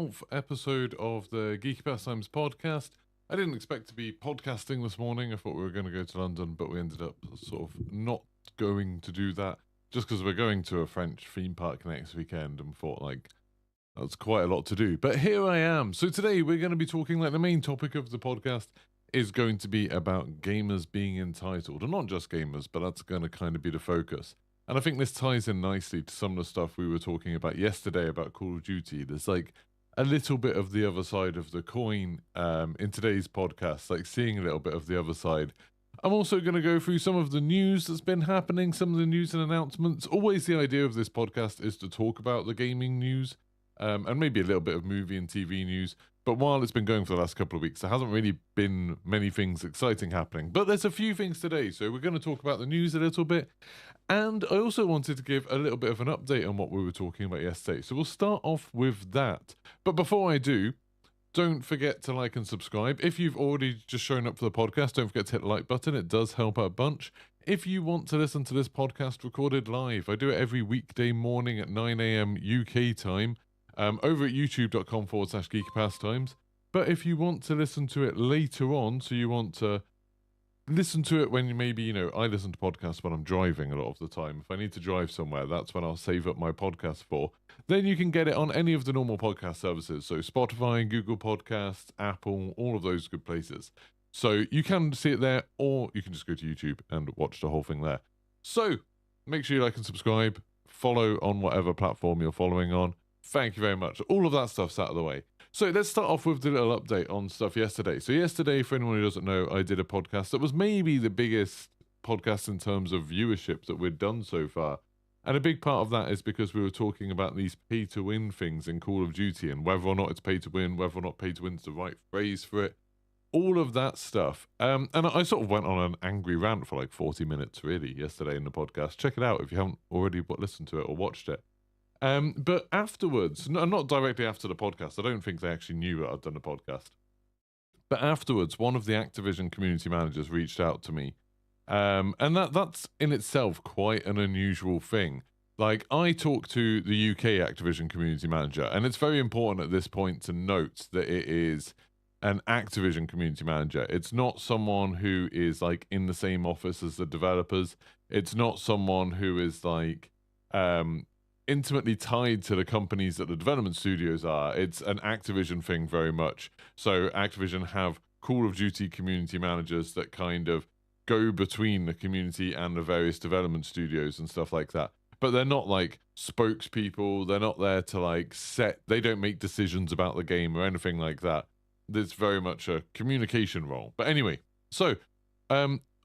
12th episode of the Geeky Pastimes Podcast. I didn't expect to be podcasting this morning. I thought we were going to go to London, but we ended up sort of not going to do that just because we're going to a French theme park next weekend and thought, like, that's quite a lot to do. But here I am. So today we're going to be talking, like, the main topic of the podcast is going to be about gamers being entitled. And not just gamers, but that's going to kind of be the focus. And I think this ties in nicely to some of the stuff we were talking about yesterday about Call of Duty. There's like a little bit of the other side of the coin in today's podcast, like seeing a little bit of the other side. I'm also going to go through some of the news that's been happening, some of the news and announcements. Always the idea of this podcast is to talk about the gaming news and maybe a little bit of movie and TV news. But while it's been going for the last couple of weeks, there hasn't really been many things exciting happening. But there's a few things today. So we're going to talk about the news a little bit. And I also wanted to give a little bit of an update on what we were talking about yesterday. So we'll start off with that. But before I do, don't forget to like and subscribe. If you've already just shown up for the podcast, don't forget to hit the like button. It does help out a bunch. If you want to listen to this podcast recorded live, I do it every weekday morning at 9 a.m. UK time. Over at youtube.com/Geeky Pastimes. But if you want to listen to it later on, so you want to listen to it when you maybe, I listen to podcasts when I'm driving a lot of the time. If I need to drive somewhere, that's when I'll save up my podcast for. Then you can get it on any of the normal podcast services. So Spotify, Google Podcasts, Apple, all of those good places. So you can see it there, or you can just go to YouTube and watch the whole thing there. So make sure you like and subscribe. Follow on whatever platform you're following on. Thank you very much. All of that stuff's out of the way. So let's start off with the little update on stuff yesterday. So yesterday, for anyone who doesn't know, I did a podcast that was maybe the biggest podcast in terms of viewership that we'd done so far. And a big part of that is because we were talking about these pay-to-win things in Call of Duty and whether or not it's pay-to-win, whether or not pay-to-win is the right phrase for it. All of that stuff. And I sort of went on an angry rant for like 40 minutes, really, yesterday in the podcast. Check it out if you haven't already listened to it or watched it. But afterwards, not directly after the podcast, I don't think they actually knew that I'd done a podcast. But afterwards, one of the Activision community managers reached out to me. And that's in itself quite an unusual thing. Like, I talked to the UK Activision community manager, and it's very important at this point to note that it is an Activision community manager. It's not someone who is like in the same office as the developers. It's not someone who is like intimately tied to the companies that the development studios are. It's an Activision thing very much. So Activision have Call of Duty community managers that kind of go between the community and the various development studios and stuff like that. But they're not like spokespeople. They're not there to like they don't make decisions about the game or anything like that. It's very much a communication role. But anyway, so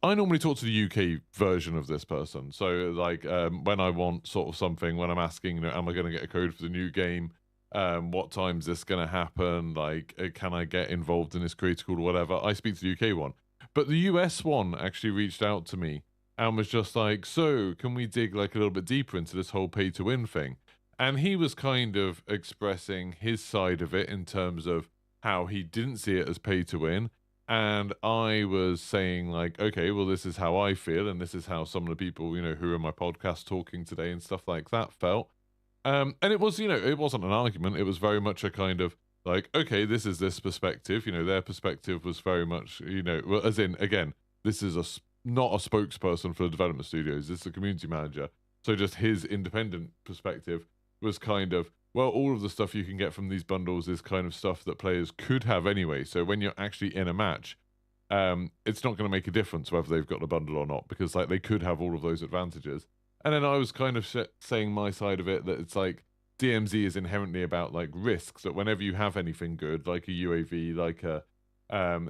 I normally talk to the UK version of this person. So, like, when I want sort of something, when I'm asking, am I going to get a code for the new game? What time's this going to happen? Like, can I get involved in this creator call or whatever? I speak to the UK one. But the US one actually reached out to me and was just like, so can we dig like a little bit deeper into this whole pay to win thing? And he was kind of expressing his side of it in terms of how he didn't see it as pay to win. And I was saying, like, okay, well, this is how I feel, and this is how some of the people, who are in my podcast talking today and stuff like that felt. And it was, it wasn't an argument. It was very much a kind of like, okay, this is this perspective. Their perspective was very much, well, as in, again, this is not a spokesperson for the development studios. This is a community manager. So just his independent perspective was kind of, well, all of the stuff you can get from these bundles is kind of stuff that players could have anyway. So when you're actually in a match, it's not going to make a difference whether they've got the bundle or not, because like they could have all of those advantages. And then I was kind of saying my side of it, that it's like DMZ is inherently about like risks, that whenever you have anything good, like a UAV, like a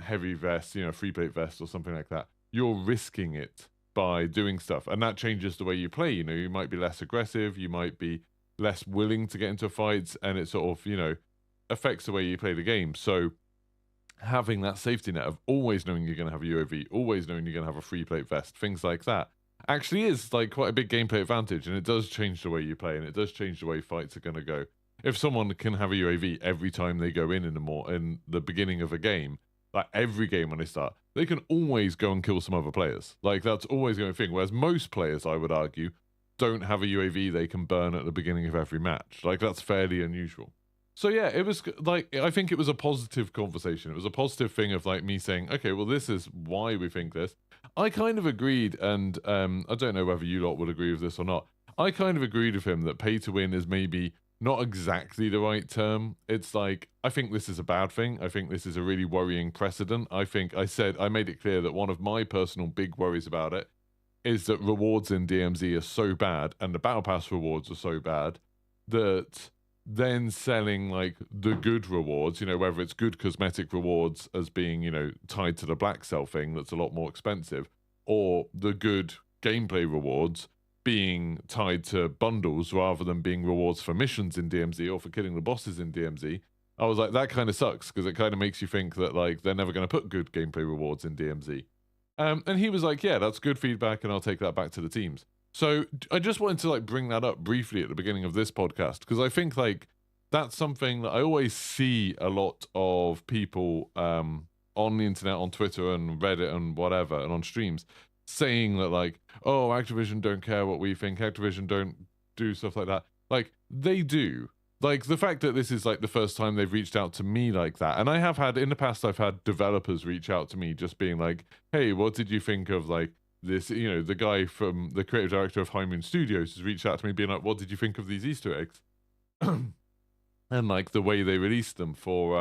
heavy vest, free plate vest or something like that, you're risking it by doing stuff. And that changes the way you play. You might be less aggressive, you might be less willing to get into fights, and it sort of, affects the way you play the game. So having that safety net of always knowing you're going to have a UAV, always knowing you're going to have a free plate vest, things like that, actually is like quite a big gameplay advantage, and it does change the way you play, and it does change the way fights are going to go. If someone can have a UAV every time they go in the beginning of a game, like every game when they start, they can always go and kill some other players. Like that's always going to be a thing. Whereas most players, I would argue, don't have a UAV they can burn at the beginning of every match. Like that's fairly unusual. So yeah, it was like, I think it was a positive conversation. It was a positive thing of like me saying, okay, well, this is why we think this. I kind of agreed, and I don't know whether you lot would agree with this or not. I kind of agreed with him that pay to win is maybe not exactly the right term. It's like, I think this is a bad thing. I think this is a really worrying precedent. I made it clear that one of my personal big worries about it is that rewards in DMZ are so bad, and the Battle Pass rewards are so bad, that then selling like the good rewards, whether it's good cosmetic rewards as being, tied to the black cell thing that's a lot more expensive, or the good gameplay rewards being tied to bundles rather than being rewards for missions in DMZ or for killing the bosses in DMZ. I was like, that kind of sucks, because it kind of makes you think that like they're never going to put good gameplay rewards in DMZ. And he was like, yeah, that's good feedback, and I'll take that back to the teams. So I just wanted to like bring that up briefly at the beginning of this podcast, because I think like that's something that I always see a lot of people on the internet, on Twitter and Reddit and whatever, and on streams saying that like, oh, Activision don't care what we think, Activision don't do stuff like that. Like, they do. Like, the fact that this is like the first time they've reached out to me like that, and I have had in the past, I've had developers reach out to me just being like, hey, what did you think of like this? The guy from the creative director of High Moon Studios has reached out to me being like, what did you think of these Easter eggs? And like the way they released them for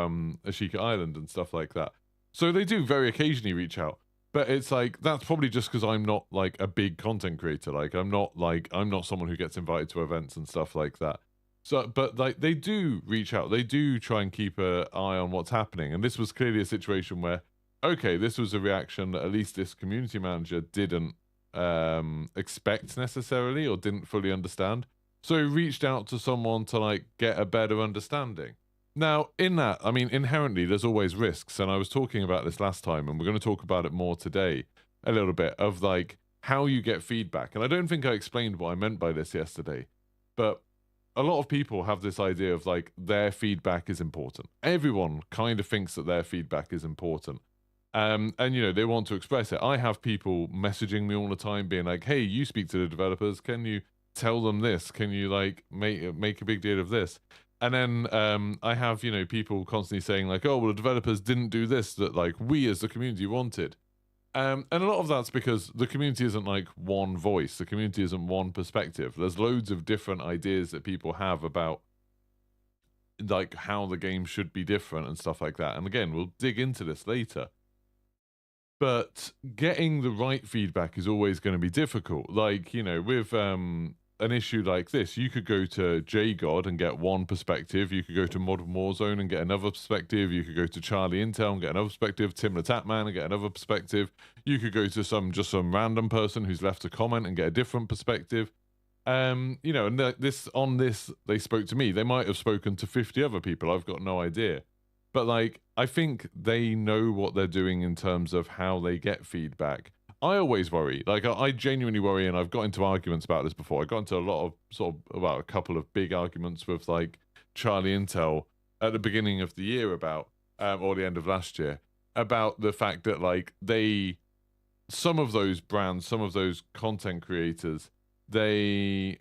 Ashika Island and stuff like that. So they do very occasionally reach out. But it's like, that's probably just because I'm not like a big content creator. Like I'm not someone who gets invited to events and stuff like that. So, but like they do reach out, they do try and keep an eye on what's happening. And this was clearly a situation where, okay, this was a reaction that at least this community manager didn't expect necessarily, or didn't fully understand. So he reached out to someone to like get a better understanding. Now, in that, I mean, inherently, there's always risks. And I was talking about this last time, and we're going to talk about it more today, a little bit, of like how you get feedback. And I don't think I explained what I meant by this yesterday, but a lot of people have this idea of like their feedback is important. Everyone kind of thinks that their feedback is important. And they want to express it. I have people messaging me all the time being like, hey, you speak to the developers. Can you tell them this? Can you like make a big deal of this? And then I have, people constantly saying like, oh, well, the developers didn't do this that like we as the community wanted. And a lot of that's because the community isn't like one voice. The community isn't one perspective. There's loads of different ideas that people have about like how the game should be different and stuff like that. And again, we'll dig into this later. But getting the right feedback is always going to be difficult. Like, with an issue like this, you could go to JGod and get one perspective. You could go to Modern Warzone and get another perspective. You could go to Charlie Intel and get another perspective. Tim the Tatman and get another perspective. You could go to some random person who's left a comment and get a different perspective. And on this, they spoke to me. They might have spoken to 50 other people. I've got no idea. But like, I think they know what they're doing in terms of how they get feedback. I always worry. Like, I genuinely worry, and I've got into arguments about this before. I got into a lot of a couple of big arguments with like Charlie Intel at the beginning of the year about, or the end of last year, about the fact that like some of those brands, some of those content creators, they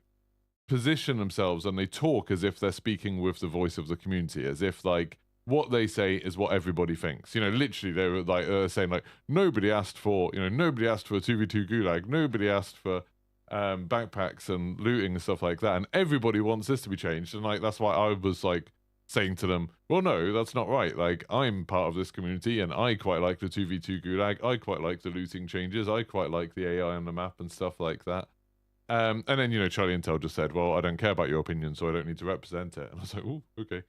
position themselves and they talk as if they're speaking with the voice of the community, as if like what they say is what everybody thinks. Literally they were like saying like, nobody asked for a 2v2 gulag, nobody asked for backpacks and looting and stuff like that, and everybody wants this to be changed. And like, that's why I was like saying to them, well, no, that's not right. Like, I'm part of this community and I quite like the 2v2 gulag, I quite like the looting changes, I quite like the AI on the map and stuff like that. And then Charlie Intel just said, well, I don't care about your opinion, so I don't need to represent it. And I was like, oh, okay.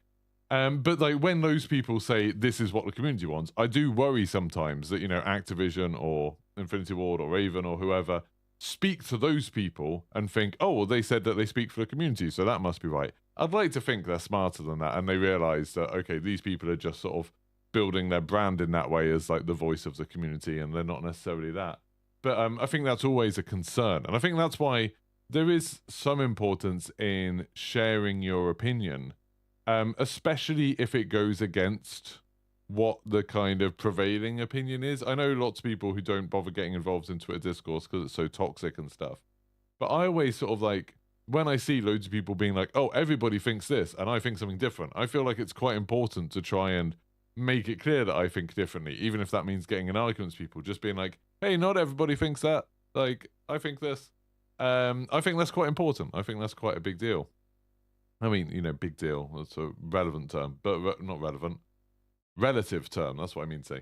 But like, when those people say this is what the community wants, I do worry sometimes that Activision or Infinity Ward or Raven or whoever speak to those people and think, oh, well, they said that they speak for the community, so that must be right. I'd like to think they're smarter than that, and they realize that, okay, these people are just sort of building their brand in that way as like the voice of the community, and they're not necessarily that. But I think that's always a concern, and I think that's why there is some importance in sharing your opinion. Especially if it goes against what the kind of prevailing opinion is. I know lots of people who don't bother getting involved in Twitter discourse because it's so toxic and stuff. But I always sort of like when I see loads of people being like, oh, everybody thinks this and I think something different, I feel like it's quite important to try and make it clear that I think differently, even if that means getting in arguments with people, just being like, hey, not everybody thinks that. Like, I think this. I think that's quite important. I think that's quite a big deal. I mean, big deal. That's a relevant term, but not relevant. Relative term. That's what I mean to say.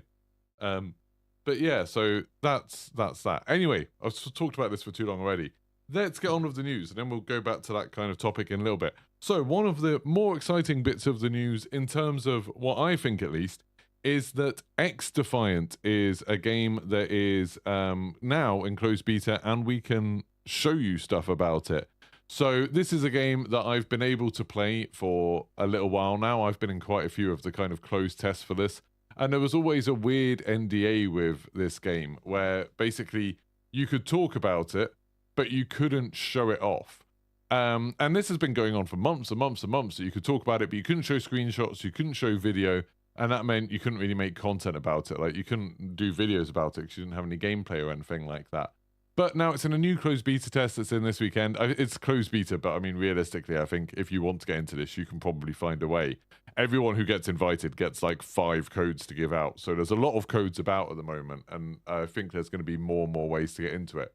But yeah, so that's that. Anyway, I've talked about this for too long already. Let's get on with the news, and then we'll go back to that kind of topic in a little bit. So one of the more exciting bits of the news, in terms of what I think at least, is that XDefiant is a game that is now in closed beta, and we can show you stuff about it. So this is a game that I've been able to play for a little while now. I've been in quite a few of the kind of closed tests for this. And there was always a weird NDA with this game where basically you could talk about it, but you couldn't show it off. And this has been going on for months and months and months, that you could talk about it, but you couldn't show screenshots, you couldn't show video, and that meant you couldn't really make content about it. Like, you couldn't do videos about it because you didn't have any gameplay or anything like that. But now it's in a new closed beta test that's in this weekend. It's closed beta, but I mean, realistically, I think if you want to get into this, you can probably find a way. Everyone who gets invited gets like 5 codes to give out. So there's a lot of codes about at the moment, and I think there's going to be more and more ways to get into it.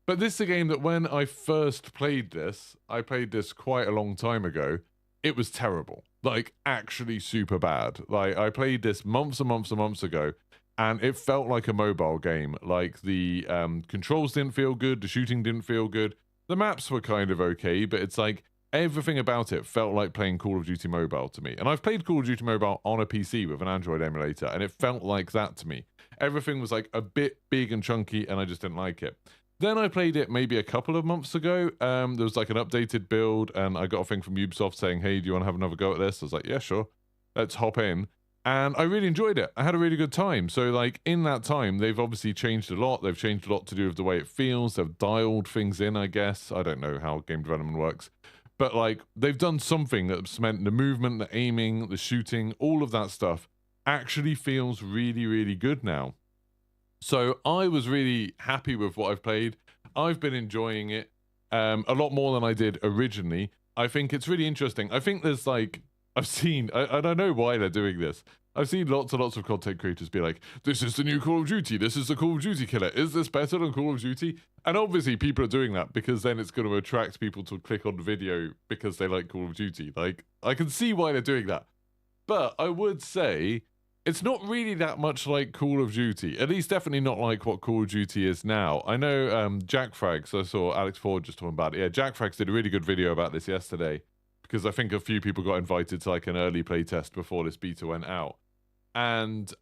But this is a game that when I first played this, I played this quite a long time ago. It was terrible, like actually super bad. Like, I played this months and months and months ago, and it felt like a mobile game. Like, the controls didn't feel good, the shooting didn't feel good, the maps were kind of okay, but it's like everything about it felt like playing Call of Duty Mobile to me. And I've played Call of Duty Mobile on a PC with an Android emulator, and it felt like that to me. Everything was like a bit big and chunky, and I just didn't like it. Then I played it maybe a couple of months ago. There was like an updated build, and I got a thing from Ubisoft saying, hey, do you want to have another go at this? I was like, yeah, sure. Let's hop in. And I really enjoyed it. I had a really good time. So, like, in that time, they've obviously changed a lot. They've changed a lot to do with the way it feels. They've dialed things in, I guess. I don't know how game development works. But, like, they've done something that's meant the movement, the aiming, the shooting, all of that stuff actually feels really, really good now. So I was really happy with what I've played. I've been enjoying it a lot more than I did originally. I think it's really interesting. I think there's like, I've seen, I don't know why they're doing this. I've seen lots and lots of content creators be like, this is the new Call of Duty. This is the Call of Duty killer. Is this better than Call of Duty? And obviously people are doing that because then it's going to attract people to click on the video because they like Call of Duty. Like, I can see why they're doing that. But I would say it's not really that much like Call of Duty. At least definitely not like what Call of Duty is now. I know Jack Frags, I saw Alex Ford just talking about it. Yeah, Jack Frags did a really good video about this yesterday, because I think a few people got invited to like an early play test before this beta went out. And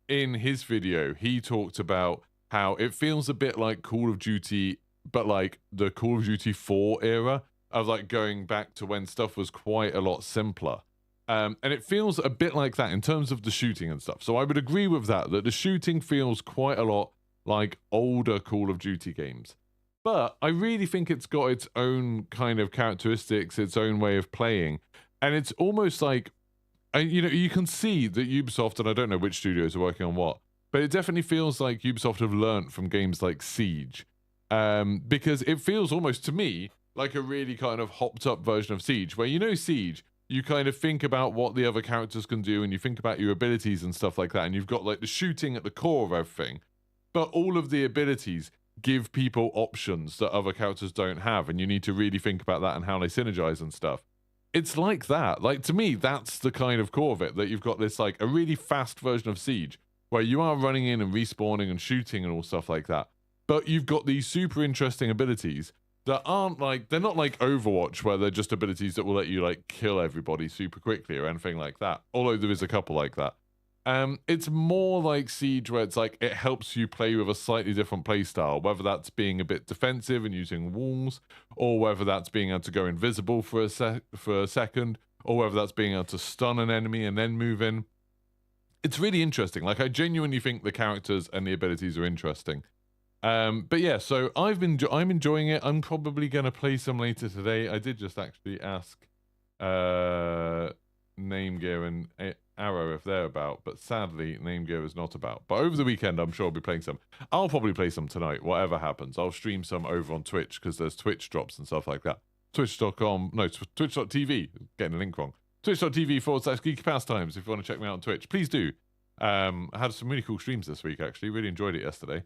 in his video, he talked about how it feels a bit like Call of Duty, but like the Call of Duty 4 era of like going back to when stuff was quite a lot simpler. And it feels a bit like that in terms of the shooting and stuff. So I would agree with that the shooting feels quite a lot like older Call of Duty games. But I really think it's got its own kind of characteristics, its own way of playing. And it's almost like, you know, you can see that Ubisoft, and I don't know which studios are working on what, but it definitely feels like Ubisoft have learnt from games like Siege. Because it feels almost to me like a really kind of hopped up version of Siege, where, you know, Siege, you kind of think about what the other characters can do, and you think about your abilities and stuff like that, and you've got like the shooting at the core of everything, but all of the abilities give people options that other characters don't have, and you need to really think about that and how they synergize and stuff. It's like that. Like, to me, that's the kind of core of it, that you've got this like a really fast version of Siege, where you are running in and respawning and shooting and all stuff like that, but you've got these super interesting abilities that aren't like, they're not like Overwatch, where they're just abilities that will let you like kill everybody super quickly or anything like that, although there is a couple like that. It's more like Siege, where it's like it helps you play with a slightly different play style, whether that's being a bit defensive and using walls, or whether that's being able to go invisible for a second, or whether that's being able to stun an enemy and then move in. It's really interesting. Like, I genuinely think the characters and the abilities are interesting. But yeah, so I'm enjoying it. I'm probably going to play some later today. I did just actually ask Name Gear and Arrow if they're about, but sadly Name Gear is not about. But over the weekend, I'm sure I'll be playing some. I'll probably play some tonight, whatever happens. I'll stream some over on Twitch, because there's Twitch drops and stuff like that. twitch.com, no, twitch.tv, getting the link wrong, twitch.tv/Geeky Pastimes if you want to check me out on Twitch. Please do. I had some really cool streams this week, actually. Really enjoyed it yesterday.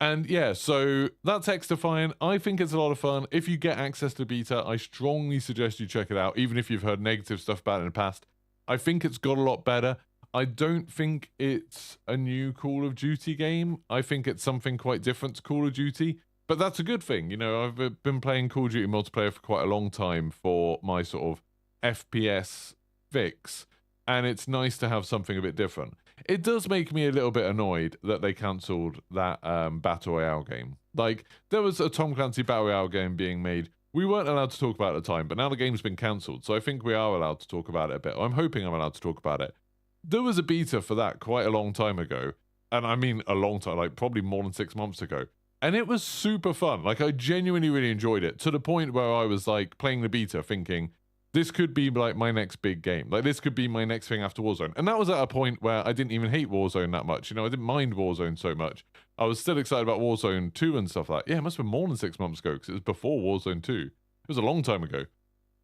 And yeah, so that's XDefiant. I think it's a lot of fun. If you get access to beta, I strongly suggest you check it out, even if you've heard negative stuff about it in the past. I think it's got a lot better. I don't think it's a new Call of Duty game. I think it's something quite different to Call of Duty. But that's a good thing. You know, I've been playing Call of Duty multiplayer for quite a long time for my sort of FPS fix, and it's nice to have something a bit different. It does make me a little bit annoyed that they cancelled that Battle Royale game. Like, there was a Tom Clancy Battle Royale game being made. We weren't allowed to talk about it at the time, but now the game's been cancelled, so I think we are allowed to talk about it a bit. I'm hoping I'm allowed to talk about it. There was a beta for that quite a long time ago, and I mean a long time, like probably more than 6 months ago. And it was super fun. Like, I genuinely really enjoyed it, to the point where I was like playing the beta thinking, this could be like my next big game. Like, this could be my next thing after Warzone. And that was at a point where I didn't even hate Warzone that much. You know, I didn't mind Warzone so much. I was still excited about Warzone 2 and stuff like that. Yeah, it must have been more than 6 months ago, because it was before Warzone 2. It was a long time ago.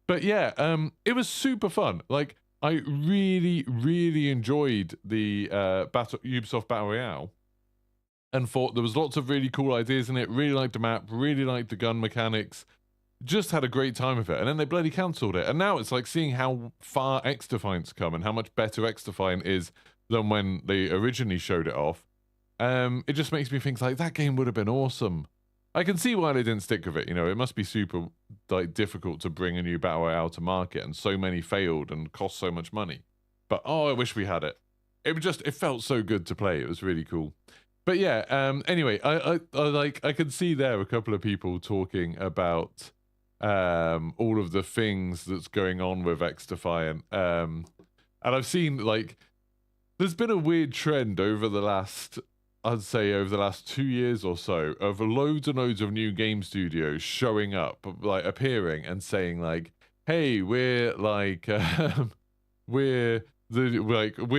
But yeah, it was super fun. Like, I really, really enjoyed the Ubisoft Battle Royale, and thought there was lots of really cool ideas in it. Really liked the map, really liked the gun mechanics. Just had a great time with it. And then they bloody cancelled it. And now it's like seeing how far XDefiant's come and how much better XDefiant is than when they originally showed it off. It just makes me think, like, that game would have been awesome. I can see why they didn't stick with it. You know, it must be super like difficult to bring a new Battle Royale to market, and so many failed and cost so much money. But oh, I wish we had it. It felt so good to play. It was really cool. But yeah, anyway, I could see there a couple of people talking about all of the things that's going on with XDefiant. And I've seen, like, there's been a weird trend over the last, I'd say over the last 2 years or so, of loads and loads of new game studios showing up, like appearing and saying like, hey, we're like, we're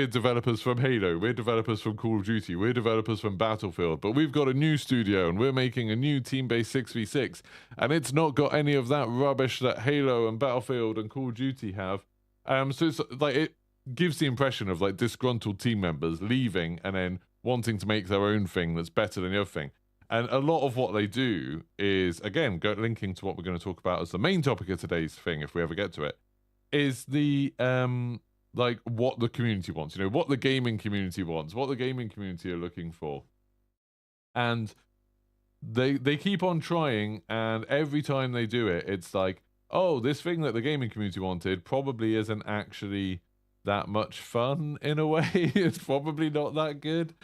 developers from Halo, we're developers from Call of Duty, we're developers from Battlefield, but we've got a new studio and we're making a new team-based 6v6, and it's not got any of that rubbish that Halo and Battlefield and Call of Duty have. So it's like, it gives the impression of like disgruntled team members leaving and then wanting to make their own thing that's better than the other thing. And a lot of what they do is, again, linking to what we're going to talk about as the main topic of today's thing, if we ever get to it, is the like what the community wants, you know, what the gaming community wants, what the gaming community are looking for. And they keep on trying, and every time they do it, it's like, oh, this thing that the gaming community wanted probably isn't actually that much fun in a way. It's probably not that good.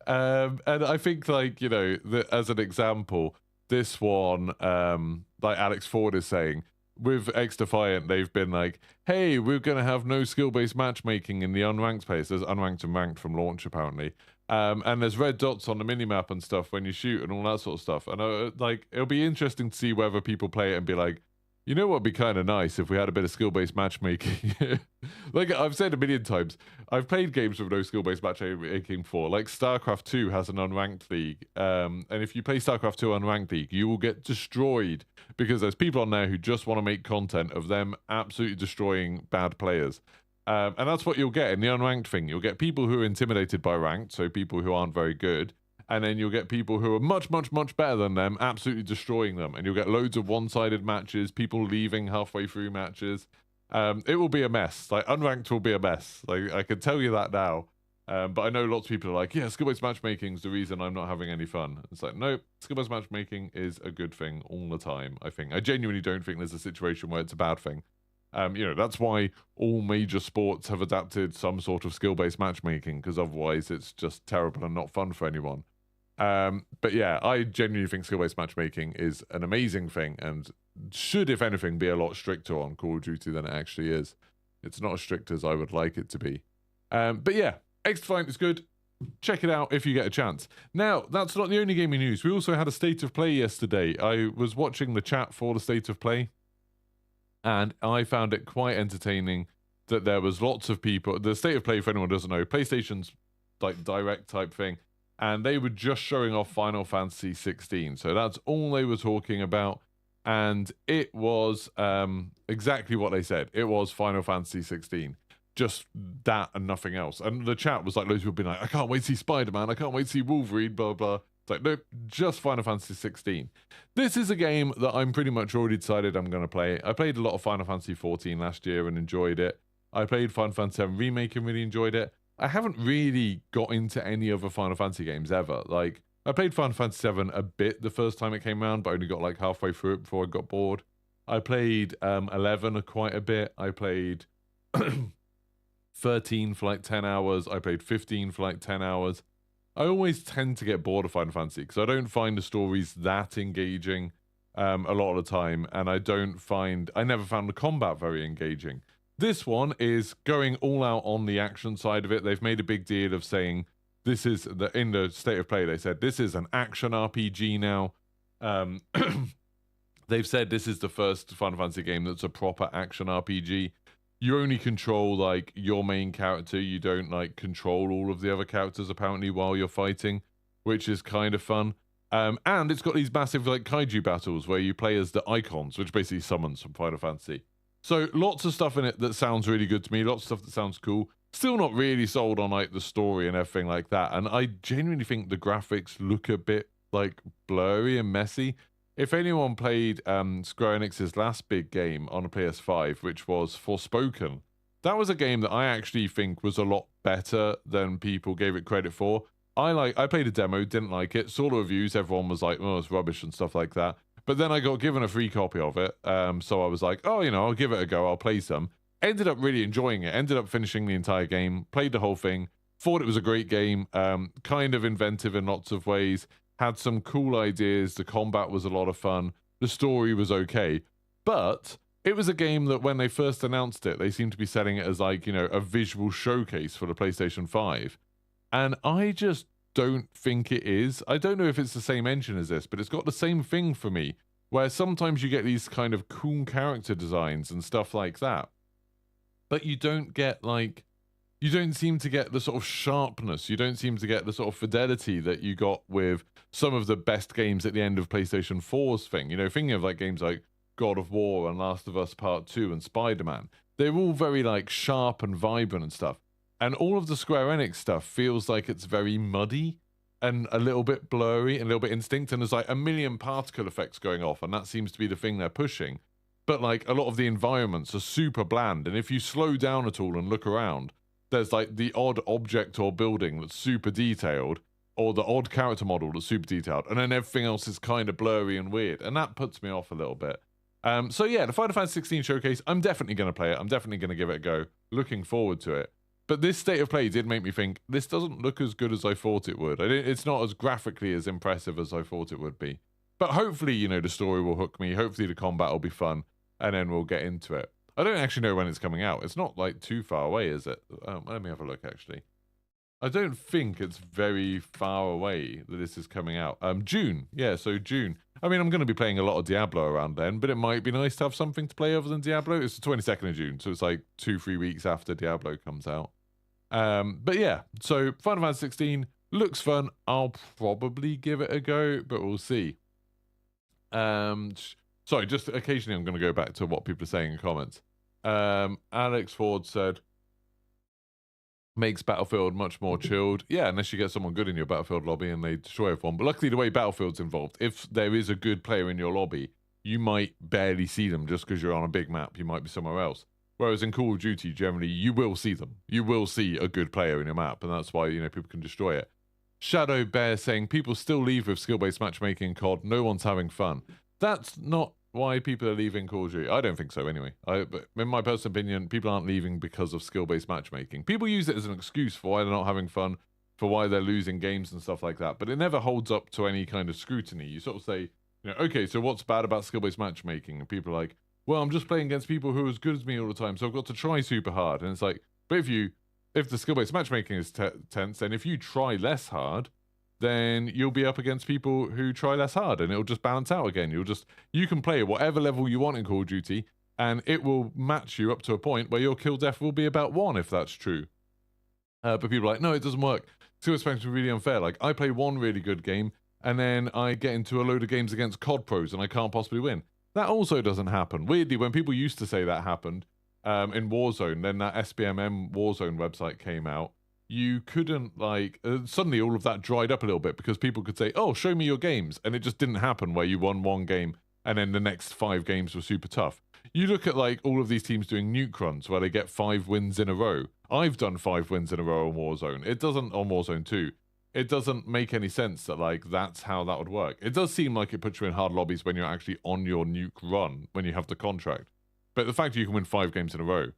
And I think, like, you know, as an example, this one, like Alex Ford is saying, with XDefiant, they've been like, hey, we're going to have no skill-based matchmaking in the unranked place. There's unranked and ranked from launch, apparently. And there's red dots on the minimap and stuff when you shoot and all that sort of stuff. And like, it'll be interesting to see whether people play it and be like, you know what would be kind of nice if we had a bit of skill-based matchmaking? Like I've said a million times, I've played games with no skill-based matchmaking before. Like StarCraft 2 has an unranked league. And if you play StarCraft 2 unranked league, you will get destroyed because there's people on there who just want to make content of them absolutely destroying bad players. And that's what you'll get in the unranked thing. You'll get people who are intimidated by ranked, so people who aren't very good. And then you'll get people who are much, much, much better than them, absolutely destroying them. And you'll get loads of one-sided matches, people leaving halfway through matches. It will be a mess. Like, unranked will be a mess. Like, I can tell you that now. But I know lots of people are like, yeah, skill-based matchmaking is the reason I'm not having any fun. It's like, no, skill-based matchmaking is a good thing all the time, I think. I genuinely don't think there's a situation where it's a bad thing. You know, that's why all major sports have adapted some sort of skill-based matchmaking, because otherwise it's just terrible and not fun for anyone. But yeah, I genuinely think skill-based matchmaking is an amazing thing and should, if anything, be a lot stricter on Call of Duty than it actually is. It's not as strict as I would like it to be. But yeah, XDefiant is good. Check it out if you get a chance. Now, that's not the only gaming news. We also had a State of Play yesterday. I was watching the chat for the State of Play, and I found it quite entertaining that there was lots of people. The State of Play, for anyone who doesn't know, PlayStation's like direct type thing. And they were just showing off Final Fantasy XVI. So that's all they were talking about. and it was exactly what they said. It was Final Fantasy 16. Just that and nothing else. And the chat was like, loads of people being like, I can't wait to see Spider-Man, I can't wait to see Wolverine, blah, blah. It's like, nope, just Final Fantasy 16. This is a game that I'm pretty much already decided I'm going to play. I played a lot of Final Fantasy 14 last year and enjoyed it. I played Final Fantasy 7 Remake and really enjoyed it. I haven't really got into any other Final Fantasy games ever. Like, I played Final Fantasy 7 a bit the first time it came around, but I only got like halfway through it before I got bored. I played 11 quite a bit. I played 13 for like 10 hours. I played 15 for like 10 hours. I always tend to get bored of Final Fantasy because I don't find the stories that engaging a lot of the time, and I never found the combat very engaging. This one is going all out on the action side of it. They've made a big deal of saying this is in the state of play. They said this is an action RPG now. They've said this is the first Final Fantasy game that's a proper action RPG. You only control like your main character. You don't like control all of the other characters apparently while you're fighting, which is kind of fun. And it's got these massive like kaiju battles where you play as the icons, which basically summons from Final Fantasy. So lots of stuff in it that sounds really good to me. Lots of stuff that sounds cool. Still not really sold on like the story and everything like that. And I genuinely think the graphics look a bit like blurry and messy. If anyone played Square Enix's last big game on a PS5, which was Forspoken, that was a game that I actually think was a lot better than people gave it credit for. I played a demo, didn't like it, saw the reviews, everyone was like, oh, it's rubbish and stuff like that. But then I got given a free copy of it, so I was like, oh, I'll give it a go, I'll play some. Ended up really enjoying it, ended up finishing the entire game, played the whole thing, thought it was a great game, kind of inventive in lots of ways, had some cool ideas, the combat was a lot of fun, the story was okay, but it was a game that when they first announced it, they seemed to be selling it as like, a visual showcase for the PlayStation 5, and I just don't think it is. I don't know if it's the same engine as this, but it's got the same thing for me, where sometimes you get these kind of cool character designs and stuff like that, but you don't seem to get the sort of sharpness, you don't seem to get the sort of fidelity that you got with some of the best games at the end of PlayStation 4's thing. Thinking of like games like God of War and Last of Us Part 2 and Spider-Man, they're all very like sharp and vibrant and stuff. And all of the Square Enix stuff feels like it's very muddy and a little bit blurry and a little bit instinct, and there's like a million particle effects going off, and that seems to be the thing they're pushing. But like a lot of the environments are super bland, and if you slow down at all and look around, there's like the odd object or building that's super detailed, or the odd character model that's super detailed, and then everything else is kind of blurry and weird, and that puts me off a little bit. So yeah, the Final Fantasy 16 showcase, I'm definitely going to play it. I'm definitely going to give it a go. Looking forward to it. But this state of play did make me think, this doesn't look as good as I thought it would. It's not as graphically as impressive as I thought it would be. But hopefully, the story will hook me. Hopefully the combat will be fun, and then we'll get into it. I don't actually know when it's coming out. It's not like too far away, is it? Let me have a look, actually. I don't think it's very far away that this is coming out. June. Yeah, so June. I mean, I'm going to be playing a lot of Diablo around then, but it might be nice to have something to play other than Diablo. It's the 22nd of June, so it's like 2-3 weeks after Diablo comes out. But yeah, so Final Fantasy 16 looks fun. I'll probably give it a go, but we'll see. Sorry, just occasionally I'm going to go back to what people are saying in comments. Alex Ford said, makes Battlefield much more chilled. Yeah, unless you get someone good in your Battlefield lobby and they destroy everyone. But luckily, the way Battlefield's involved, if there is a good player in your lobby, you might barely see them just because you're on a big map. You might be somewhere else. Whereas in Call of Duty, generally, you will see them. You will see a good player in your map, and that's why, people can destroy it. Shadow Bear saying, people still leave with skill-based matchmaking in COD. No one's having fun. That's not why people are leaving Call of Duty. I don't think so, anyway. But in my personal opinion, people aren't leaving because of skill-based matchmaking. People use it as an excuse for why they're not having fun, for why they're losing games and stuff like that. But it never holds up to any kind of scrutiny. You sort of say, okay, so what's bad about skill-based matchmaking? And people are like, well, I'm just playing against people who are as good as me all the time, so I've got to try super hard. And it's like, but if the skill-based matchmaking is tense, then if you try less hard, then you'll be up against people who try less hard, and it'll just balance out again. You can play at whatever level you want in Call of Duty, and it will match you up to a point where your kill death will be about 1, if that's true. But people are like, no, it doesn't work. Skill-based matchmaking is really unfair. Like, I play one really good game, and then I get into a load of games against COD pros, and I can't possibly win. That also doesn't happen. Weirdly, when people used to say that happened in Warzone, then that SBMM Warzone website came out. You couldn't suddenly all of that dried up a little bit because people could say, "Oh, show me your games," and it just didn't happen where you won one game and then the next 5 games were super tough. You look at like all of these teams doing nuke runs where they get 5 wins in a row. I've done 5 wins in a row on Warzone. It doesn't on Warzone 2. It doesn't make any sense that like that's how that would work. It does seem like it puts you in hard lobbies when you're actually on your nuke run when you have the contract. But the fact you can win 5 games in a row,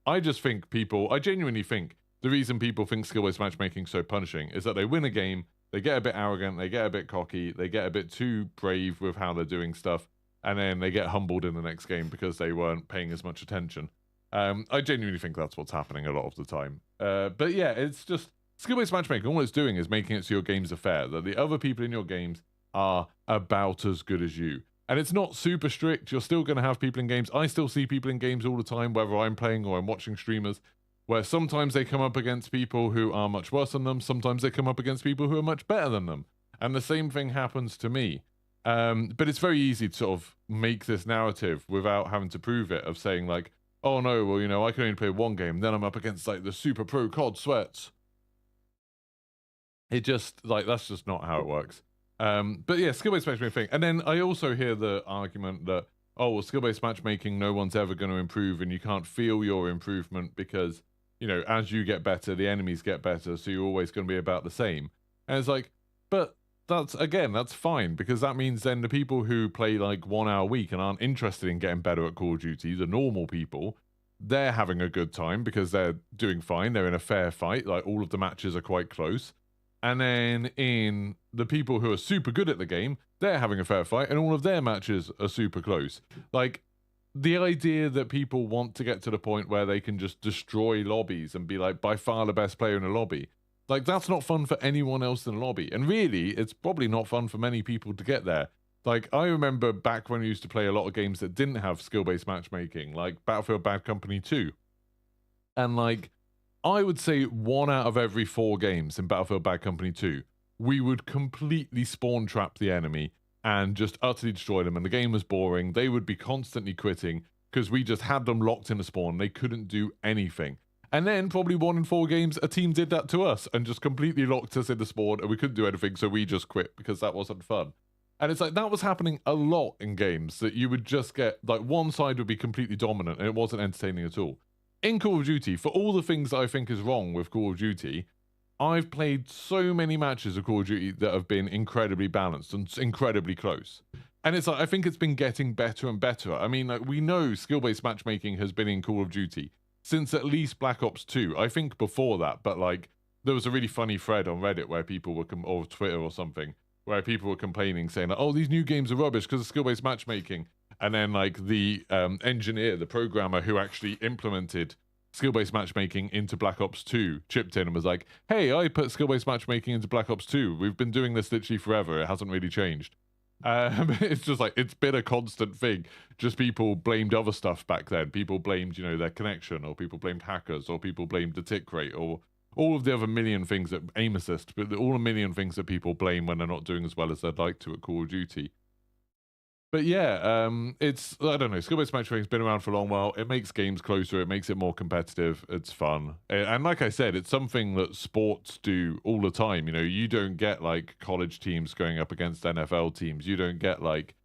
I genuinely think the reason people think skill-based matchmaking is so punishing is that they win a game, they get a bit arrogant, they get a bit cocky, they get a bit too brave with how they're doing stuff, and then they get humbled in the next game because they weren't paying as much attention. I genuinely think that's what's happening a lot of the time. But yeah, it's just skill-based matchmaking. All it's doing is making it so your games are fair, that the other people in your games are about as good as you. And it's not super strict. You're still going to have people in games. I still see people in games all the time, whether I'm playing or I'm watching streamers, where sometimes they come up against people who are much worse than them. Sometimes they come up against people who are much better than them. And the same thing happens to me. But it's very easy to sort of make this narrative without having to prove it, of saying like, oh no, well, you know, I can only play one game, then I'm up against like the super pro COD sweats. It just, like, that's just not how it works. But yeah, skill-based matchmaking thing. And then I also hear the argument that, oh, well, skill-based matchmaking, no one's ever going to improve, and you can't feel your improvement because, you know, as you get better, the enemies get better, so you're always going to be about the same. And it's like, but that's fine, because that means then the people who play like 1 hour a week and aren't interested in getting better at Call of Duty, the normal people, they're having a good time because they're doing fine. They're in a fair fight. Like, all of the matches are quite close. And then in the people who are super good at the game, they're having a fair fight and all of their matches are super close. Like, the idea that people want to get to the point where they can just destroy lobbies and be like by far the best player in a lobby, like, that's not fun for anyone else in the lobby. And really, it's probably not fun for many people to get there. Like, I remember back when I used to play a lot of games that didn't have skill-based matchmaking, like Battlefield Bad Company 2. And like, I would say 1 out of every 4 games in Battlefield Bad Company 2, we would completely spawn trap the enemy and just utterly destroy them, and the game was boring. They would be constantly quitting because we just had them locked in a spawn. They couldn't do anything. And then probably 1 in 4 games, a team did that to us and just completely locked us in the spawn, and we couldn't do anything, so we just quit because that wasn't fun. And it's like, that was happening a lot in games, that you would just get, like, one side would be completely dominant and it wasn't entertaining at all. In Call of Duty, for all the things that I think is wrong with Call of Duty, I've played so many matches of Call of Duty that have been incredibly balanced and incredibly close. And it's like, I think it's been getting better and better. I mean, like, we know skill-based matchmaking has been in Call of Duty since at least Black Ops 2. I think before that, but like, there was a really funny thread on Reddit where people were, or Twitter or something, where people were complaining, saying like, oh, these new games are rubbish because of skill-based matchmaking. And then like the engineer, the programmer who actually implemented skill-based matchmaking into Black Ops 2 chipped in and was like, hey, I put skill-based matchmaking into Black Ops 2. We've been doing this literally forever. It hasn't really changed. It's just like, it's been a constant thing. Just people blamed other stuff back then. People blamed, you know, their connection, or people blamed hackers, or people blamed the tick rate, or all of the other million things that aim assist, but all a million things that people blame when they're not doing as well as they'd like to at Call of Duty. But yeah, it's, I don't know, skill-based matchmaking's been around for a long while. It makes games closer, it makes it more competitive, it's fun. And like I said, it's something that sports do all the time. You know, you don't get like college teams going up against NFL teams. You don't get like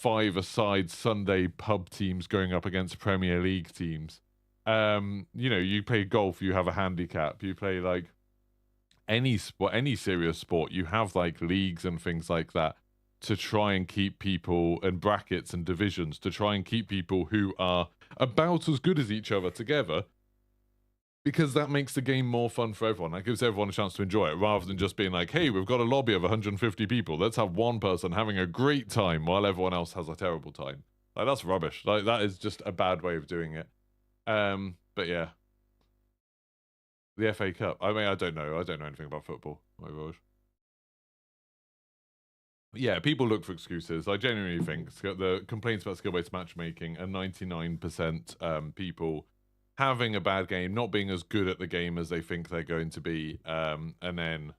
5-a-side Sunday pub teams going up against Premier League teams. You know, you play golf, you have a handicap. You play like any sport, any serious sport, you have like leagues and things like that, to try and keep people, and brackets and divisions, to try and keep people who are about as good as each other together, because that makes the game more fun for everyone. That gives everyone a chance to enjoy it, rather than just being like, hey, we've got a lobby of 150 people. Let's have one person having a great time while everyone else has a terrible time. Like, that's rubbish. Like, that is just a bad way of doing it. But yeah. The FA Cup. I mean, I don't know. I don't know anything about football. Oh my gosh. Yeah, people look for excuses. I genuinely think the complaints about skill-based matchmaking are 99% people having a bad game, not being as good at the game as they think they're going to be, and then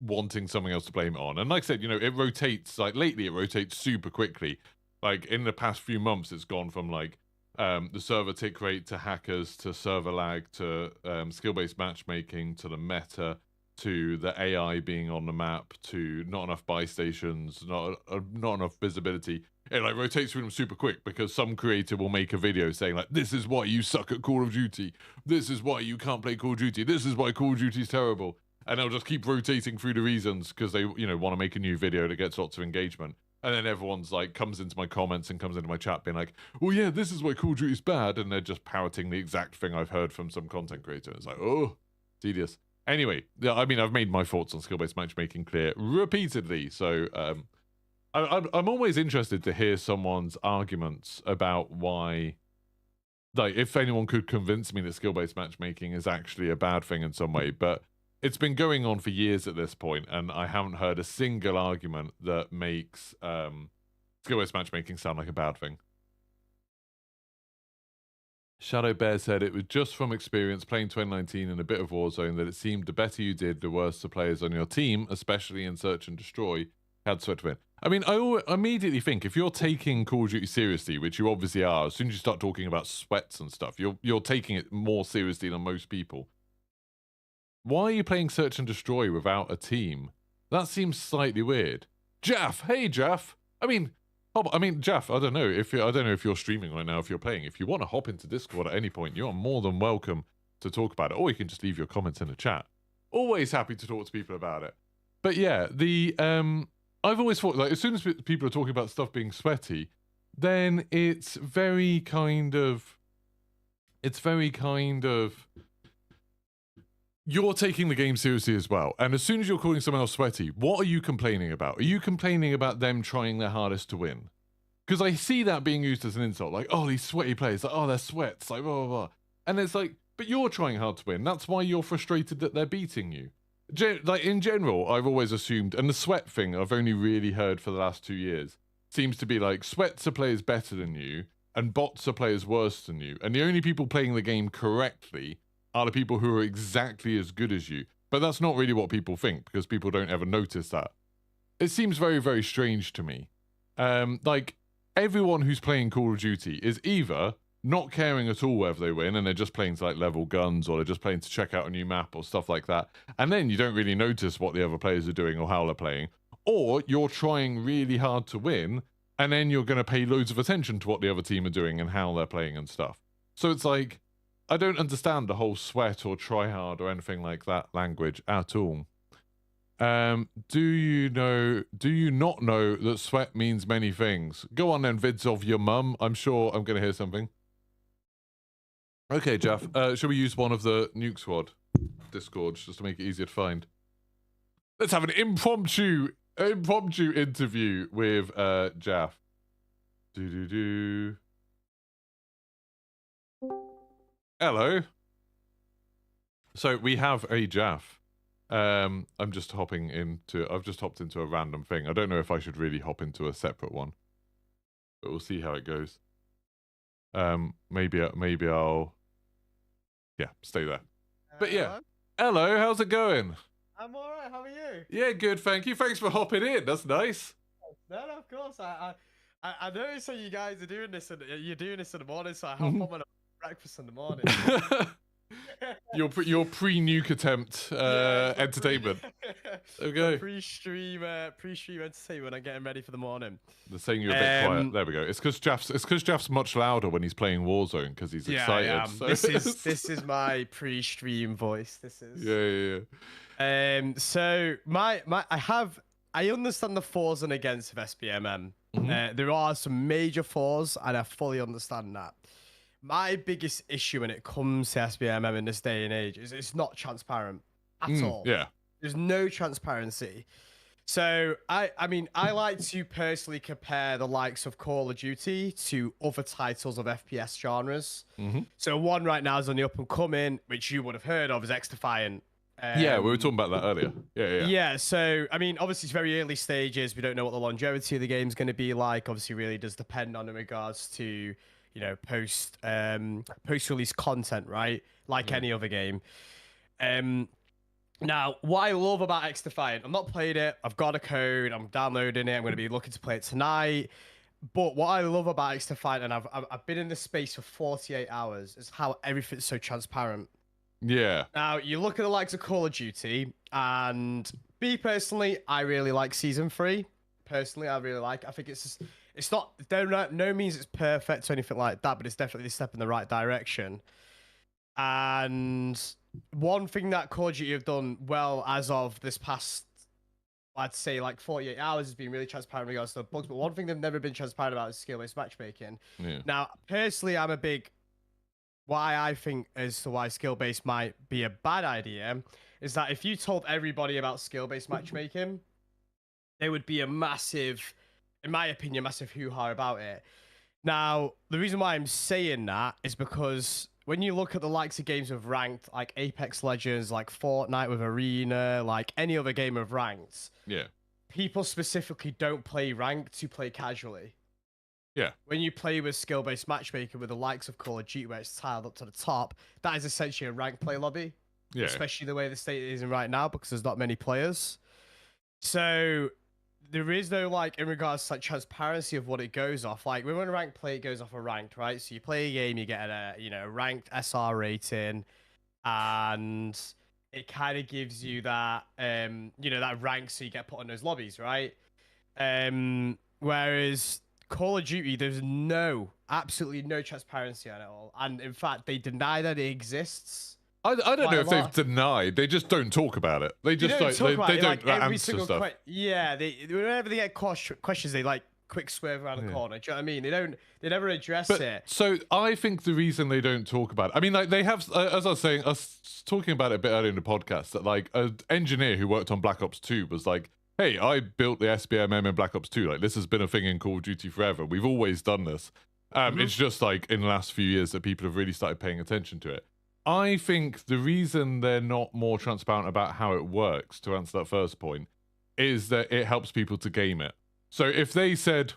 wanting something else to blame it on. And like I said, you know, it rotates, like lately it rotates super quickly. Like in the past few months, it's gone from like the server tick rate to hackers to server lag to skill-based matchmaking to the meta to the AI being on the map to not enough buy stations, not enough visibility. It like rotates through them super quick because some creator will make a video saying like, this is why you suck at Call of Duty. This is why you can't play Call of Duty. This is why Call of Duty is terrible. And they'll just keep rotating through the reasons because they, you know, want to make a new video that gets lots of engagement. And then everyone's like, comes into my comments and comes into my chat being like, well, yeah, this is why Call of Duty is bad. And they're just parroting the exact thing I've heard from some content creator. It's like, oh, tedious. Anyway, yeah, I mean, I've made my thoughts on skill-based matchmaking clear repeatedly. So I'm always interested to hear someone's arguments about why, like, if anyone could convince me that skill-based matchmaking is actually a bad thing in some way. But it's been going on for years at this point, and I haven't heard a single argument that makes skill-based matchmaking sound like a bad thing. Shadow Bear said it was just from experience playing 2019 and a bit of Warzone that it seemed the better you did, the worse the players on your team, especially in Search and Destroy, had sweat to win. I mean, I immediately think if you're taking Call of Duty seriously, which you obviously are, as soon as you start talking about sweats and stuff, you're taking it more seriously than most people. Why are you playing Search and Destroy without a team? That seems slightly weird. Jaff, hey Jaff. I mean, Jaff, I don't know if you're streaming right now, if you're playing. If you want to hop into Discord at any point, you are more than welcome to talk about it, or you can just leave your comments in the chat. Always happy to talk to people about it. But yeah, I've always thought like as soon as people are talking about stuff being sweaty, then it's very kind of you're taking the game seriously as well. And as soon as you're calling someone else sweaty, what are you complaining about? Are you complaining about them trying their hardest to win? Because I see that being used as an insult. Like, oh, these sweaty players. Like, oh, they're sweats. Like, blah, blah, blah. And it's like, but you're trying hard to win. That's why you're frustrated that they're beating you. Like, in general, I've always assumed, and the sweat thing I've only really heard for the last 2 years, seems to be like, sweats are players better than you, and bots are players worse than you. And the only people playing the game correctly are the people who are exactly as good as you. But that's not really what people think, because people don't ever notice that. It seems very, very strange to me. Like, everyone who's playing Call of Duty is either not caring at all whether they win, and they're just playing to, like, level guns, or they're just playing to check out a new map, or stuff like that. And then you don't really notice what the other players are doing or how they're playing. Or you're trying really hard to win, and then you're going to pay loads of attention to what the other team are doing and how they're playing and stuff. So it's like, I don't understand the whole sweat or try hard or anything like that language at all. Do you not know that sweat means many things? Go on then, vids of your mum. I'm sure I'm going to hear something. Okay, Jaff, shall we use one of the Nuke Squad Discords just to make it easier to find? Let's have an impromptu interview with Jaff. Hello. So we have a Jaff. I've just hopped into a random thing. I don't know if I should really hop into a separate one, but we'll see how it goes. Maybe I'll stay there. But yeah, hello, how's it going? I'm all right. How are you? Yeah, good, thank you. Thanks for hopping in. That's nice. No, of course. I noticed that you guys are doing this, and you're doing this in the morning, so I hop on my breakfast in the morning. your pre-nuke attempt entertainment. Okay. Pre-stream entertainment. I'm getting ready for the morning. They're saying you're a bit quiet. There we go. It's because Jaff's much louder when he's playing Warzone because he's excited. I am. So. This is my pre-stream voice. This is. Yeah. So I understand the fors and against of SBMM. There are some major fors, and I fully understand that. My biggest issue when it comes to SBMM in this day and age is it's not transparent at all. Yeah. There's no transparency. So, I mean, I like to personally compare the likes of Call of Duty to other titles of FPS genres. So one right now is on the up and coming, which you would have heard of, is XDefiant. Yeah, we were talking about that earlier. Yeah. So, I mean, obviously it's very early stages. We don't know what the longevity of the game's going to be like. Obviously, really does depend on in regards to, you know, post-release content, right? Like any other game. Now, what I love about XDefiant, I've not played it. I've got a code. I'm downloading it. I'm going to be looking to play it tonight. But what I love about XDefiant, and I've been in this space for 48 hours, is how everything's so transparent. Yeah. Now, you look at the likes of Call of Duty, and me personally, I really like Season 3. Personally, I really like it. I think it's just, it's not, no means it's perfect or anything like that, but it's definitely a step in the right direction. And one thing that Call of Duty have done well as of this past, I'd say like 48 hours, has been really transparent in regards to the bugs. But one thing they've never been transparent about is skill-based matchmaking. Yeah. Now, personally, I'm a big, why I think as to why skill-based might be a bad idea is that if you told everybody about skill-based matchmaking, there would be a massive, in my opinion, massive hoo-ha about it. Now, the reason why I'm saying that is because when you look at the likes of games of ranked, like Apex Legends, like Fortnite with Arena, like any other game of ranked, Yeah. people specifically don't play ranked to play casually. Yeah. When you play with skill-based matchmaking with the likes of Call of Duty, where it's tiled up to the top, that is essentially a ranked play lobby. Yeah. Especially the way the state is in right now, because there's not many players. So there is no, like, in regards to like transparency of what it goes off. Like when ranked play, it goes off a ranked, right? So you play a game, you get a ranked SR rating, and it kind of gives you that that rank, so you get put on those lobbies, right? Whereas Call of Duty, there's absolutely no transparency on it all, and in fact, they deny that it exists. I don't know if they've denied. They just don't talk about it. They just they don't answer stuff. Whenever they get questions, they like quick swerve around the corner. Do you know what I mean? They never address it. So I think the reason they don't talk about it, I mean, like they have, as I was saying, I was talking about it a bit earlier in the podcast, that like an engineer who worked on Black Ops 2 was like, hey, I built the SBMM in Black Ops 2. Like, this has been a thing in Call of Duty forever. We've always done this. It's just like in the last few years that people have really started paying attention to it. I think the reason they're not more transparent about how it works, to answer that first point, is that it helps people to game it. So if they said,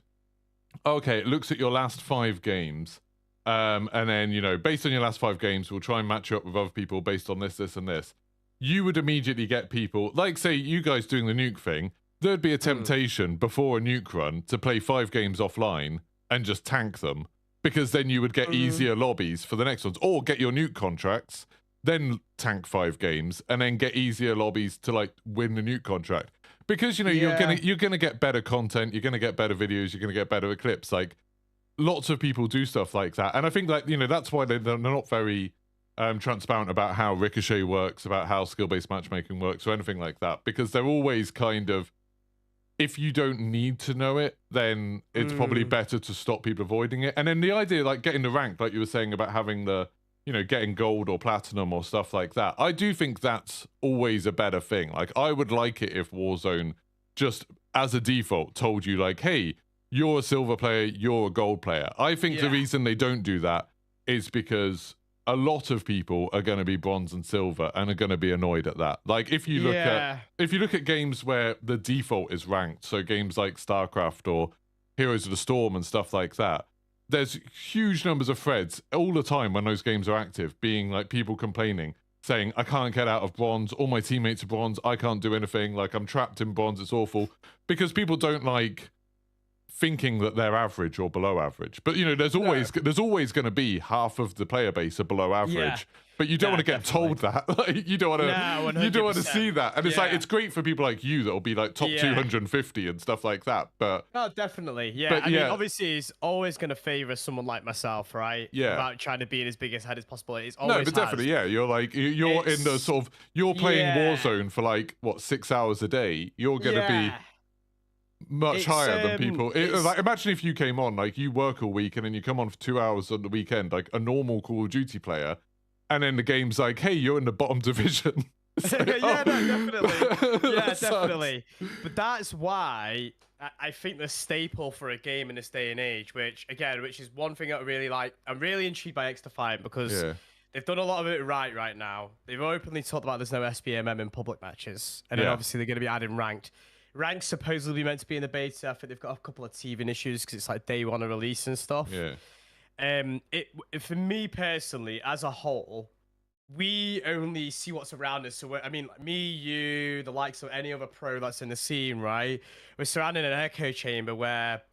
okay, it looks at your last 5 games, and then, based on your last 5 games, we'll try and match you up with other people based on this, this, and this. You would immediately get people, like, say, you guys doing the nuke thing, there'd be a temptation before a nuke run to play 5 games offline and just tank them, because then you would get easier lobbies for the next ones, or get your nuke contracts, then tank 5 games, and then get easier lobbies to like win the nuke contract. Because you're gonna get better content, you're gonna get better videos, you're gonna get better clips. Like lots of people do stuff like that, and I think like that's why they're not very transparent about how Ricochet works, about how skill-based matchmaking works, or anything like that, because they're always kind of, if you don't need to know it, then it's probably better to stop people avoiding it. And then the idea, like getting the rank, like you were saying about having the, getting gold or platinum or stuff like that, I do think that's always a better thing. Like, I would like it if Warzone just, as a default, told you, like, hey, you're a silver player, you're a gold player. I think the reason they don't do that is because a lot of people are going to be bronze and silver and are going to be annoyed at that. Like if you look at games where the default is ranked, so games like StarCraft or Heroes of the Storm and stuff like that, there's huge numbers of threads all the time when those games are active, being like people complaining, saying, I can't get out of bronze, all my teammates are bronze, I can't do anything, like I'm trapped in bronze, it's awful. Because people don't like thinking that they're average or below average. But there's always going to be half of the player base are below average. But you don't want to get told that. Like, you don't want to see that. And it's like, it's great for people like you that'll be like top 250 and stuff like that. But definitely. Yeah. But, I mean, obviously it's always going to favor someone like myself, right? Yeah. About trying to be in as big as head as possible. It's always definitely, yeah. You're like, you're in the sort of, you're playing Warzone for like, 6 hours a day. You're going to be much higher than people. Like, imagine if you came on, like you work all week and then you come on for 2 hours on the weekend, like a normal Call of Duty player, and then the game's like, hey, you're in the bottom division. Like, definitely. Definitely. But that's why I think the staple for a game in this day and age, which is one thing I really like. I'm really intrigued by XDefiant because they've done a lot of it right now. They've openly talked about there's no SBMM in public matches, and then obviously they're going to be adding ranked. Rank's supposedly meant to be in the beta. I think they've got a couple of teething issues because it's like day one of release and stuff. For me personally, as a whole, we only see what's around us. So, I mean, me, you, the likes of any other pro that's in the scene, right? We're surrounded in an echo chamber where,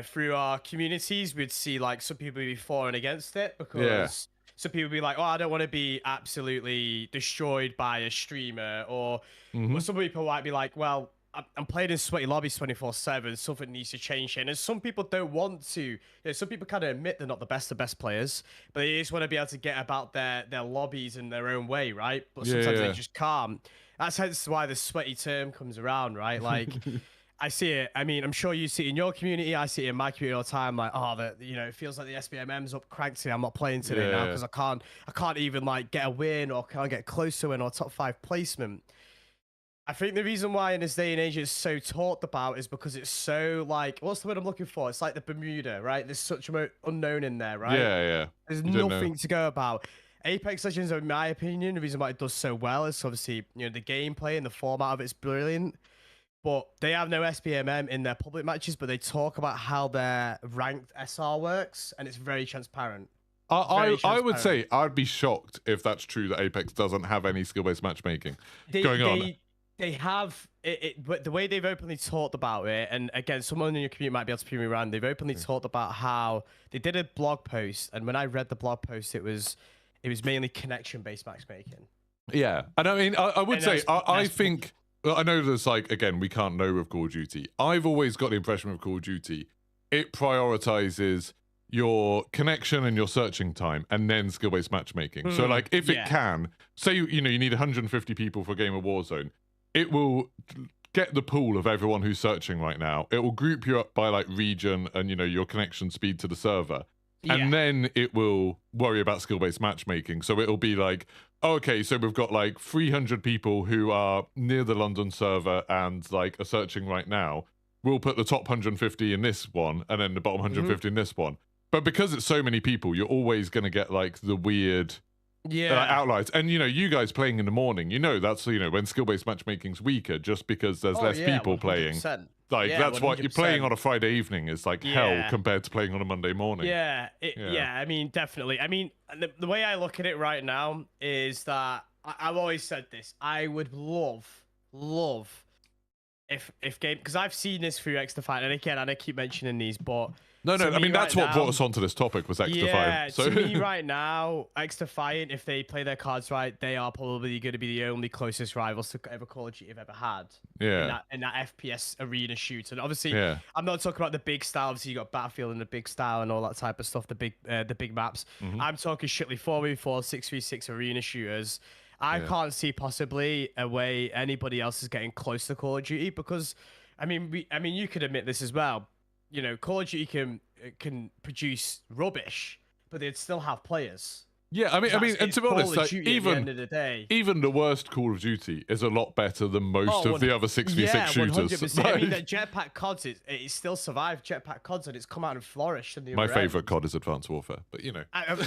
through our communities, we'd see like some people be for and against it because some people be like, oh, I don't want to be absolutely destroyed by a streamer, or some people might be like, well, I'm playing in sweaty lobbies 24/7. Something needs to change here. And some people don't want to. Some people kind of admit they're not the best of best players, but they just want to be able to get about their lobbies in their own way, right? But sometimes they just can't. That's hence why the sweaty term comes around, right? Like, I see it. I mean, I'm sure you see it in your community. I see it in my community all the time. Like, oh, it feels like the SBMM's up cranked today. I'm not playing today now because I can't even like get a win or can't get close to win or top 5 placement. I think the reason why in this day and age it's so talked about is because it's so like, what's the word I'm looking for? It's like the Bermuda, right? There's such an unknown in there, right? Yeah. There's nothing to go about. Apex Legends, in my opinion, the reason why it does so well is obviously, the gameplay and the format of it's brilliant. But they have no SBMM in their public matches, but they talk about how their ranked SR works, and it's very transparent. I would say I'd be shocked if that's true that Apex doesn't have any skill-based matchmaking going on. They have it, but the way they've openly talked about it, and again, someone in your community might be able to prove me around. They've openly talked about how they did a blog post, and when I read the blog post, it was mainly connection-based matchmaking. Yeah, and I mean, I would say I think. Well, I know there's like, again, we can't know with Call of Duty. I've always got the impression with Call of Duty, it prioritizes your connection and your searching time and then skill-based matchmaking. So like if it can, say you need 150 people for a game of Warzone, it will get the pool of everyone who's searching right now. It will group you up by like region and your connection speed to the server. And then it will worry about skill-based matchmaking. So it'll be like, okay, so we've got like 300 people who are near the London server and like are searching right now. We'll put the top 150 in this one and then the bottom 150 in this one. But because it's so many people, you're always going to get like the weird outliers. And you guys playing in the morning, that's when skill-based matchmaking's weaker just because there's less people 100%. Playing. Like that's 100%. What you're playing on a Friday evening is like hell compared to playing on a Monday morning. I mean, definitely. I mean, the way I look at it right now is that I've always said this. I would love if game, because I've seen this through XDefiant, and again, I keep mentioning these, but no, I mean that's what brought us onto this topic was XDefiant. Yeah, so to me right now, XDefiant, if they play their cards right, they are probably going to be the only closest rivals to ever Call of Duty have ever had. Yeah. In that FPS arena shoot, and obviously, I'm not talking about the big style. Obviously, you got Battlefield and the big style and all that type of stuff. The big maps. I'm talking strictly 4v4, 6v6 arena shooters. I can't see possibly a way anybody else is getting close to Call of Duty because, I mean, you could admit this as well. Call of Duty can produce rubbish, but they'd still have players. Yeah, I mean, and to be honest, like, even the worst Call of Duty is a lot better than most of the other 6v6 shooters. 100%. I mean, the Jetpack CODs, it still survived Jetpack CODs, and it's come out and flourished. My favourite COD is Advanced Warfare, but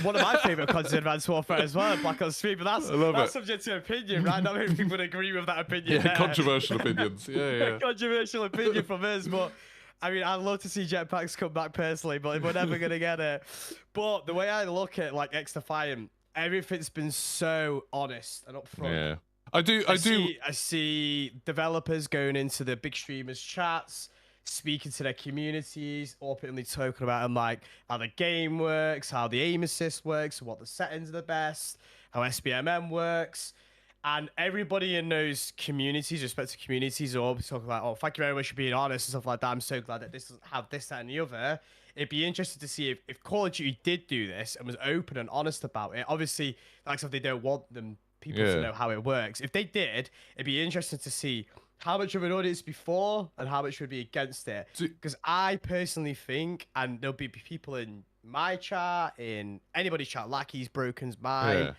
one of my favourite CODs is Advanced Warfare as well, Black Ops 3, but that's subject to opinion, right? Not many people would agree with that opinion. Yeah, controversial opinions. Yeah. Controversial opinion from us, but I mean, I'd love to see jetpacks come back personally, but we're never going to get it. But the way I look at like XDefiant, everything's been so honest and upfront. Yeah. I see developers going into the big streamers chats, speaking to their communities, openly talking about them, like how the game works, how the aim assist works, what the settings are the best, how SBMM works. And everybody in those communities, respective communities, are always talking about, oh, thank you very much for being honest and stuff like that. I'm so glad that this doesn't have this, that, and the other. It'd be interesting to see if Call of Duty did do this and was open and honest about it. Obviously, like if they don't want people to know how it works. If they did, it'd be interesting to see how much of an audience before and how much would be against it. Because I personally think, and there'll be people in my chat, in anybody's chat, Lackey's, Broken's, mine,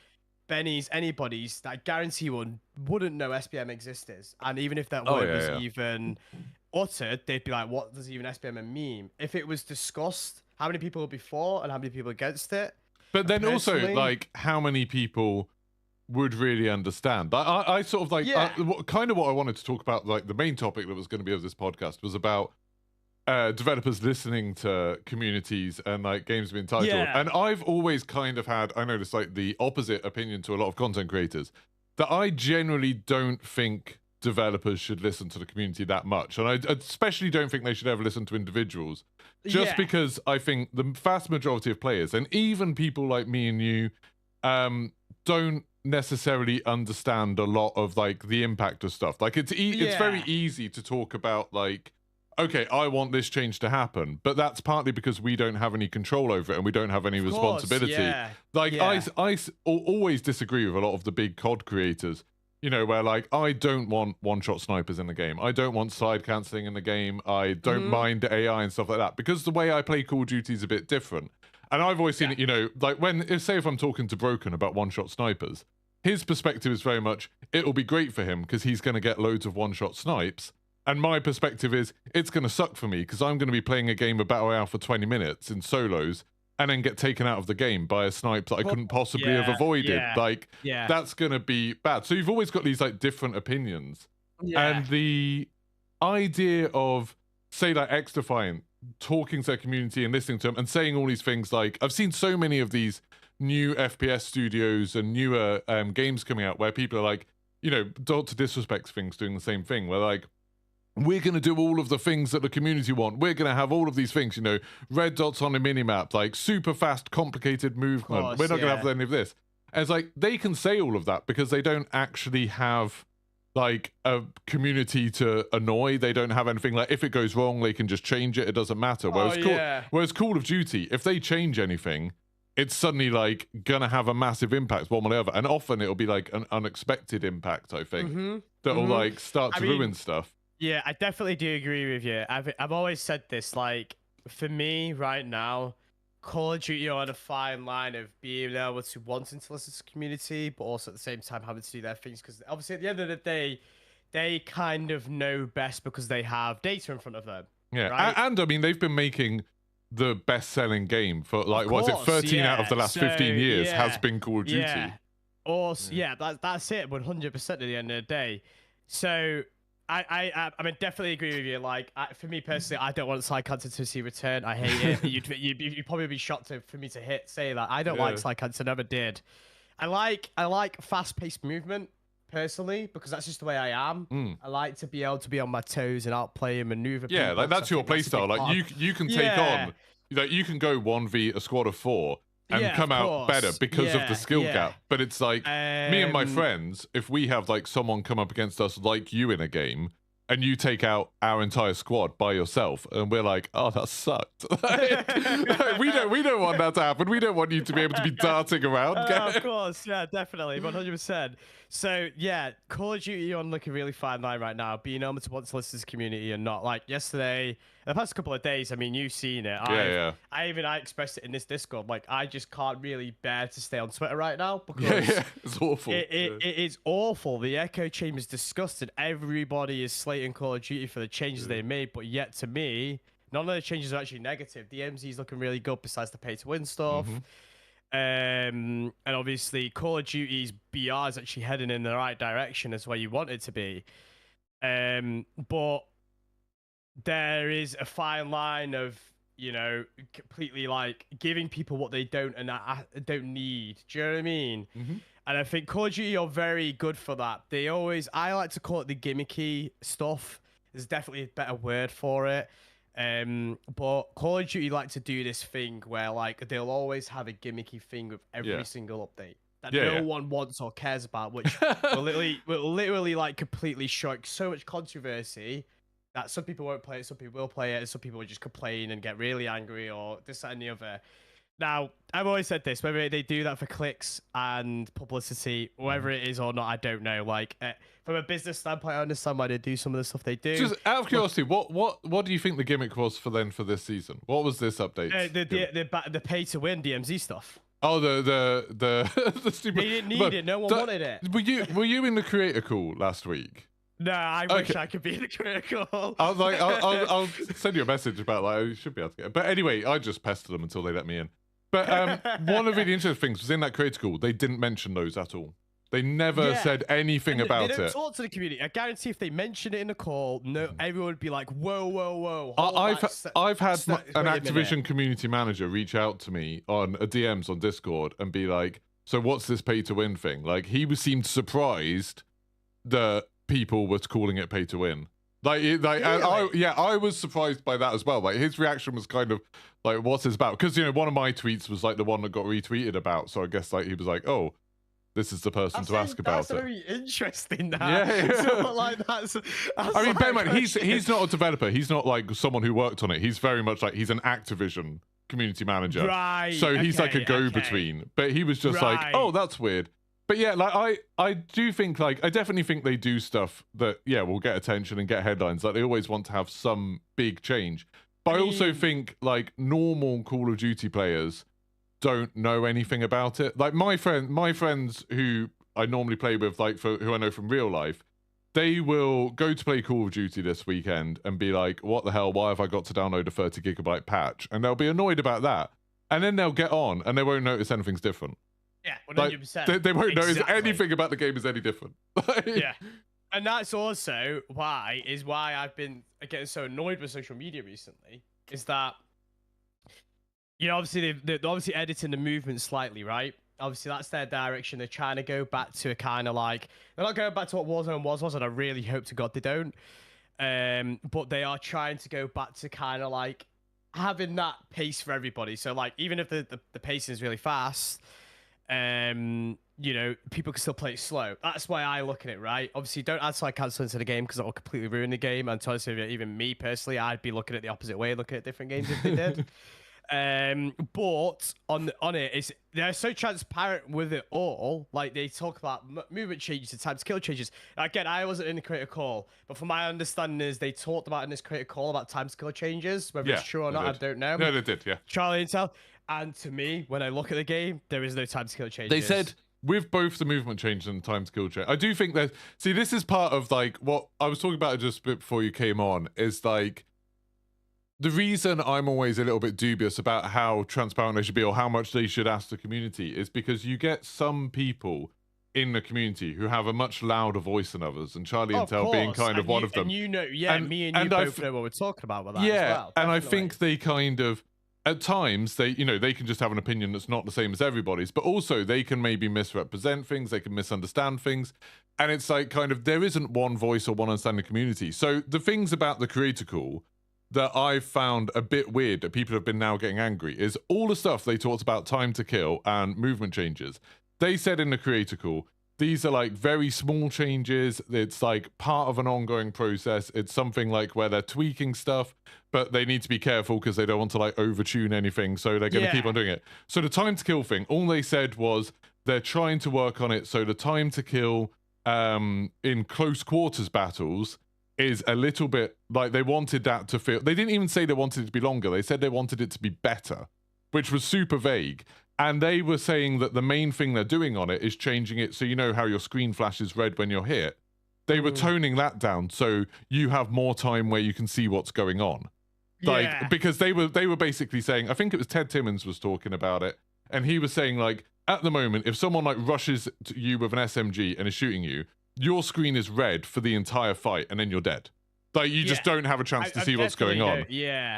Benny's, anybody's, that I guarantee wouldn't know SBM existed. And even if that word was even uttered, they'd be like, what does even SBM mean? If it was discussed, how many people would be for and how many people against it? But then also, like, how many people would really understand? I sort of like, kind of what I wanted to talk about, like the main topic that was going to be of this podcast was about developers listening to communities and like games being titled. And I've always kind of had, I noticed like the opposite opinion to a lot of content creators, that I generally don't think developers should listen to the community that much. And I especially don't think they should ever listen to individuals. Just because I think the vast majority of players, and even people like me and you, don't necessarily understand a lot of like the impact of stuff. Like it's very easy to talk about like, okay, I want this change to happen, but that's partly because we don't have any control over it and we don't have any responsibility. Like I always disagree with a lot of the big COD creators, you know, where like, I don't want one-shot snipers in the game. I don't want side cancelling in the game. I don't mind AI and stuff like that, because the way I play Call of Duty is a bit different. And I've always seen it, you know, like if I'm talking to Broken about one-shot snipers, his perspective is very much, it'll be great for him because he's going to get loads of one-shot snipes. And my perspective is, it's going to suck for me because I'm going to be playing a game of Battle Royale for 20 minutes in solos and then get taken out of the game by a snipe that I couldn't possibly have avoided. Like, that's going to be bad. So you've always got these like different opinions. And the idea of, say, like XDefiant talking to their community and listening to them and saying all these things, like, I've seen so many of these new FPS studios and newer games coming out where people are like, you know, Dr. Disrespect's things doing the same thing, where like, we're going to do all of the things that the community want. We're going to have all of these things, you know, red dots on a minimap, like super fast, complicated movement. We're not going to have any of this. And it's like, they can say all of that because they don't actually have like a community to annoy. They don't have anything like, if it goes wrong, they can just change it. It doesn't matter. Whereas Call of Duty, if they change anything, it's suddenly like going to have a massive impact one way or the other. And often it'll be like an unexpected impact, I think, that'll like start to ruin stuff. Yeah, I definitely do agree with you. I've always said this, like, for me right now, Call of Duty are on a fine line of being able to wanting to listen to the community, but also at the same time having to do their things, because obviously at the end of the day, they kind of know best because they have data in front of them. Yeah, right? and I mean, they've been making the best-selling game for, like, what is it, 13 out of the last 15 years has been Call of Duty. That's it, 100% at the end of the day. So I mean, definitely agree with you. Like, for me personally, I don't want side content to see return. I hate it. You'd probably be shocked for me to say that. I don't like side content. Never did. I like fast-paced movement personally, because that's just the way I am. I like to be able to be on my toes and outplay and maneuver. Yeah, like that's your playstyle. Like you can take on, like you can go 1v a squad of 4 and come out better because of the skill gap. But it's like, me and my friends, if we have like someone come up against us like you in a game, and you take out our entire squad by yourself, and we're like, oh, that sucked. we don't want that to happen. We don't want you to be able to be darting around. Of course, yeah, definitely, 100%. So yeah, Call of Duty on like a really fine line right now, being able to want to listen to the community and not. Like yesterday, the past couple of days, I mean, you've seen it. I expressed it in this Discord. Like, I just can't really bear to stay on Twitter right now because it's awful. It is awful. The echo chamber is disgusting. Everybody is slating Call of Duty for the changes they made, but yet to me, none of the changes are actually negative. The DMZ is looking really good besides the pay to win stuff. And obviously Call of Duty's BR is actually heading in the right direction as where you want it to be. But there is a fine line of, you know, completely like giving people what they don't don't need. Do you know what I mean? And I think Call of Duty are very good for that. I like to call it the gimmicky stuff. There's definitely a better word for it. But Call of Duty like to do this thing where like they'll always have a gimmicky thing with every single update that no one wants or cares about, which will literally like completely strike so much controversy that some people won't play it, some people will play it, and some people will just complain and get really angry or this, that, and the other. Now, I've always said this, whether they do that for clicks and publicity, whether it is or not, I don't know. Like, from a business standpoint, I understand why they do some of the stuff they do. Just out of curiosity, what do you think the gimmick was for this season? What was this update? The pay to win DMZ stuff. Oh, the stupid. They didn't need it. No one wanted it. Were you in the creator call last week? No, I wish I could be in the creator call. I was like, I'll send you a message about like, I should be able to get it. But anyway, I just pestered them until they let me in. But one of the really interesting things was in that creator call, they didn't mention those at all. They never said anything about it. They don't talk to the community. I guarantee if they mention it in the call, everyone would be like, whoa, whoa, whoa. I've had an Activision community manager reach out to me on DMs on Discord and be like, so what's this pay to win thing? Like, he seemed surprised that people were calling it pay to win. And I was surprised by that as well. Like, his reaction was kind of like, what's this about? Because, one of my tweets was like the one that got retweeted about. So I guess like he was like, oh, this is the person to ask about it. That's very interesting. That. Yeah. So, like, that's I mean, bear in mind, he's not a developer. He's not like someone who worked on it. He's very much like, he's an Activision community manager. Right. So he's like a go-between. But he was just like, oh, that's weird. But yeah, like I do think, like, I definitely think they do stuff that, yeah, will get attention and get headlines. Like, they always want to have some big change. But I also think, like, normal Call of Duty players don't know anything about it. Like, my friends who I normally play with, like, who I know from real life, they will go to play Call of Duty this weekend and be like, what the hell, why have I got to download a 30 gigabyte patch? And they'll be annoyed about that. And then they'll get on and they won't notice anything's different. Yeah, 100%. Like, they won't notice anything about the game is any different. Yeah. And that's also why I've been getting so annoyed with social media recently, is that, obviously they're obviously editing the movement slightly, right? Obviously that's their direction. They're trying to go back to a kind of like, they're not going back to what Warzone was, and I really hope to God they don't. But they are trying to go back to kind of like having that pace for everybody. So like, even if the pacing is really fast, people can still play it slow. That's why I look at it, right? Obviously, don't add side cancel into the game because that will completely ruin the game. And to honestly, even me personally, I'd be looking at the opposite way, looking at different games if they did. But on it, they're so transparent with it all. Like, they talk about movement changes and time to kill changes. Again, I wasn't in the creator call, but from my understanding is they talked about in this creator call about time to kill changes. Whether it's true or not, I don't know. No, they did, yeah. Charlie Intel. And to me, when I look at the game, there is no time to kill changes. They said with both the movement change and the time to kill change, I do think that, see, this is part of like what I was talking about just a bit before you came on, is like, the reason I'm always a little bit dubious about how transparent they should be or how much they should ask the community is because you get some people in the community who have a much louder voice than others, and Charlie Intel being kind of one of them. And me and you both know what we're talking about with that as well. And I think they kind of, at times, they can just have an opinion that's not the same as everybody's, but also they can maybe misrepresent things, they can misunderstand things, and it's like kind of, there isn't one voice or one understanding community. So the things about the creator call that I've found a bit weird that people have been now getting angry is all the stuff they talked about time to kill and movement changes. They said in the creator call, these are like very small changes. It's like part of an ongoing process. It's something like where they're tweaking stuff, but they need to be careful because they don't want to like overtune anything. So they're going to keep on doing it. So the time to kill thing, all they said was they're trying to work on it. So the time to kill in close quarters battles is a little bit like, they wanted that to feel, they didn't even say they wanted it to be longer. They said they wanted it to be better, which was super vague. And they were saying that the main thing they're doing on it is changing it so you know how your screen flashes red when you're hit. They were toning that down so you have more time where you can see what's going on. Like, because they were basically saying, I think it was Ted Timmons was talking about it, and he was saying like, at the moment, if someone like rushes to you with an SMG and is shooting you, your screen is red for the entire fight, and then you're dead. Like, you just don't have a chance to see what's going on.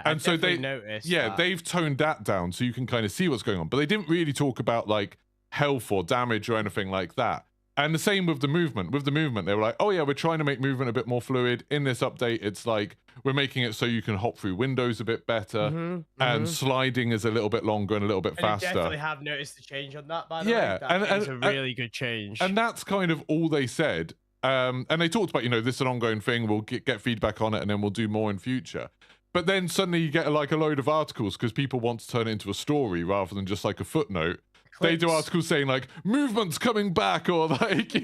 And so they've toned that down so you can kind of see what's going on. But they didn't really talk about like health or damage or anything like that. And the same with the movement. With the movement, they were like, oh yeah, we're trying to make movement a bit more fluid. In this update, it's like, we're making it so you can hop through windows a bit better, and sliding is a little bit longer and a little bit faster. I definitely have noticed the change on that, by the way. That is a really good change. And that's kind of all they said. And they talked about, this is an ongoing thing. We'll get feedback on it, and then we'll do more in future. But then suddenly you get like a load of articles because people want to turn it into a story rather than just like a footnote. They do articles saying like movement's coming back, or like,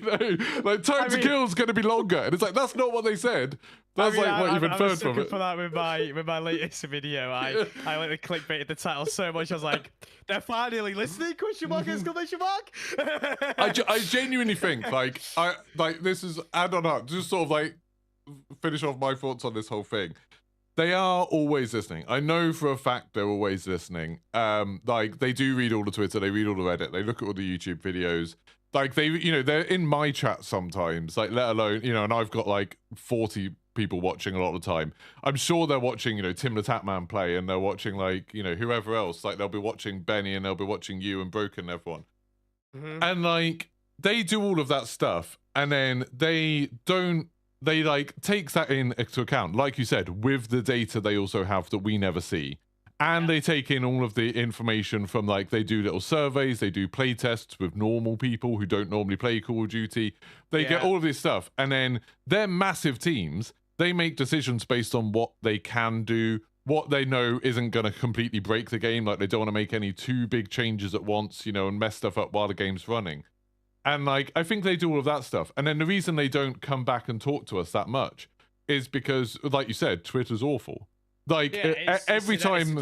like time to kill is going to be longer, and it's like, that's not what they said. That's like what you've inferred from it. For that with my latest video, I like the clickbaited the title so much. I was like, they're finally listening? Question mark! Exclamation mark! I genuinely think this is add on up. Just sort of like finish off my thoughts on this whole thing. They are always listening. I know for a fact they're always listening. Like, they do read all the Twitter, they read all the Reddit, they look at all the YouTube videos. Like, they, they're in my chat sometimes, like, let alone, and I've got like 40 people watching a lot of the time. I'm sure they're watching, Tim the Tatman play, and they're watching like, whoever else. Like, they'll be watching Benny, and they'll be watching you and Broken and everyone. And like, they do all of that stuff, and then they don't they like takes that into account, like you said, with the data they also have that we never see. And they take in all of the information from, like, they do little surveys, they do play tests with normal people who don't normally play Call of Duty. They get all of this stuff. And then their massive teams, they make decisions based on what they can do, what they know isn't going to completely break the game. Like, they don't want to make any too big changes at once, you know, and mess stuff up while the game's running. And, like, I think they do all of that stuff. And then the reason they don't come back and talk to us that much is because, like you said, Twitter's awful. Like, every time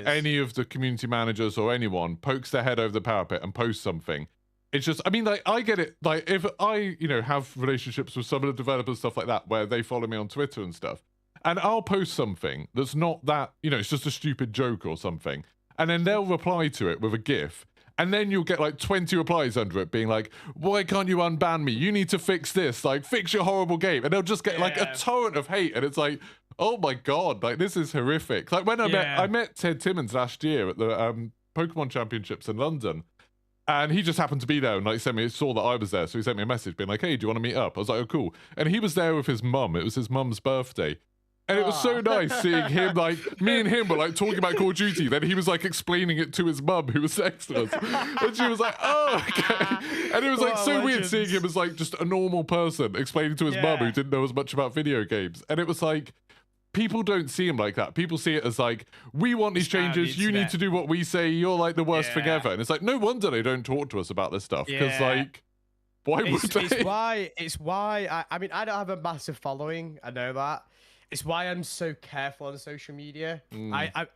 any of the community managers or anyone pokes their head over the parapet and posts something, it's just, I mean, like, I get it. Like, if I, you know, have relationships with some of the developers, stuff like that, where they follow me on Twitter and stuff, and I'll post something that's not that, you know, it's just a stupid joke or something, and then they'll reply to it with a GIF. And then you'll get like 20 replies under it being like, why can't you unban me? You need to fix this. Like, fix your horrible game. And they'll just get like a torrent of hate. And it's like, oh my God, like, this is horrific. Like, when I met Ted Timmons last year at the Pokemon Championships in London. And he just happened to be there and like saw that I was there. So he sent me a message being like, hey, do you want to meet up? I was like, oh, cool. And he was there with his mum. It was his mum's birthday. And it was so nice seeing him, like, me and him were, like, talking about Call of Duty. Then he was, like, explaining it to his mum, who was next to us. And she was like, oh, okay. And it was, like, so weird seeing him as, like, just a normal person explaining to his mum who didn't know as much about video games. And it was, like, people don't see him like that. People see it as, like, we want these changes. You need to do what we say. You're, like, the worst thing ever. And it's, like, no wonder they don't talk to us about this stuff. Because, like, why would they? It's why, I mean, I don't have a massive following. I know that. It's why I'm so careful on social media. I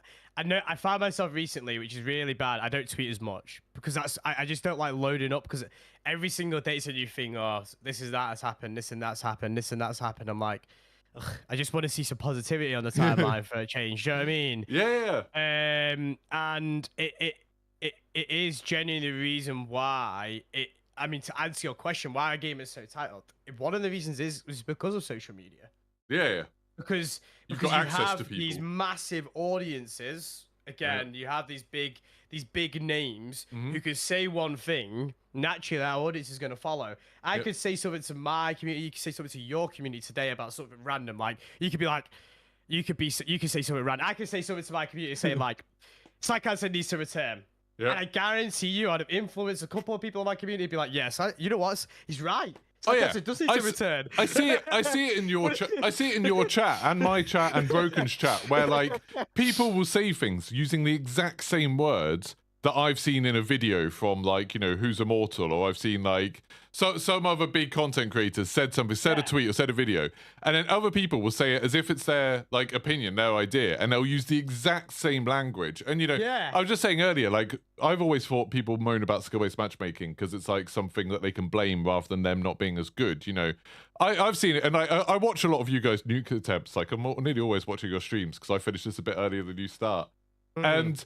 know I found myself recently, which is really bad. I don't tweet as much because I just don't like loading up because every single day it's a new thing. Oh, this is that has happened. This and that's happened. This and that's happened. I'm like, ugh, I just want to see some positivity on the timeline for a change. Do you know what I mean? Yeah. And it is genuinely the reason why it. I mean, to answer your question, why a game is so titled. One of the reasons is because of social media. Yeah. Because you have these massive audiences. Again, you have these big names who could say one thing. Naturally, our audience is going to follow. I could say something to my community. You could say something to your community today about something random. Like you could say something random. I could say something to my community saying like, Psycancer needs to return. And I guarantee you, I'd have influenced a couple of people in my community. Be like, yes, you know what? He's right. It does need to return. I see it in your I see it in your chat and my chat and Broken's chat where like people will say things using the exact same words that I've seen in a video from like, you know, Who's Immortal, or I've seen like some other big content creators said something, said a tweet or said a video, and then other people will say it as if it's their like opinion, their idea, and they'll use the exact same language. And you know, I was just saying earlier, like I've always thought people moan about skill-based matchmaking because it's like something that they can blame rather than them not being as good. You know, I've seen it, and I watch a lot of you guys' nuke attempts. Like I'm nearly always watching your streams because I finished this a bit earlier than you start, and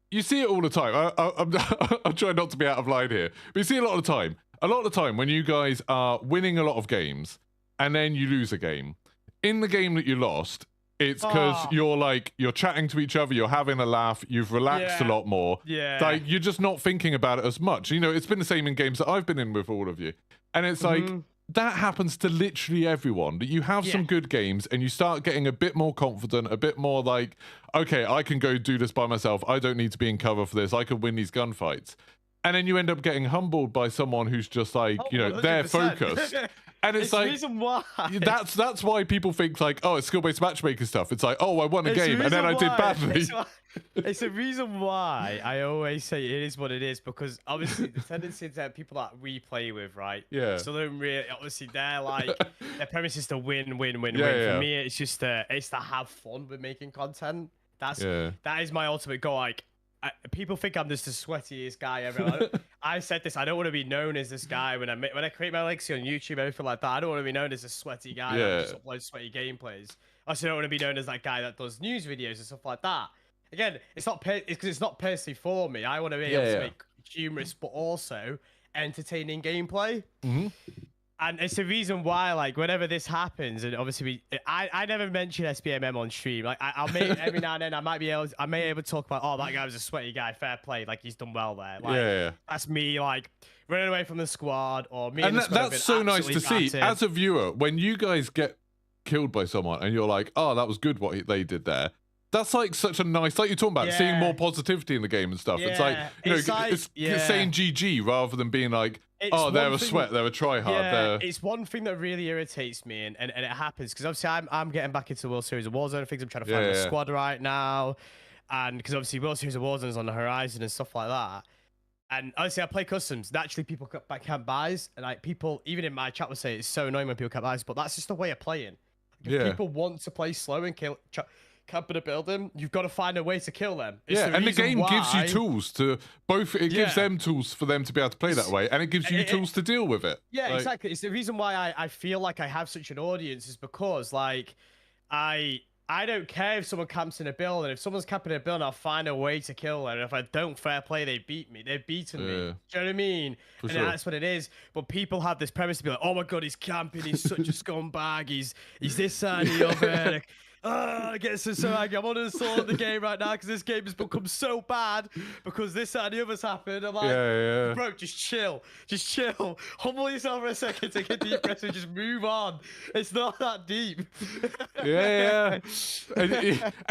you see it all the time. I'm trying not to be out of line here, but you see it a lot of the time. A lot of the time when you guys are winning a lot of games and then you lose a game. In the game that you lost, it's because you're chatting to each other, you're having a laugh, you've relaxed a lot more. Like you're just not thinking about it as much. You know, it's been the same in games that I've been in with all of you. And it's like that happens to literally everyone. That you have some good games and you start getting a bit more confident, a bit more like, okay, I can go do this by myself. I don't need to be in cover for this. I can win these gunfights. And then you end up getting humbled by someone who's just like, you know, 100%. They're focused. And it's like, reason why. That's why people think like, oh, it's skill-based matchmaking stuff. It's like, oh, I won a game and then I did badly. It's the reason why I always say it is what it is, because obviously the tendency that people that we play with, right? Yeah. So they're really, obviously they're like, their premise is to win. For me, it's just it's to have fun with making content. That is my ultimate goal. Like, people think I'm just the sweatiest guy ever. I said this. I don't want to be known as this guy when I create my legacy on YouTube, everything like that. I don't want to be known as a sweaty guy that just uploads sweaty gameplays. I also don't want to be known as that guy that does news videos and stuff like that. Again, it's because it's not personally for me. I want to be able to make humorous but also entertaining gameplay. And it's the reason why, like, whenever this happens, and obviously I never mention SBMM on stream. Like, I'll make every now and then I may be able to talk about, oh, that guy was a sweaty guy, fair play, like he's done well there. Like, that's me, like, running away from the squad, or me. And that's so nice to see as a viewer when you guys get killed by someone and you're like, oh, that was good what they did there. That's like such a nice, like you're talking about, seeing more positivity in the game and stuff. It's like, it's saying GG rather than being like, oh, they're a sweat, they're a tryhard. Yeah, it's one thing that really irritates me, and it happens because obviously I'm getting back into the World Series of Warzone. I think I'm trying to find a squad right now, and because obviously World Series of Warzone is on the horizon and stuff like that. And obviously I play customs. Naturally, people can't buys, and like people, even in my chat, will say it's so annoying when people can't buys, but that's just the way of playing. If people want to play slow and camp in a building, you've got to find a way to kill them. And the game gives you tools to both. It gives them tools for them to be able to play that way, and it gives you tools to deal with it. Yeah, like, exactly. It's the reason why I feel like I have such an audience is because like I don't care if someone camps in a building. If someone's camping in a building, I'll find a way to kill them. And if I don't fair play, they beat me. They've beaten me. Do you know what I mean? And that's what it is. But people have this premise to be like, oh my god, he's camping. He's such a scumbag. He's this and the other. I get so angry. I'm on the sword of the game right now because this game has become so bad because this and the others happened. I'm like, bro, just chill. Just chill. Humble yourself for a second, take a deep breath and just move on. It's not that deep. And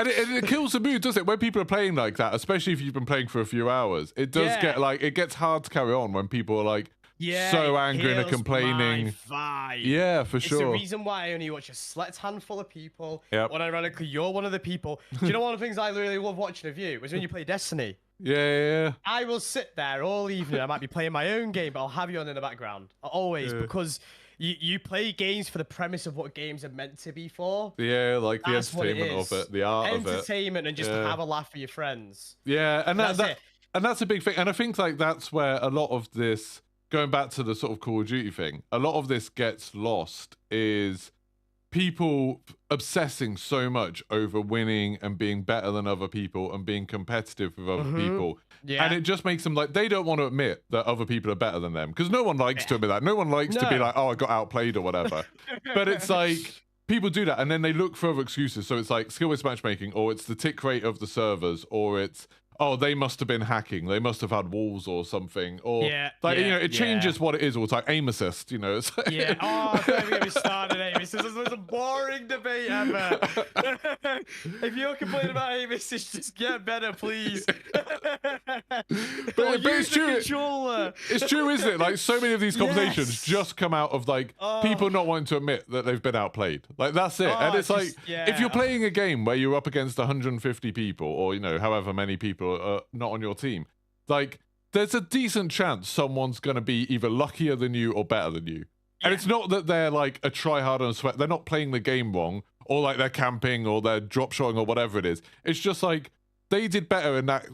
it kills the mood, doesn't it? When people are playing like that, especially if you've been playing for a few hours, it does get like, it gets hard to carry on when people are like, so angry and are complaining. Yeah, for sure. It's the reason why I only watch a select handful of people. When ironically, you're one of the people. Do you know one of the things I really love watching of you was when you play Destiny? I will sit there all evening. I might be playing my own game, but I'll have you on in the background. Always, because you play games for the premise of what games are meant to be for. Like that's the entertainment of it, the art of it. Entertainment and just have a laugh with your friends. And that's a big thing. And I think like that's where a lot of this, going back to the sort of Call of Duty thing, a lot of this gets lost is people obsessing so much over winning and being better than other people and being competitive with other people. And it just makes them like, they don't want to admit that other people are better than them because no one likes to admit that. No one likes to be like, oh, I got outplayed or whatever. But it's like, people do that and then they look for other excuses. So it's like skill-based matchmaking, or it's the tick rate of the servers, or it's, oh, they must have been hacking. They must have had walls or something. Or, it changes what it is. Or it's like aim assist, you know. It's like... Oh, don't get me started, aim assist. This was a boring debate ever. If you're complaining about aim assist, just get better, please. but it's true. It's true, isn't it? Like, so many of these conversations just come out of, like, people not wanting to admit that they've been outplayed. Like, that's it. And it's like, if you're playing a game where you're up against 150 people, or, you know, however many people are not on your team, like there's a decent chance someone's going to be either luckier than you or better than you. And it's not that they're like a tryhard and a sweat, they're not playing the game wrong, or like they're camping or they're drop shotting or whatever it is. It's just like they did better in that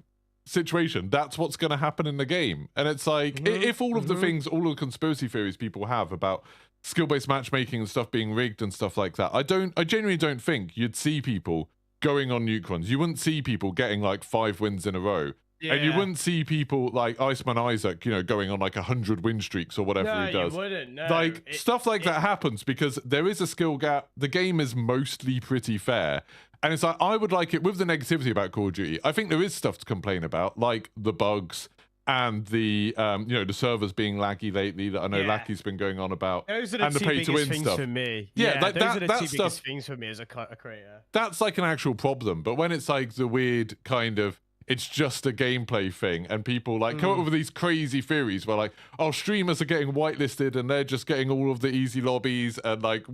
situation. That's what's going to happen in the game. And it's like, if all of the things, all of the conspiracy theories people have about skill-based matchmaking and stuff being rigged and stuff like that, I genuinely don't think you'd see people going on nuke runs. You wouldn't see people getting like 5 wins in a row. And you wouldn't see people like Iceman Isaac, you know, going on like 100 win streaks or whatever he does. You wouldn't. No, like stuff like that happens because there is a skill gap. The game is mostly pretty fair. And it's like, I would like it with the negativity about Call of Duty. I think there is stuff to complain about, like the bugs and the the servers being laggy lately that I know Lucky's been going on about. Those are the two biggest things for me. Like those are the two stuff, biggest things for me as a creator. That's like an actual problem. But when it's like the weird kind of, it's just a gameplay thing, and people like come up with these crazy theories where like, oh, streamers are getting whitelisted and they're just getting all of the easy lobbies, and like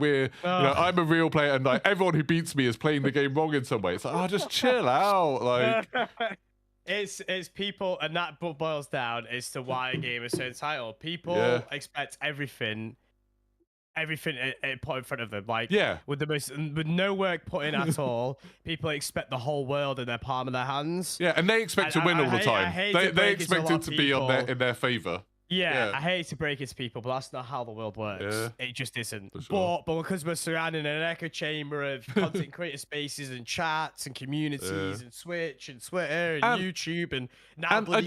I'm a real player and like everyone who beats me is playing the game wrong in some way. It's like, oh, just chill out. Like it's people, and that boils down as to why a game is so entitled. People expect everything put in front of them, like with no work put in at all. People expect the whole world in their palm of their hands. And they expect to win all the time. They expect it to be in their favor. Yeah, I hate to break it to people, but that's not how the world works. Yeah, it just isn't. sure. But because we're surrounded in an echo chamber of content creator spaces and chats and communities and Twitch and Twitter and YouTube and now I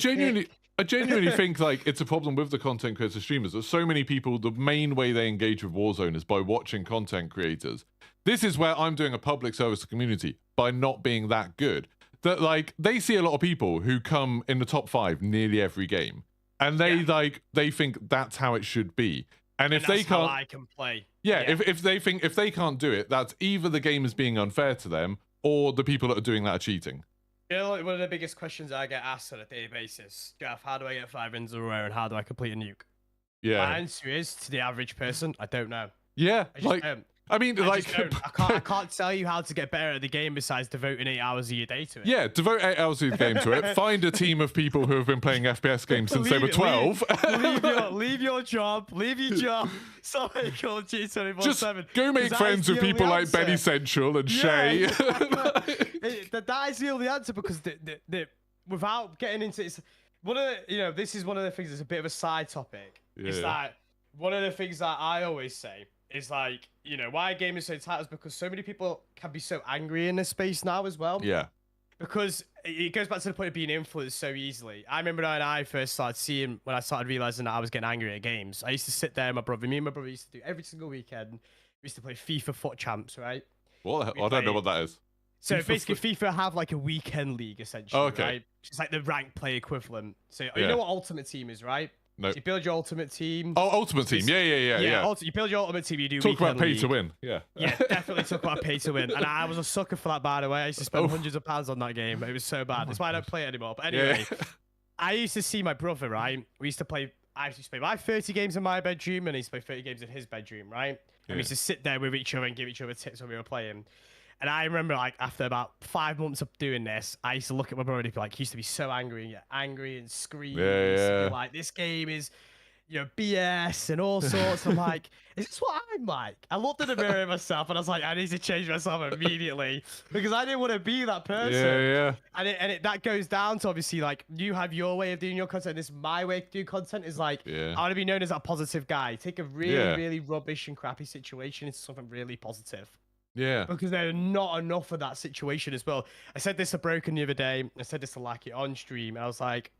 genuinely think like it's a problem with the content creator streamers that so many people, the main way they engage with Warzone is by watching content creators. This is where I'm doing a public service to community by not being that good. That like they see a lot of people who come in the top 5 nearly every game. And they think that's how it should be. And if they can't, I can play. If they think if they can't do it, that's either the game is being unfair to them or the people that are doing that are cheating. You know, like one of the biggest questions I get asked on a daily basis, Jaff, how do I get 5 wins in a row and how do I complete a nuke? Yeah. My answer is, to the average person, I don't know. Yeah, I can't tell you how to get better at the game besides devoting 8 hours of your day to it. Yeah, devote 8 hours of your game to it. Find a team of people who have been playing FPS games since they were 12. Leave your job. Sorry, Call of Duty 24/7. Just go make friends with people like Benny Central and Shay. That is the only answer because without getting into it, this is one of the things that's a bit of a side topic. Yeah. It's that one of the things that I always say is like, why gaming is so tight is because so many people can be so angry in this space now as well. Yeah. Because it goes back to the point of being influenced so easily. I remember when I first started when I started realizing that I was getting angry at games. I used to sit there, me and my brother used to do every single weekend. We used to play FIFA Foot Champs, right? What the hell? I don't know what that is. So basically, FIFA have like a weekend league essentially, okay. right? It's like the rank play equivalent. So you know what Ultimate Team is, right? No. So you build your Ultimate Team. Oh, Ultimate Team. Yeah. You build your Ultimate Team. You do talk about pay league. to win. Yeah. Yeah, definitely talk about pay to win. And I was a sucker for that, by the way. I used to spend hundreds of pounds on that game. It was so bad. That's why I don't play it anymore. But anyway, I used to see my brother, right? I used to play like 30 games in my bedroom, and he used to play 30 games in his bedroom, right? And we used to sit there with each other and give each other tips when we were playing. And I remember, like, after about 5 months of doing this, I used to look at my brother and he'd be like, he used to be so angry and scream. Yeah. Like, this game is, BS and all sorts. I'm like, is this what I'm like? I looked in the mirror of myself and I was like, I need to change myself immediately because I didn't want to be that person. Yeah. And that goes down to obviously, like, you have your way of doing your content. This my way to do content is like, I want to be known as that positive guy. Take a really, really rubbish and crappy situation into something really positive. Yeah. Because there's not enough of that situation as well. I said this to Broken the other day. I said this to Lackey on stream. I was like,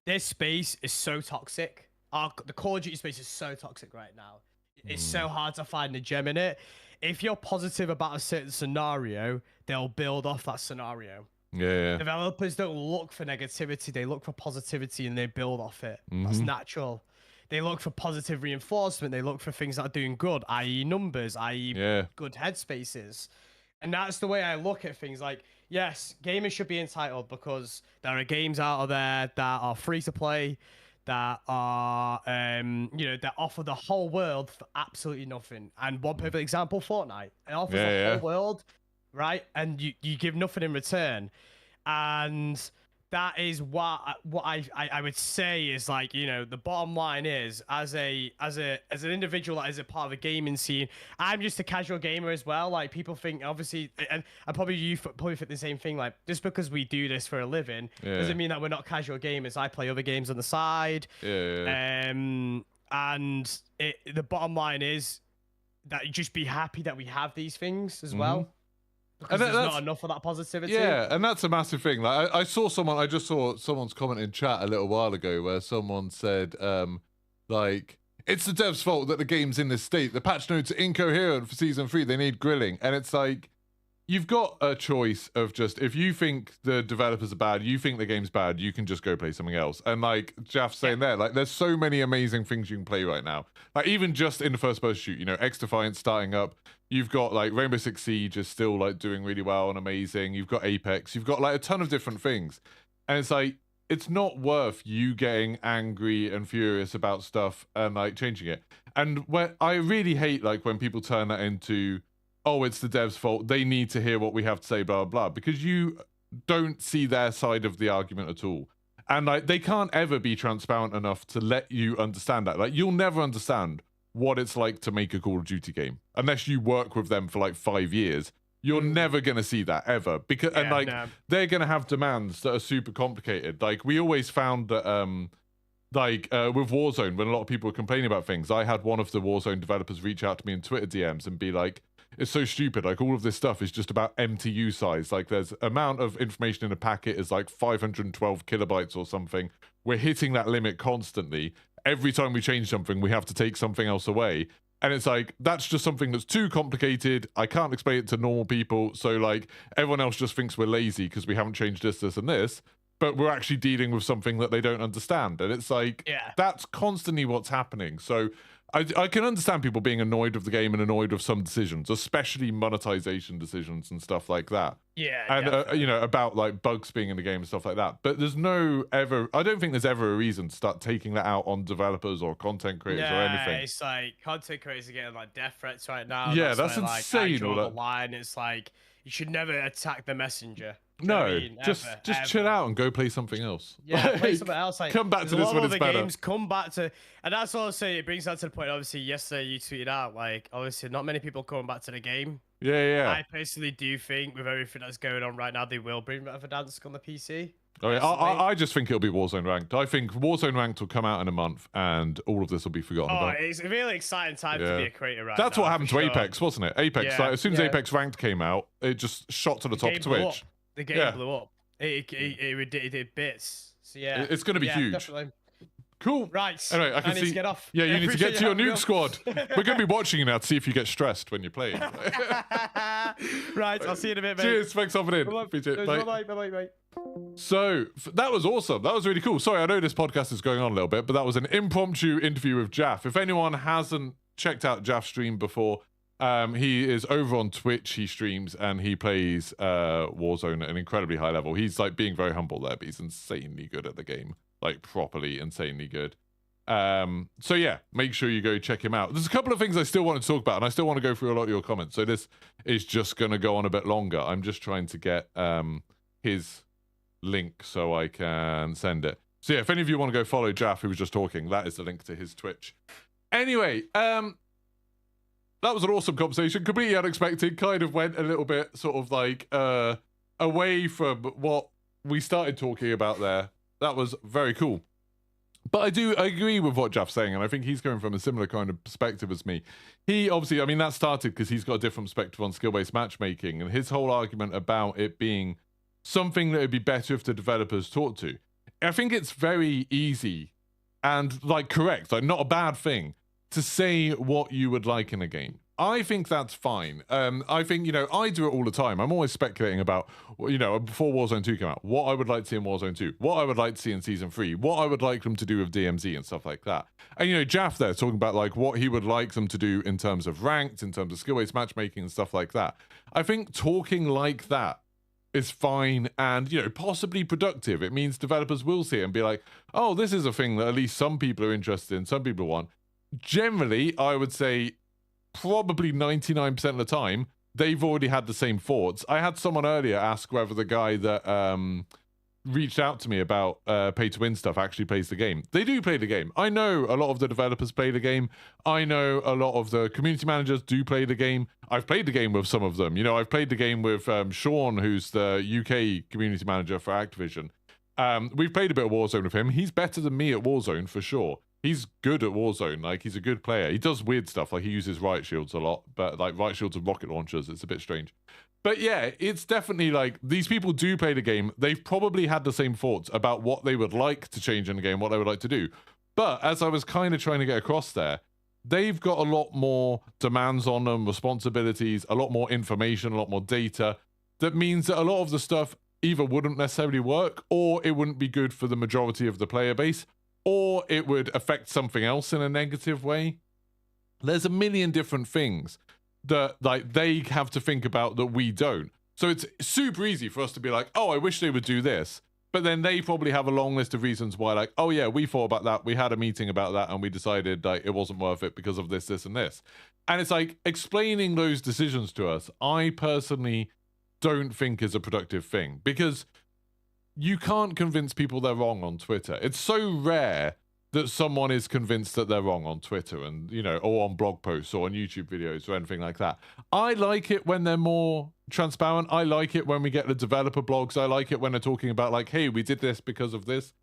this space is so toxic. The Call of Duty space is so toxic right now. It's so hard to find a gem in it. If you're positive about a certain scenario, they'll build off that scenario. Yeah. Developers don't look for negativity. They look for positivity and they build off it. That's natural. They look for positive reinforcement. They look for things that are doing good, i.e. numbers, i.e. good headspaces. And that's the way I look at things. Like, yes, gamers should be entitled because there are games out there that are free to play, that are, that offer the whole world for absolutely nothing. And one perfect example, Fortnite. It offers the whole world, right? And you give nothing in return. And that is what I would say is like, the bottom line is as an individual that is a part of a gaming scene, I'm just a casual gamer as well. Like people think obviously, and probably you probably think the same thing. Like just because we do this for a living doesn't mean that we're not casual gamers. I play other games on the side. And the bottom line is that you just be happy that we have these things as well. Because there's not enough of that positivity. Yeah, and that's a massive thing. Like I just saw someone's comment in chat a little while ago where someone said, like, it's the devs' fault that the game's in this state. The patch notes are incoherent for Season 3. They need grilling. And it's like, you've got a choice of just, if you think the developers are bad, you think the game's bad, you can just go play something else. And like Jaff's saying there, like, there's so many amazing things you can play right now. Like, even just in the first-person shoot, XDefiant starting up. You've got, like, Rainbow Six Siege is still, like, doing really well and amazing. You've got Apex. You've got, like, a ton of different things. And it's like, it's not worth you getting angry and furious about stuff and, like, changing it. And I really hate, like, when people turn that into, oh, it's the devs' fault. They need to hear what we have to say, blah, blah, blah. Because you don't see their side of the argument at all. And, like, they can't ever be transparent enough to let you understand that. Like, you'll never understand what it's like to make a Call of Duty game. Unless you work with them for, like, 5 years. You're never going to see that, ever. Because they're going to have demands that are super complicated. Like, we always found that like with Warzone, when a lot of people were complaining about things, I had one of the Warzone developers reach out to me in Twitter DMs and be like, it's so stupid. Like, all of this stuff is just about MTU size. Like, there's amount of information in a packet is like 512 kilobytes or something. We're hitting that limit constantly. Every time we change something, we have to take something else away. And it's like, that's just something that's too complicated. I can't explain it to normal people. So, like, everyone else just thinks we're lazy because we haven't changed this, this, and this. But we're actually dealing with something that they don't understand. And it's like, that's constantly what's happening. So I can understand people being annoyed with the game and annoyed with some decisions, especially monetization decisions and stuff like that. Yeah. And, you know, about like bugs being in the game and stuff like that. But there's I don't think there's ever a reason to start taking that out on developers or content creators or anything. It's like content creators are getting like death threats right now. Yeah, that's insane. Like, I draw the line. It's like, you should never attack the messenger. No, just chill out and go play something else. Yeah, play something else. Like, come back to this when it's better. Games come back to, and that's what I say. It brings that to the point. Obviously, yesterday you tweeted out like, obviously, not many people coming back to the game. Yeah. I personally do think with everything that's going on right now, they will bring Verdansk on the PC. Oh, yeah. I just think it'll be Warzone Ranked. I think Warzone Ranked will come out in a month and all of this will be forgotten about. It's a really exciting time to be a creator right That's now, what happened to Apex, wasn't it? Apex, like, as soon as Apex Ranked came out, it just shot to the top of Twitch. The game blew up. It did bits. So yeah, it's going to be huge. Definitely. Cool. Right. Anyway, I need to get off. Yeah, you need to get to your nuke squad. We're going to be watching you now to see if you get stressed when you're playing. Right. I'll see you in a bit, mate. Cheers. Thanks for hopping in. Bye. So that was awesome. That was really cool. Sorry, I know this podcast is going on a little bit, but that was an impromptu interview with Jaff. If anyone hasn't checked out Jaff's stream before, he is over on Twitch. He streams and he plays Warzone at an incredibly high level. He's like being very humble there, but he's insanely good at the game, like properly insanely good. So yeah, make sure you go check him out. There's a couple of things I still want to talk about, and I still want to go through a lot of your comments. So this is just going to go on a bit longer. I'm just trying to get his link so I can send it. So yeah, if any of you want to go follow Jaff, who was just talking, that is the link to his Twitch. Anyway, that was an awesome conversation. Completely unexpected. Kind of went a little bit sort of like away from what we started talking about there. That was very cool. But I agree with what Jaff's saying, and I think he's coming from a similar kind of perspective as me. He obviously, I mean, that started because he's got a different perspective on skill-based matchmaking, and his whole argument about it being something that would be better if the developers taught to. I think it's very easy and like correct, like not a bad thing to say what you would like in a game. I think that's fine. I think, you know, I do it all the time. I'm always speculating about, you know, before Warzone 2 came out, what I would like to see in Warzone 2, what I would like to see in Season 3, what I would like them to do with DMZ and stuff like that. And, you know, Jaff there talking about, like, what he would like them to do in terms of ranked, in terms of skill-based matchmaking and stuff like that. I think talking like that is fine and, you know, possibly productive. It means developers will see it and be like, oh, this is a thing that at least some people are interested in, some people want. Generally, I would say probably 99% of the time, they've already had the same thoughts. I had someone earlier ask whether the guy that reached out to me about pay-to-win stuff actually plays the game. They do play the game. I know a lot of the developers play the game. I know a lot of the community managers do play the game. I've played the game with some of them. You know, I've played the game with Sean, who's the UK community manager for Activision. We've played a bit of Warzone with him. He's better than me at Warzone, for sure. He's good at Warzone. Like, he's a good player. He does weird stuff. Like, he uses riot shields a lot, but like riot shields and rocket launchers, it's a bit strange. But yeah, it's definitely like, these people do play the game. They've probably had the same thoughts about what they would like to change in the game, what they would like to do. But as I was kind of trying to get across there, they've got a lot more demands on them, responsibilities, a lot more information, a lot more data. That means that a lot of the stuff either wouldn't necessarily work, or it wouldn't be good for the majority of the player base, or it would affect something else in a negative way. There's a million different things that like they have to think about that we don't. So it's super easy for us to be like, oh, I wish they would do this. But then they probably have a long list of reasons why, like, oh yeah, we thought about that. We had a meeting about that and we decided like it wasn't worth it because of this, this, and this. And it's like explaining those decisions to us, I personally don't think is a productive thing, because you can't convince people they're wrong on Twitter. It's so rare that someone is convinced that they're wrong on Twitter and, you know, or on blog posts or on YouTube videos or anything like that. I like it when they're more transparent. I like it when we get the developer blogs. I like it when they're talking about like, hey, we did this because of this.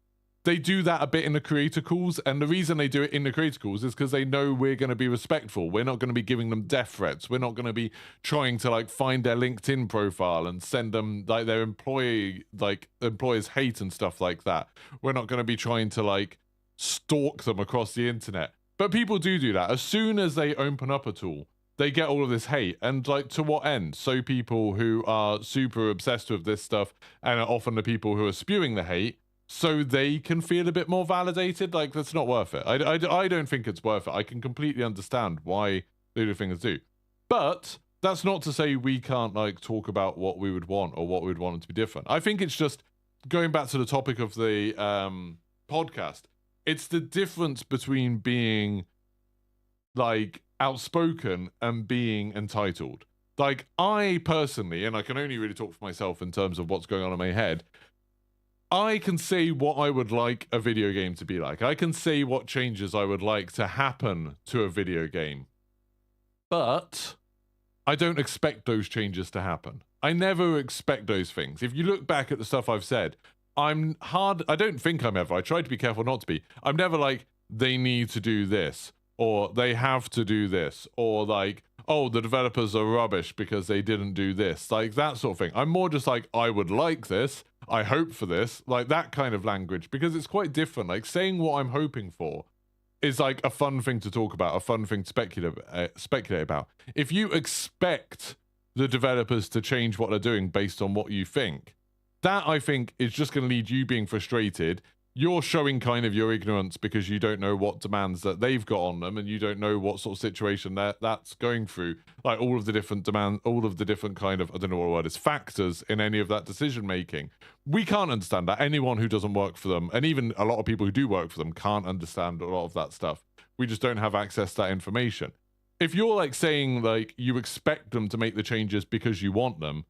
they do that a bit in the creator calls, and the reason they do it in the creator calls is because they know we're going to be respectful. We're not going to be giving them death threats. We're not going to be trying to like find their LinkedIn profile and send them like their employers hate and stuff like that. We're not going to be trying to like stalk them across the internet. But people do that. As soon as they open up a tool, they get all of this hate. And like, to what end? So people who are super obsessed with this stuff and are often the people who are spewing the hate, so they can feel a bit more validated. Like, that's not worth it. I don't think it's worth it. I can completely understand why they do things do. But that's not to say we can't like talk about what we would want or what we would want it to be different. I think it's just going back to the topic of the podcast. It's the difference between being like outspoken and being entitled. Like, I personally, and I can only really talk for myself in terms of what's going on in my head, I can say what I would like a video game to be like. I can say what changes I would like to happen to a video game. But I don't expect those changes to happen. I never expect those things. If you look back at the stuff I've said, I don't think I'm ever, I try to be careful not to be. I'm never like, they need to do this, or they have to do this, or like, oh, the developers are rubbish because they didn't do this. Like, that sort of thing. I'm more just like, I would like this, I hope for this, like that kind of language, because it's quite different. Like, saying what I'm hoping for is like a fun thing to talk about, a fun thing to speculate about. If you expect the developers to change what they're doing based on what you think, that I think is just going to lead you being frustrated. You're showing kind of your ignorance because you don't know what demands that they've got on them, and you don't know what sort of situation that's going through, like all of the different demands, all of the different kind of, I don't know what word is, factors in any of that decision making. We can't understand that. Anyone who doesn't work for them, and even a lot of people who do work for them, can't understand a lot of that stuff. We just don't have access to that information. If you're like saying like you expect them to make the changes because you want them,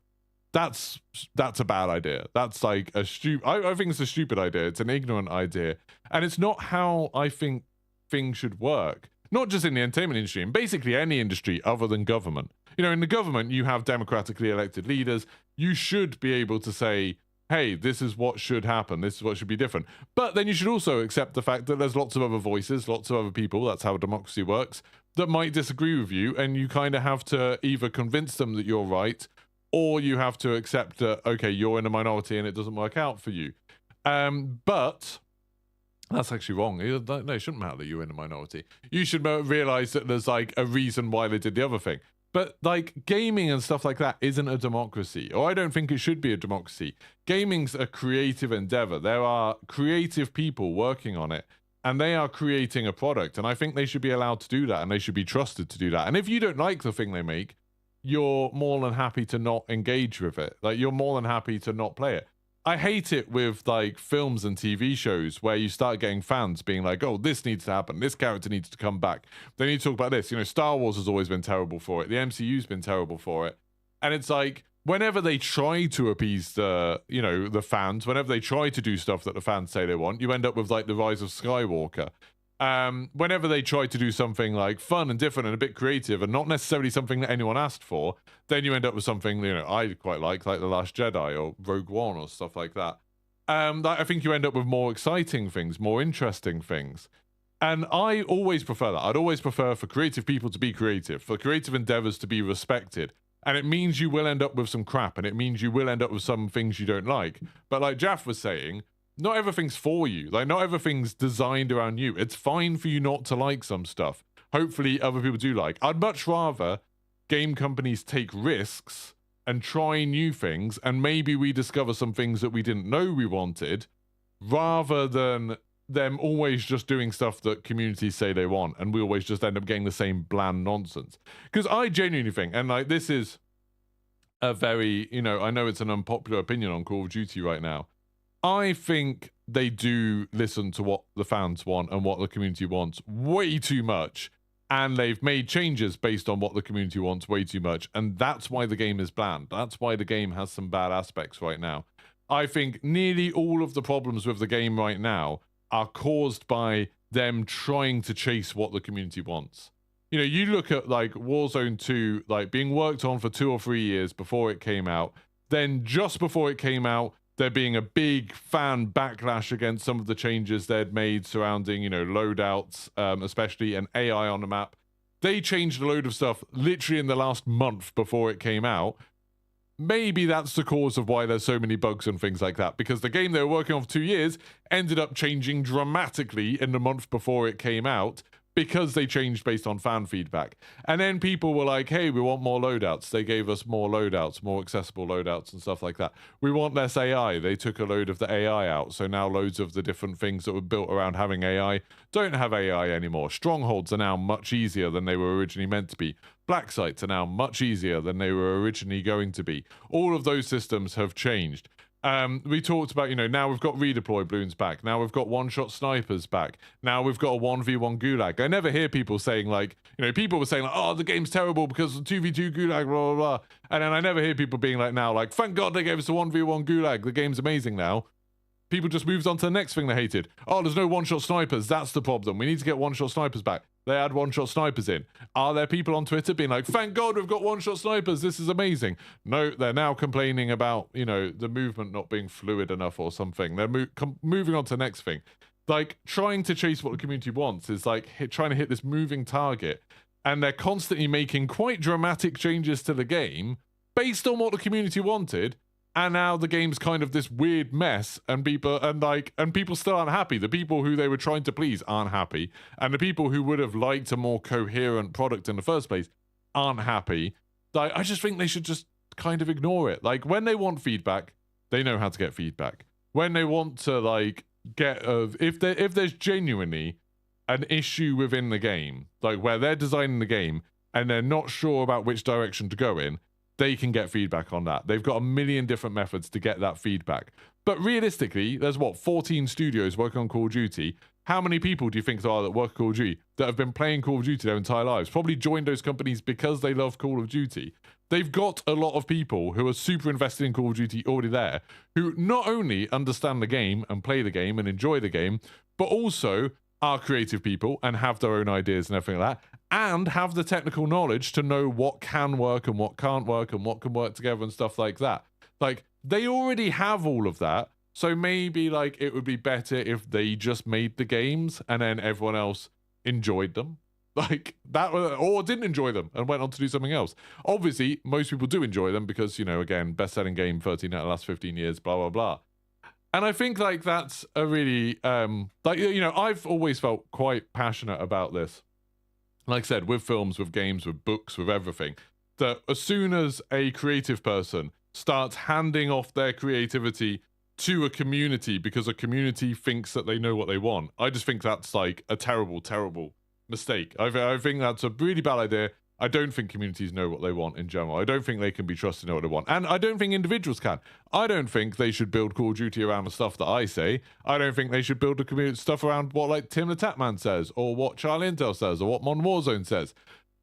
that's a bad idea. That's like a I think it's a stupid idea. It's an ignorant idea, and it's not how I think things should work. Not just in the entertainment industry, and basically any industry other than government. You know, in the government, you have democratically elected leaders. You should be able to say, hey, this is what should happen. This is what should be different. But then you should also accept the fact that there's lots of other voices, lots of other people, that's how democracy works, that might disagree with you, and you kind of have to either convince them that you're right, or you have to accept that, okay, you're in a minority and it doesn't work out for you. But that's actually wrong. No, it shouldn't matter that you're in a minority. You should realize that there's like a reason why they did the other thing. But like gaming and stuff like that isn't a democracy, or I don't think it should be a democracy. Gaming's a creative endeavor. There are creative people working on it, and they are creating a product. And I think they should be allowed to do that, and they should be trusted to do that. And if you don't like the thing they make, you're more than happy to not engage with it. Like, you're more than happy to not play it. I hate it with like films and TV shows where you start getting fans being like, oh, this needs to happen, this character needs to come back, they need to talk about this. You know, Star Wars has always been terrible for it, the MCU's been terrible for it, and it's like, whenever they try to appease the, you know, the fans, whenever they try to do stuff that the fans say they want, you end up with like the Rise of Skywalker. Whenever they try to do something like fun and different and a bit creative and not necessarily something that anyone asked for, then you end up with something, you know, I quite like The Last Jedi or Rogue One or stuff like that. I think you end up with more exciting things, more interesting things. And I always prefer that. I'd always prefer for creative people to be creative, for creative endeavors to be respected. And it means you will end up with some crap, and it means you will end up with some things you don't like. But like Jaff was saying, not everything's for you. Like, not everything's designed around you. It's fine for you not to like some stuff. Hopefully other people do like. I'd much rather game companies take risks and try new things, and maybe we discover some things that we didn't know we wanted, rather than them always just doing stuff that communities say they want, and we always just end up getting the same bland nonsense. Because I genuinely think, and like, this is a very, you know, I know it's an unpopular opinion on Call of Duty right now, I think they do listen to what the fans want and what the community wants way too much, and they've made changes based on what the community wants way too much, and that's why the game is bland. That's why the game has some bad aspects right now. I think nearly all of the problems with the game right now are caused by them trying to chase what the community wants. You know, you look at like Warzone 2, like being worked on for 2 or 3 years before it came out. Then just before it came out, there being a big fan backlash against some of the changes they'd made surrounding, loadouts, especially, and AI on the map. They changed a load of stuff literally in the last month before it came out. Maybe that's the cause of why there's so many bugs and things like that, because the game they were working on for 2 years ended up changing dramatically in the month before it came out, because they changed based on fan feedback. And then people were like, hey, we want more loadouts. They gave us more loadouts, more accessible loadouts and stuff like that. We want less AI. They took a load of the AI out. So now loads of the different things that were built around having AI don't have AI anymore. Strongholds are now much easier than they were originally meant to be. Black sites are now much easier than they were originally going to be. All of those systems have changed. We talked about, now we've got redeploy balloons back. Now we've got one-shot snipers back. Now we've got a 1v1 gulag. I never hear people saying people were saying oh, the game's terrible because of 2v2 gulag, blah, blah, blah. And then I never hear people being thank God they gave us a 1v1 gulag. The game's amazing now. People just moved on to the next thing they hated. Oh, there's no one-shot snipers. That's the problem. We need to get one-shot snipers back. They add one-shot snipers in. Are there people on Twitter being like, thank God we've got one-shot snipers. This is amazing. No, they're now complaining about, the movement not being fluid enough or something. They're moving on to the next thing. Trying to chase what the community wants is trying to hit this moving target. And they're constantly making quite dramatic changes to the game based on what the community wanted. And now the game's kind of this weird mess, and people still aren't happy. The people who they were trying to please aren't happy, and the people who would have liked a more coherent product in the first place aren't happy. I just think they should just kind of ignore it. When they want feedback, they know how to get feedback. When they want to get if there's genuinely an issue within the game, where they're designing the game and they're not sure about which direction to go in, they can get feedback on that. They've got a million different methods to get that feedback. But realistically, there's 14 studios working on Call of Duty. How many people do you think there are that work at Call of Duty that have been playing Call of Duty their entire lives? Probably joined those companies because they love Call of Duty. They've got a lot of people who are super invested in Call of Duty already there, who not only understand the game and play the game and enjoy the game, but also are creative people and have their own ideas and everything like that, and have the technical knowledge to know what can work and what can't work and what can work together and stuff like that. They already have all of that, so maybe it would be better if they just made the games and then everyone else enjoyed them. That, or didn't enjoy them and went on to do something else. Obviously, most people do enjoy them because, again, best-selling game, 13 out of the last 15 years, blah, blah, blah. And I think that's a really I've always felt quite passionate about this. Like I said, with films, with games, with books, with everything, that as soon as a creative person starts handing off their creativity to a community because a community thinks that they know what they want, I just think that's a terrible, terrible mistake. I think that's a really bad idea. I don't think communities know what they want in general. I don't think they can be trusted to know what they want. And I don't think individuals can. I don't think they should build Call of Duty around the stuff that I say. I don't think they should build the community stuff around what Tim the Tatman says, or what Charlie Intel says, or what Modern Warzone says.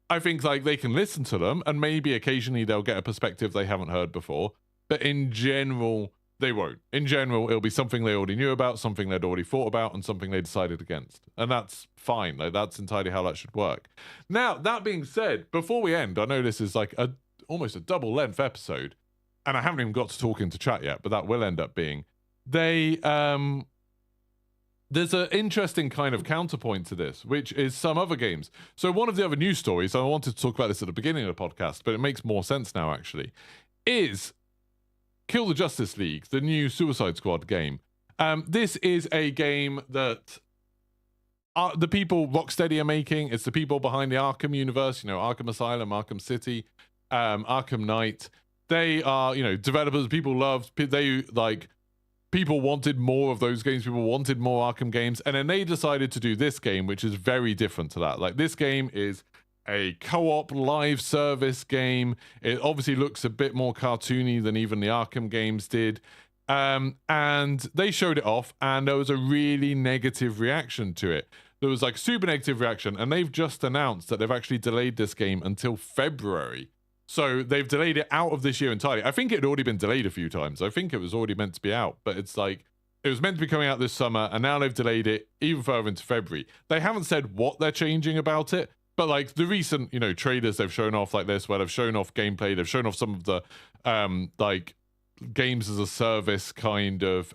I think they can listen to them, and maybe occasionally they'll get a perspective they haven't heard before. But in general, they won't. In general, it'll be something they already knew about, something they'd already thought about, and something they decided against. And that's fine. That's entirely how that should work. Now, that being said, before we end, I know this is almost a double-length episode, and I haven't even got to talk into chat yet, but that will end up being. There's an interesting kind of counterpoint to this, which is some other games. So one of the other news stories, I wanted to talk about this at the beginning of the podcast, but it makes more sense now, actually, is Kill the Justice League, the new Suicide Squad game. This is a game that the people Rocksteady are making. It's the people behind the Arkham universe, Arkham Asylum, Arkham City, Arkham Knight. They are, developers people loved. People wanted more of those games. People wanted more Arkham games. And then they decided to do this game, which is very different to that. This game is a co-op live service game. It obviously looks a bit more cartoony than even the Arkham games did. And they showed it off, and there was a really negative reaction to it. There was super negative reaction, and they've just announced that they've actually delayed this game until February. So they've delayed it out of this year entirely. I think it had already been delayed a few times. I think it was already meant to be out, but it's it was meant to be coming out this summer, and now they've delayed it even further into February. They haven't said what they're changing about it, but the recent, trailers they've shown off this, where they've shown off gameplay, they've shown off some of the games as a service kind of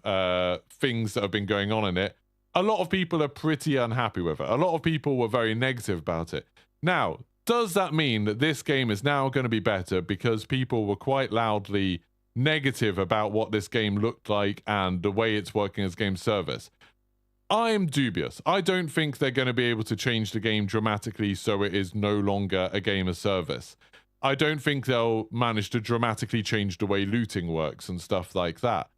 things that have been going on in it, a lot of people are pretty unhappy with it. A lot of people were very negative about it. Now, does that mean that this game is now going to be better because people were quite loudly negative about what this game looked like and the way it's working as game service? I'm dubious. I don't think they're going to be able to change the game dramatically so it is no longer a game as service. I don't think they'll manage to dramatically change the way looting works and stuff like that.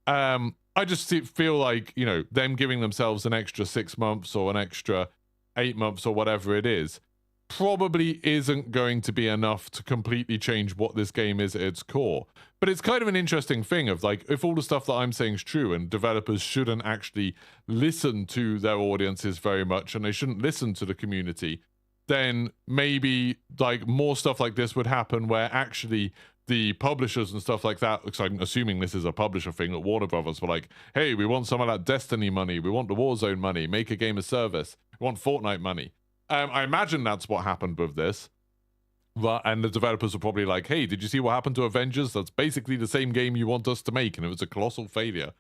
I just feel like, you know, them giving themselves an extra 6 months or an extra 8 months or whatever it is probably isn't going to be enough to completely change what this game is at its core. But it's kind of an interesting thing of like, if all the stuff that I'm saying is true and developers shouldn't actually listen to their audiences very much and they shouldn't listen to the community, then maybe like more stuff like this would happen where actually the publishers and stuff like that, because I'm assuming this is a publisher thing, that Warner Brothers were like, hey, we want some of that Destiny money, we want the Warzone money, make a game of service, we want Fortnite money. I imagine that's what happened with this. And the developers were probably like, hey, did you see what happened to Avengers? That's basically the same game you want us to make, and it was a colossal failure.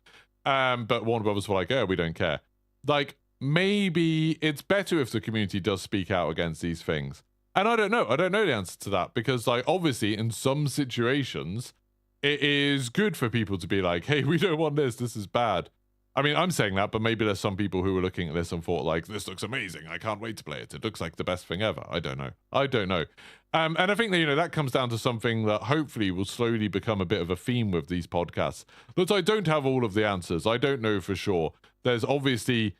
But Warner Brothers were like, oh, we don't care. Like, maybe it's better if the community does speak out against these things. And I don't know the answer to that, because like obviously in some situations it is good for people to be like, hey, we don't want this is bad. I mean, I'm saying that, but maybe there's some people who were looking at this and thought like, this looks amazing, I can't wait to play it, it looks like the best thing ever. I don't know. And I think that, you know, that comes down to something that hopefully will slowly become a bit of a theme with these podcasts. But I don't have all of the answers. I don't know for sure. There's obviously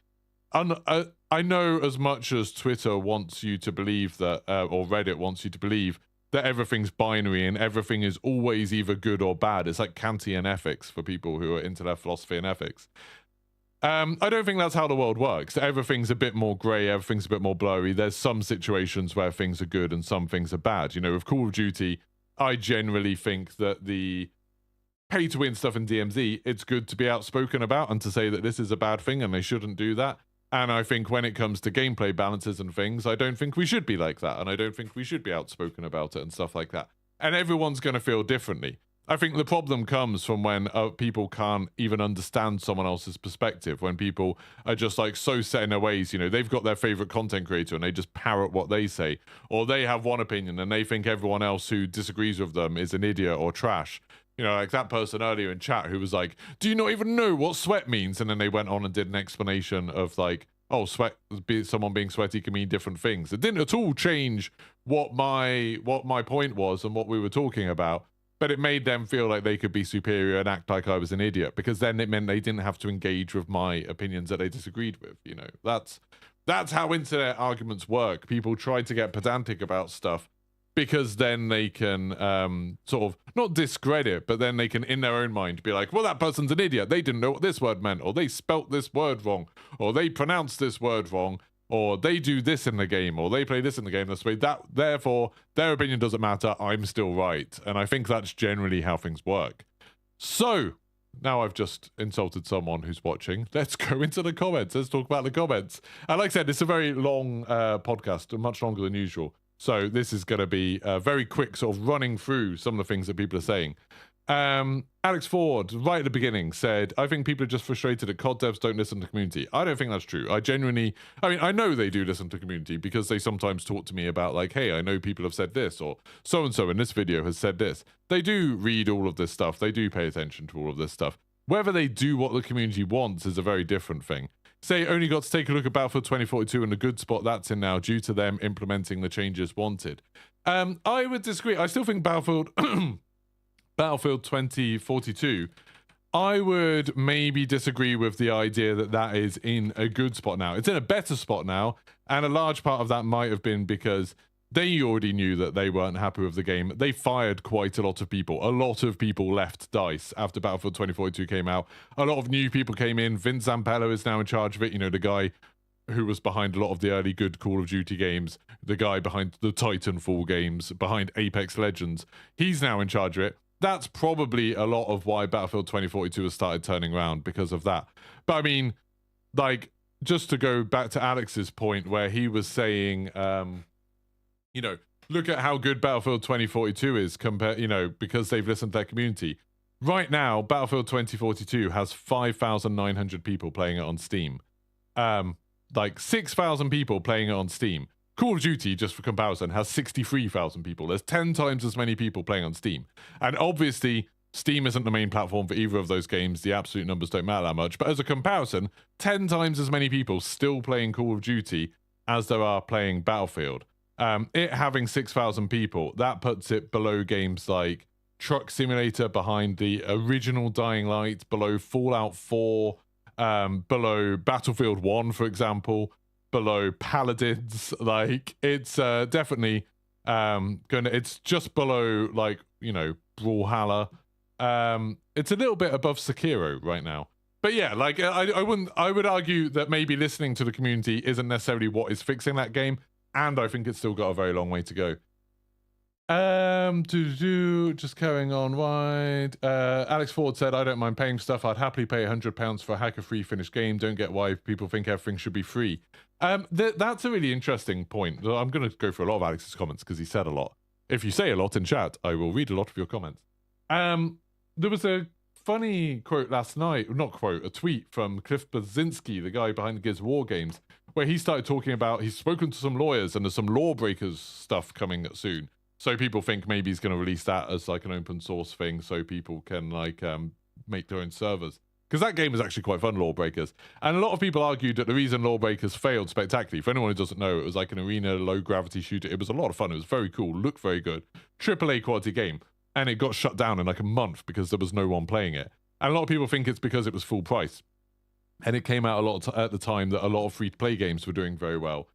I know as much as Twitter wants you to believe that, or Reddit wants you to believe that everything's binary and everything is always either good or bad. It's like Kantian ethics for people who are into their philosophy and ethics. I don't think that's how the world works. Everything's a bit more grey, everything's a bit more blurry. There's some situations where things are good and some things are bad. You know, with Call of Duty, I generally think that the pay-to-win stuff in DMZ, it's good to be outspoken about and to say that this is a bad thing and they shouldn't do that. And I think when it comes to gameplay balances and things, I don't think we should be like that. And I don't think we should be outspoken about it and stuff like that. And everyone's going to feel differently. I think the problem comes from when people can't even understand someone else's perspective, when people are just like so set in their ways, you know, they've got their favorite content creator and they just parrot what they say, or they have one opinion and they think everyone else who disagrees with them is an idiot or trash. You know, like that person earlier in chat who was like, do you not even know what sweat means? And then they went on and did an explanation of like, oh, someone being sweaty can mean different things. It didn't at all change what my point was and what we were talking about. But it made them feel like they could be superior and act like I was an idiot, because then it meant they didn't have to engage with my opinions that they disagreed with. You know, that's how internet arguments work. People try to get pedantic about stuff because then they can sort of not discredit, but then they can in their own mind be like, well, that person's an idiot. They didn't know what this word meant, or they spelt this word wrong, or they pronounced this word wrong, or they do this in the game, or they play this in the game this way. Therefore, their opinion doesn't matter. I'm still right. And I think that's generally how things work. So, now I've just insulted someone who's watching. Let's go into the comments. Let's talk about the comments. And like I said, it's a very long podcast, much longer than usual. So this is going to be very quick, sort of running through some of the things that people are saying. Alex Ford, right at the beginning, said, I think people are just frustrated that COD devs don't listen to the community. I don't think that's true. I know they do listen to the community, because they sometimes talk to me about like, hey, I know people have said this, or so-and-so in this video has said this. They do read all of this stuff. They do pay attention to all of this stuff. Whether they do what the community wants is a very different thing. Say only got to take a look at Battlefield 2042 and the good spot that's in now due to them implementing the changes wanted. I would disagree. I still think Battlefield 2042, I would maybe disagree with the idea that that is in a good spot now. It's in a better spot now, and a large part of that might have been because they already knew that they weren't happy with the game. They fired quite a lot of people. A lot of people left DICE after Battlefield 2042 came out. A lot of new people came in. Vince Zampella is now in charge of it. You know, the guy who was behind a lot of the early good Call of Duty games, the guy behind the Titanfall games, behind Apex Legends. He's now in charge of it. That's probably a lot of why Battlefield 2042 has started turning around, because of that. But I mean, like, just to go back to Alex's point where he was saying, you know, look at how good Battlefield 2042 is compared, you know, because they've listened to their community. Right now, Battlefield 2042 has 5,900 people playing it on Steam. Like 6,000 people playing it on Steam. Call of Duty, just for comparison, has 63,000 people. There's 10 times as many people playing on Steam. And obviously, Steam isn't the main platform for either of those games. The absolute numbers don't matter that much. But as a comparison, 10 times as many people still playing Call of Duty as there are playing Battlefield. It having 6,000 people, that puts it below games like Truck Simulator, behind the original Dying Light, below Fallout 4, below Battlefield 1, for example, below Paladins. Like, it's definitely it's just below, like, you know, Brawlhalla. It's a little bit above Sekiro right now. But yeah, like, I would argue that maybe listening to the community isn't necessarily what is fixing that game, and I think it's still got a very long way to go. Just carrying on wide. Alex Ford said, I don't mind paying stuff. I'd happily pay £100 for a hacker-free finished game. Don't get why people think everything should be free. That's a really interesting point. I'm going to go through a lot of Alex's comments because he said a lot. If you say a lot in chat, I will read a lot of your comments. There was a funny quote last night, not quote, a tweet from Cliff Blazinski, the guy behind the Gears of War games, where he started talking about he's spoken to some lawyers and there's some Lawbreakers stuff coming soon. So people think maybe he's going to release that as like an open source thing so people can like make their own servers. Because that game is actually quite fun, Lawbreakers. And a lot of people argued that the reason Lawbreakers failed spectacularly, for anyone who doesn't know, it was like an arena low-gravity shooter. It was a lot of fun. It was very cool, looked very good. AAA quality game. And it got shut down in like a month because there was no one playing it. And a lot of people think it's because it was full price. And it came out a lot at the time that a lot of free-to-play games were doing very well.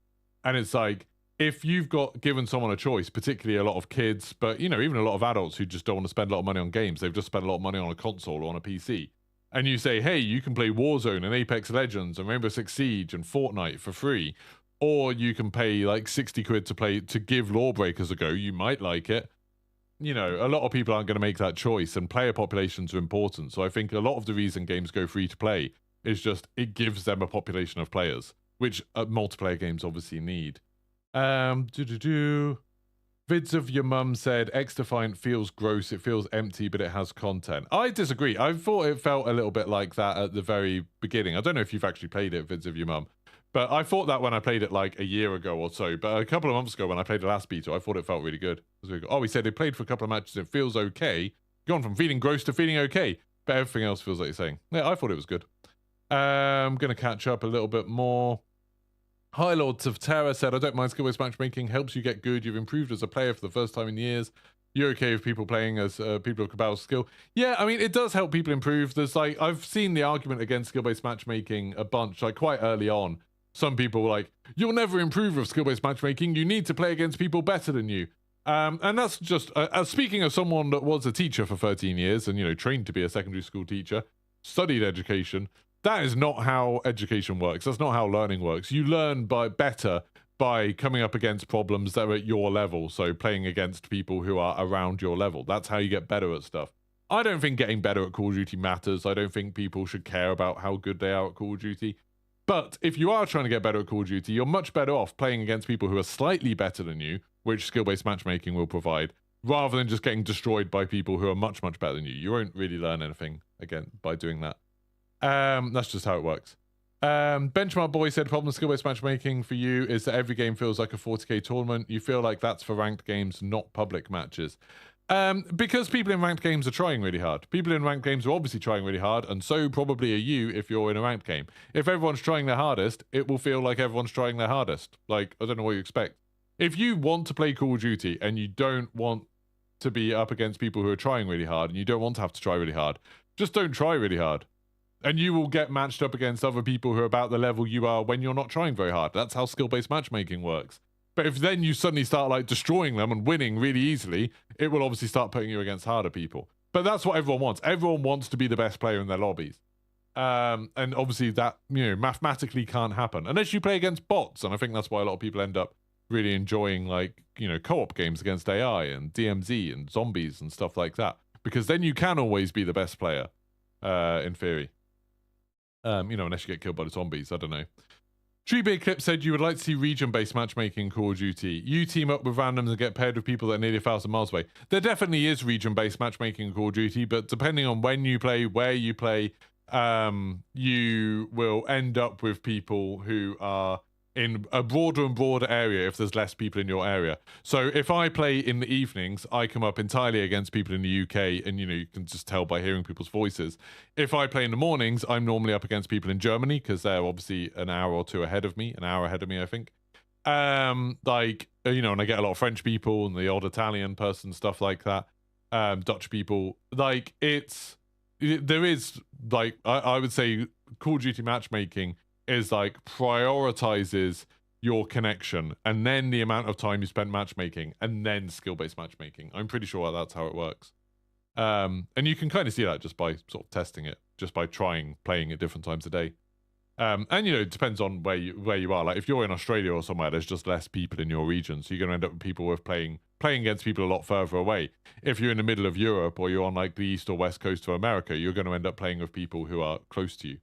And it's like, if you've given someone a choice, particularly a lot of kids, but, you know, even a lot of adults who just don't want to spend a lot of money on games, they've just spent a lot of money on a console or on a PC. And you say, hey, you can play Warzone and Apex Legends and Rainbow Six Siege and Fortnite for free. Or you can pay like 60 quid to give Lawbreakers a go. You might like it. You know, a lot of people aren't going to make that choice, and player populations are important. So I think a lot of the reason games go free to play is just it gives them a population of players, which multiplayer games obviously need. Vids of Your Mum said, XDefiant feels gross, it feels empty, but it has content. I disagree. I thought it felt a little bit like that at the very beginning. I don't know if you've actually played it, Vids of Your Mum, but I thought that when I played it like a year ago or so. But a couple of months ago when I played the last beta, I thought it felt really good. Oh, he said it played for a couple of matches, it feels okay. Gone from feeling gross to feeling okay, but everything else feels like you're saying. Yeah, I thought it was good. I'm going to catch up a little bit more. High Lords of Terror said, I don't mind skill-based matchmaking. Helps you get good. You've improved as a player for the first time in years. You're okay with people playing as people of compatible skill. Yeah, I mean, it does help people improve. There's like, I've seen the argument against skill-based matchmaking a bunch, like quite early on. Some people were like, you'll never improve with skill-based matchmaking. You need to play against people better than you. And that's just, speaking of someone that was a teacher for 13 years and, you know, trained to be a secondary school teacher, studied education, that is not how education works. That's not how learning works. You learn better by coming up against problems that are at your level. So playing against people who are around your level. That's how you get better at stuff. I don't think getting better at Call of Duty matters. I don't think people should care about how good they are at Call of Duty. But if you are trying to get better at Call of Duty, you're much better off playing against people who are slightly better than you, which skill-based matchmaking will provide, rather than just getting destroyed by people who are much, much better than you. You won't really learn anything, again, by doing that. That's just how it works. Benchmark Boy said, problem with skill-based matchmaking for you is that every game feels like a 40k tournament. You feel like that's for ranked games, not public matches. Because people in ranked games are trying really hard. People in ranked games are obviously trying really hard, and so probably are you if you're in a ranked game. If everyone's trying their hardest, it will feel like everyone's trying their hardest. Like, I don't know what you expect. If you want to play Call of Duty and you don't want to be up against people who are trying really hard, and you don't want to have to try really hard, just don't try really hard. And you will get matched up against other people who are about the level you are when you're not trying very hard. That's how skill-based matchmaking works. But if then you suddenly start like destroying them and winning really easily, it will obviously start putting you against harder people. But that's what everyone wants. Everyone wants to be the best player in their lobbies. And obviously that, you know, mathematically can't happen unless you play against bots. And I think that's why a lot of people end up really enjoying, like, you know, co-op games against AI and DMZ and zombies and stuff like that. Because then you can always be the best player, in theory. You know, unless you get killed by the zombies, I don't know. Treebeard Clip said you would like to see region-based matchmaking in Call of Duty. You team up with randoms and get paired with people that are nearly 1,000 miles away. There definitely is region-based matchmaking in Call of Duty, but depending on when you play, where you play, you will end up with people who are in a broader and broader area if there's less people in your area. So if I play in the evenings, I come up entirely against people in the UK, and you can just tell by hearing people's voices. If I play in the mornings, I'm normally up against people in Germany because they're obviously an hour or two ahead of me, I think. And I get a lot of French people and the odd Italian person, stuff like that. Dutch people. There is I would say Call of Duty matchmaking is prioritizes your connection and then the amount of time you spent matchmaking and then skill-based matchmaking. I'm pretty sure that's how it works. And you can kind of see that just by sort of testing it, just by playing at different times a day. And it depends on where you are. Like if you're in Australia or somewhere, there's just less people in your region, so you're going to end up with people with playing against people a lot further away. If you're in the middle of Europe or you're on the east or west coast of America, you're going to end up playing with people who are close to you.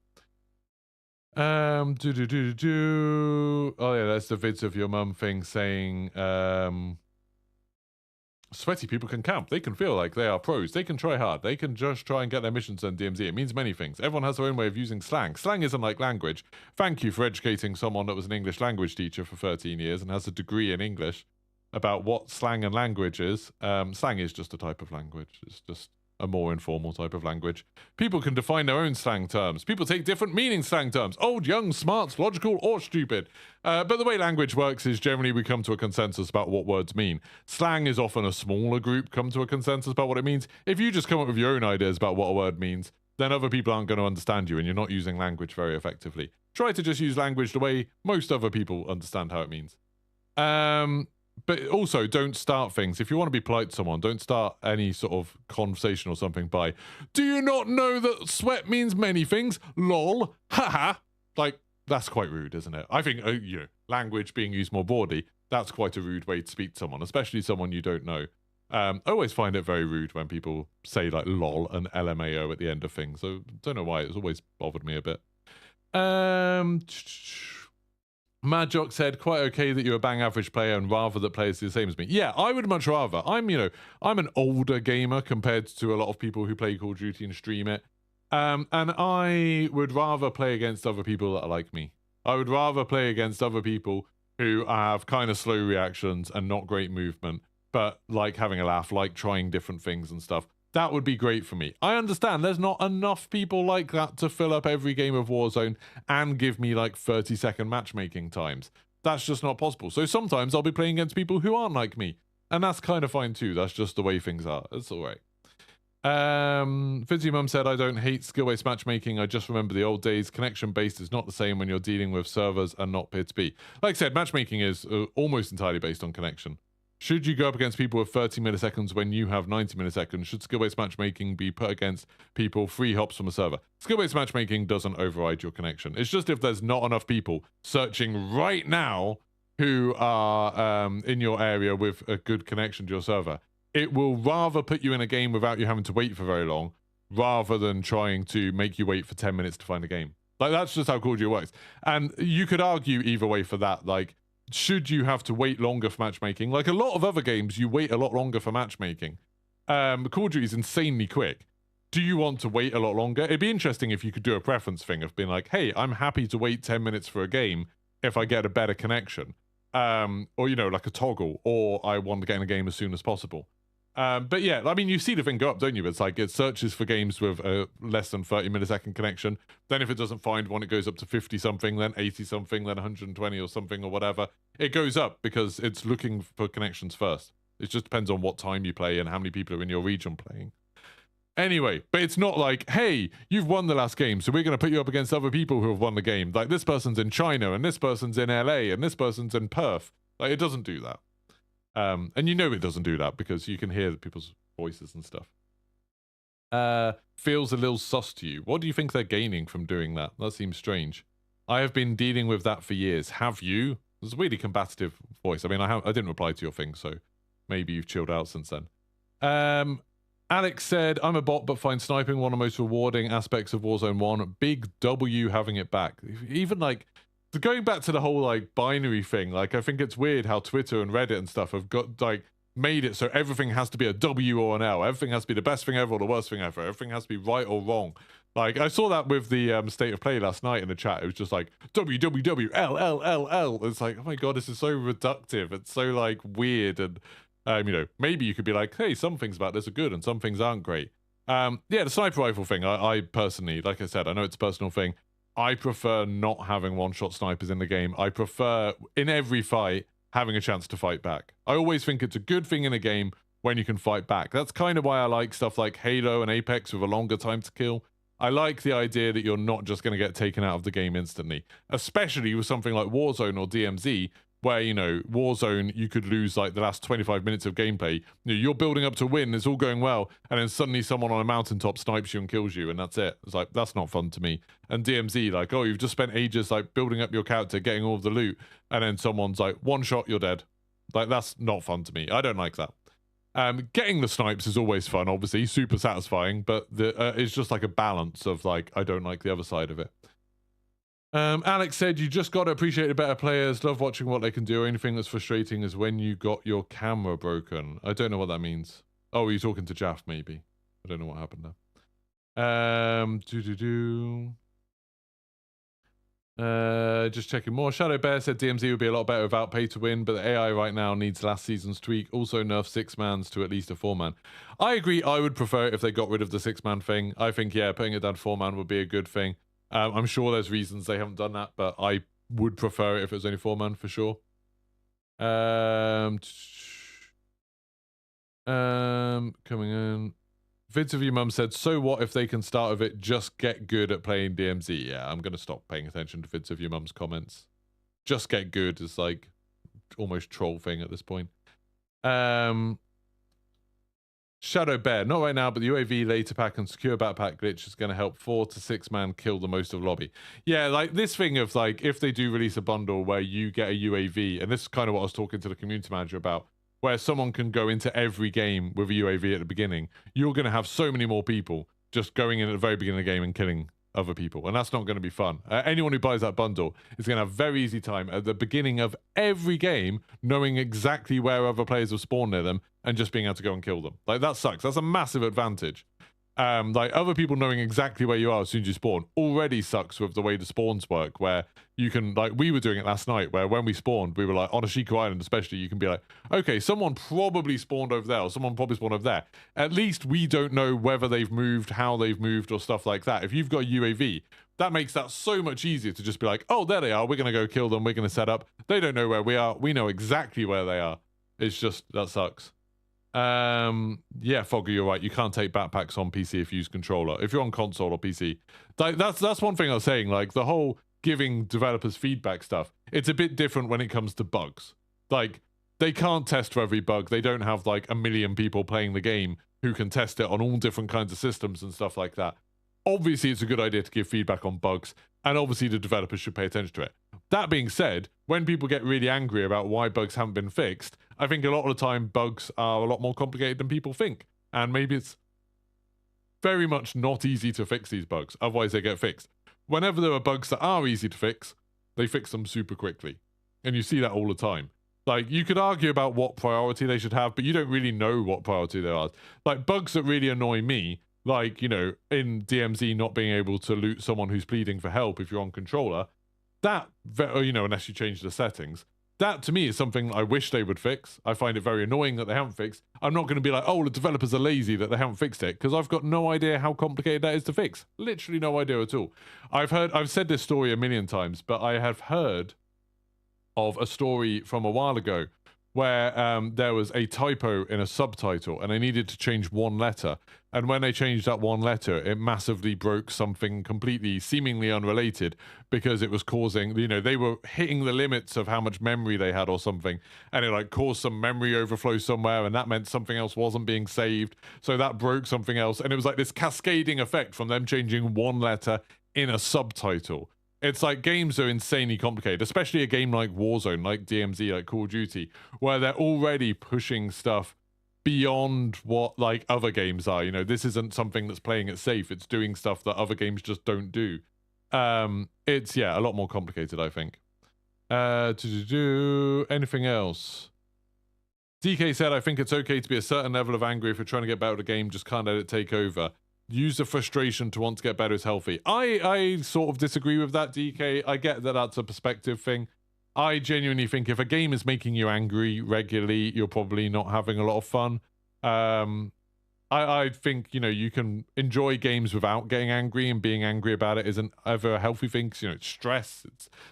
Oh yeah, that's the vids of your mum thing saying sweaty people can camp. They can feel like they are pros. They can try hard. They can just try and get their missions on DMZ. It means many things. Everyone has their own way of using slang. Slang isn't like language. Thank you for educating someone that was an English language teacher for 13 years and has a degree in English about what slang and language is. Slang is just a type of language. It's just a more informal type of language. People can define their own slang terms. People take different meaning slang terms. Old, young, smart, logical, or stupid. But the way language works is generally we come to a consensus about what words mean. Slang is often a smaller group come to a consensus about what it means. If you just come up with your own ideas about what a word means, then other people aren't going to understand you and you're not using language very effectively. Try to just use language the way most other people understand how it means. But also, don't start things. If you want to be polite to someone, don't start any sort of conversation or something by, do you not know that sweat means many things? Lol. Haha. That's quite rude, isn't it? I think, language being used more broadly, that's quite a rude way to speak to someone, especially someone you don't know. I always find it very rude when people say, lol and LMAO at the end of things. So, don't know why. It's always bothered me a bit. Mad Jock said, quite okay that you're a bang average player and rather that players do the same as me. Yeah, I would much rather. I'm an older gamer compared to a lot of people who play Call of Duty and stream it. And I would rather play against other people that are like me. I would rather play against other people who have kind of slow reactions and not great movement, but like having a laugh, like trying different things and stuff. That would be great for me. I understand there's not enough people like that to fill up every game of Warzone and give me 30-second matchmaking times. That's just not possible. So sometimes I'll be playing against people who aren't like me. And that's kind of fine too. That's just the way things are. It's all right. Fizzy Mum said, I don't hate skill-based matchmaking. I just remember the old days. Connection-based is not the same when you're dealing with servers and not peer-to-peer. Like I said, matchmaking is almost entirely based on connection. Should you go up against people with 30 milliseconds when you have 90 milliseconds? Should skill-based matchmaking be put against people 3 hops from a server? Skill-based matchmaking doesn't override your connection. It's just if there's not enough people searching right now who are in your area with a good connection to your server, it will rather put you in a game without you having to wait for very long rather than trying to make you wait for 10 minutes to find a game. That's just how Call of Duty works. And you could argue either way for that. Should you have to wait longer for matchmaking? Like a lot of other games, you wait a lot longer for matchmaking. Call of Duty is insanely quick. Do you want to wait a lot longer? It'd be interesting if you could do a preference thing of being like, hey, I'm happy to wait 10 minutes for a game if I get a better connection. Or, like a toggle, or I want to get in a game as soon as possible. But yeah, I mean, you see the thing go up, don't you? It's it searches for games with a less than 30 millisecond connection. Then if it doesn't find one, it goes up to 50 something, then 80 something, then 120 or something or whatever. It goes up because it's looking for connections first. It just depends on what time you play and how many people are in your region playing. Anyway, but it's not like, hey, you've won the last game, so we're going to put you up against other people who have won the game. This person's in China, and this person's in LA, and this person's in Perth. It doesn't do that. And it doesn't do that because you can hear people's voices and stuff. Feels a little sus to you. What do you think they're gaining from doing that? That seems strange. I have been dealing with that for years. Have you? It's a really combative voice. I mean, I didn't reply to your thing, so maybe you've chilled out since then. Alex said, I'm a bot, but find sniping one of the most rewarding aspects of Warzone 1. Big W having it back. Even going back to the whole like binary thing, like I think it's weird how Twitter and Reddit and stuff have got like made it so everything has to be a W or an L. Everything has to be the best thing ever or the worst thing ever. Everything has to be right or wrong. Like I saw that with the state of play last night in the chat. It was just like WWWLLLL. It's like, oh my god, this is so reductive. It's so like weird. And you know, maybe you could be like, hey, some things about this are good and some things aren't great. Yeah, the sniper rifle thing. I personally, like I said, I know it's a personal thing. I prefer not having one-shot snipers in the game. I prefer, in every fight, having a chance to fight back. I always think it's a good thing in a game when you can fight back. That's kind of why I like stuff like Halo and Apex with a longer time to kill. I like the idea that you're not just going to get taken out of the game instantly, especially with something like Warzone or DMZ, where, you know, Warzone, you could lose like the last 25 minutes of gameplay. You know, you're building up to win, it's all going well, and then suddenly someone on a mountaintop snipes you and kills you, and that's it. It's like, that's not fun to me. And DMZ, like, oh, you've just spent ages like building up your character, getting all of the loot, and then someone's like, one shot, you're dead. Like, that's not fun to me. I don't like that. Getting the snipes is always fun, obviously, super satisfying, but it's just like a balance of like, I don't like the other side of it. Alex said, you just got to appreciate the better players, love watching what they can do. Anything that's frustrating is when you got your camera broken. I don't know what that means. Oh, you're talking to Jaff, maybe. I don't know what happened there. Just checking more. Shadow Bear said DMZ would be a lot better without pay to win, but the AI right now needs last season's tweak. Also nerf 6-mans to at least a 4-man. I agree. I would prefer it if they got rid of the 6-man thing. I think, yeah, putting it down to 4-man would be a good thing. I'm sure there's reasons they haven't done that, but I would prefer it if it was only 4-man for sure. Coming in. Vids of your mum said, so what if they can start with it, just get good at playing DMZ? Yeah, I'm going to stop paying attention to Vids of your mum's comments. Just get good is like almost troll thing at this point. Shadow Bear, not right now, but the UAV later pack and secure backpack glitch is going to help 4 to 6-man kill the most of lobby. Yeah, like this thing of like, if they do release a bundle where you get a UAV, and this is kind of what I was talking to the community manager about, where someone can go into every game with a UAV at the beginning, you're going to have so many more people just going in at the very beginning of the game and killing other people, and that's not going to be fun. Anyone who buys that bundle is going to have a very easy time at the beginning of every game knowing exactly where other players have spawned near them and just being able to go and kill them. Like, that sucks. That's a massive advantage. Like, other people knowing exactly where you are as soon as you spawn already sucks with the way the spawns work, where you can, like, we were doing it last night, where when we spawned, we were like, on Ashiko Island especially, you can be like, okay, someone probably spawned over there, or someone probably spawned over there. At least we don't know whether they've moved, how they've moved, or stuff like that. If you've got a UAV, that makes that so much easier to just be like, oh, there they are, we're going to go kill them, we're going to set up. They don't know where we are, we know exactly where they are. It's just, that sucks. Yeah, Fogger, you're right. You can't take backpacks on PC if you use controller. If you're on console or PC, that's one thing I was saying. Like, the whole giving developers feedback stuff, it's a bit different when it comes to bugs. Like, they can't test for every bug. They don't have like 1 million people playing the game who can test it on all different kinds of systems and stuff like that. Obviously, it's a good idea to give feedback on bugs, and obviously the developers should pay attention to it. That being said, when people get really angry about why bugs haven't been fixed, I think a lot of the time bugs are a lot more complicated than people think. And maybe it's very much not easy to fix these bugs, otherwise they get fixed. Whenever there are bugs that are easy to fix, they fix them super quickly. And you see that all the time. Like, you could argue about what priority they should have, but you don't really know what priority there are. Like, bugs that really annoy me, like, you know, in DMZ not being able to loot someone who's pleading for help if you're on controller, that, you know, unless you change the settings, that to me is something I wish they would fix. I find it very annoying that they haven't fixed. I'm not going to be like, oh, the developers are lazy that they haven't fixed it, because I've got no idea how complicated that is to fix. Literally no idea at all. I've said this story a million times, but I have heard of a story from a while ago where there was a typo in a subtitle and they needed to change one letter. And when they changed that one letter, it massively broke something completely seemingly unrelated, because it was causing, you know, they were hitting the limits of how much memory they had or something. And it like caused some memory overflow somewhere, and that meant something else wasn't being saved. So that broke something else. And it was like this cascading effect from them changing one letter in a subtitle. It's like, games are insanely complicated, especially a game like Warzone, like DMZ, like Call of Duty, where they're already pushing stuff beyond what like other games are. You know, this isn't something that's playing it safe. It's doing stuff that other games just don't do. It's, yeah, a lot more complicated, I think. Anything else? DK said, I think it's okay to be a certain level of angry if you're trying to get better at a game, just can't let it take over. Use the frustration to want to get better is healthy. I sort of disagree with that, DK. I get that that's a perspective thing. I genuinely think if a game is making you angry regularly, you're probably not having a lot of fun. I think, you can enjoy games without getting angry, and being angry about it isn't ever a healthy thing, because, it's stress.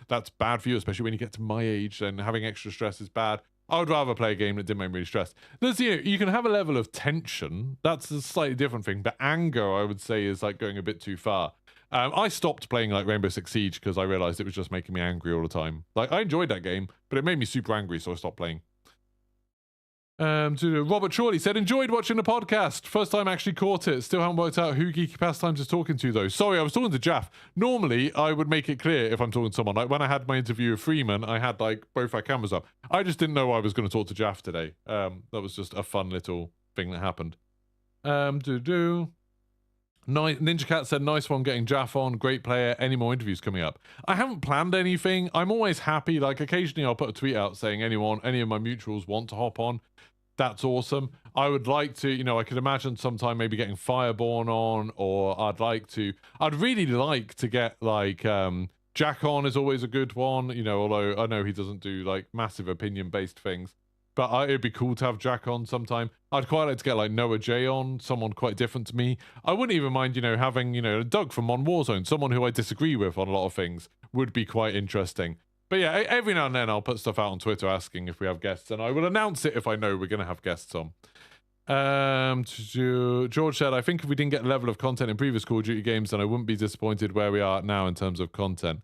That's bad for you, especially when you get to my age, and having extra stress is bad. I would rather play a game that didn't make me really stressed. There's, you can have a level of tension. That's a slightly different thing. But anger, I would say, is like going a bit too far. I stopped playing like Rainbow Six Siege because I realized it was just making me angry all the time. Like, I enjoyed that game, but it made me super angry, so I stopped playing. Robert Chorley said, enjoyed watching the podcast. First time I actually caught it. Still haven't worked out who Geeky Pastimes is talking to, though. Sorry, I was talking to Jaff. Normally, I would make it clear if I'm talking to someone. Like, when I had my interview with Freeman, I had, like, both our cameras up. I just didn't know I was going to talk to Jaff today. That was just a fun little thing that happened. Ninja Cat said, nice one getting Jaff on. Great player. Any more interviews coming up? I haven't planned anything. I'm always happy. Like, occasionally I'll put a tweet out saying any of my mutuals want to hop on. That's awesome. I would like to, I could imagine sometime maybe getting Fireborn on, or I'd really like to get, like, Jack on is always a good one, although I know he doesn't do, like, massive opinion-based things. But it'd be cool to have Jack on sometime. I'd quite like to get, like, Noah J on, someone quite different to me. I wouldn't even mind, having, Doug from On Warzone, someone who I disagree with on a lot of things, would be quite interesting. But yeah, every now and then I'll put stuff out on Twitter asking if we have guests, and I will announce it if I know we're going to have guests on. George said, I think if we didn't get the level of content in previous Call of Duty games, then I wouldn't be disappointed where we are now in terms of content.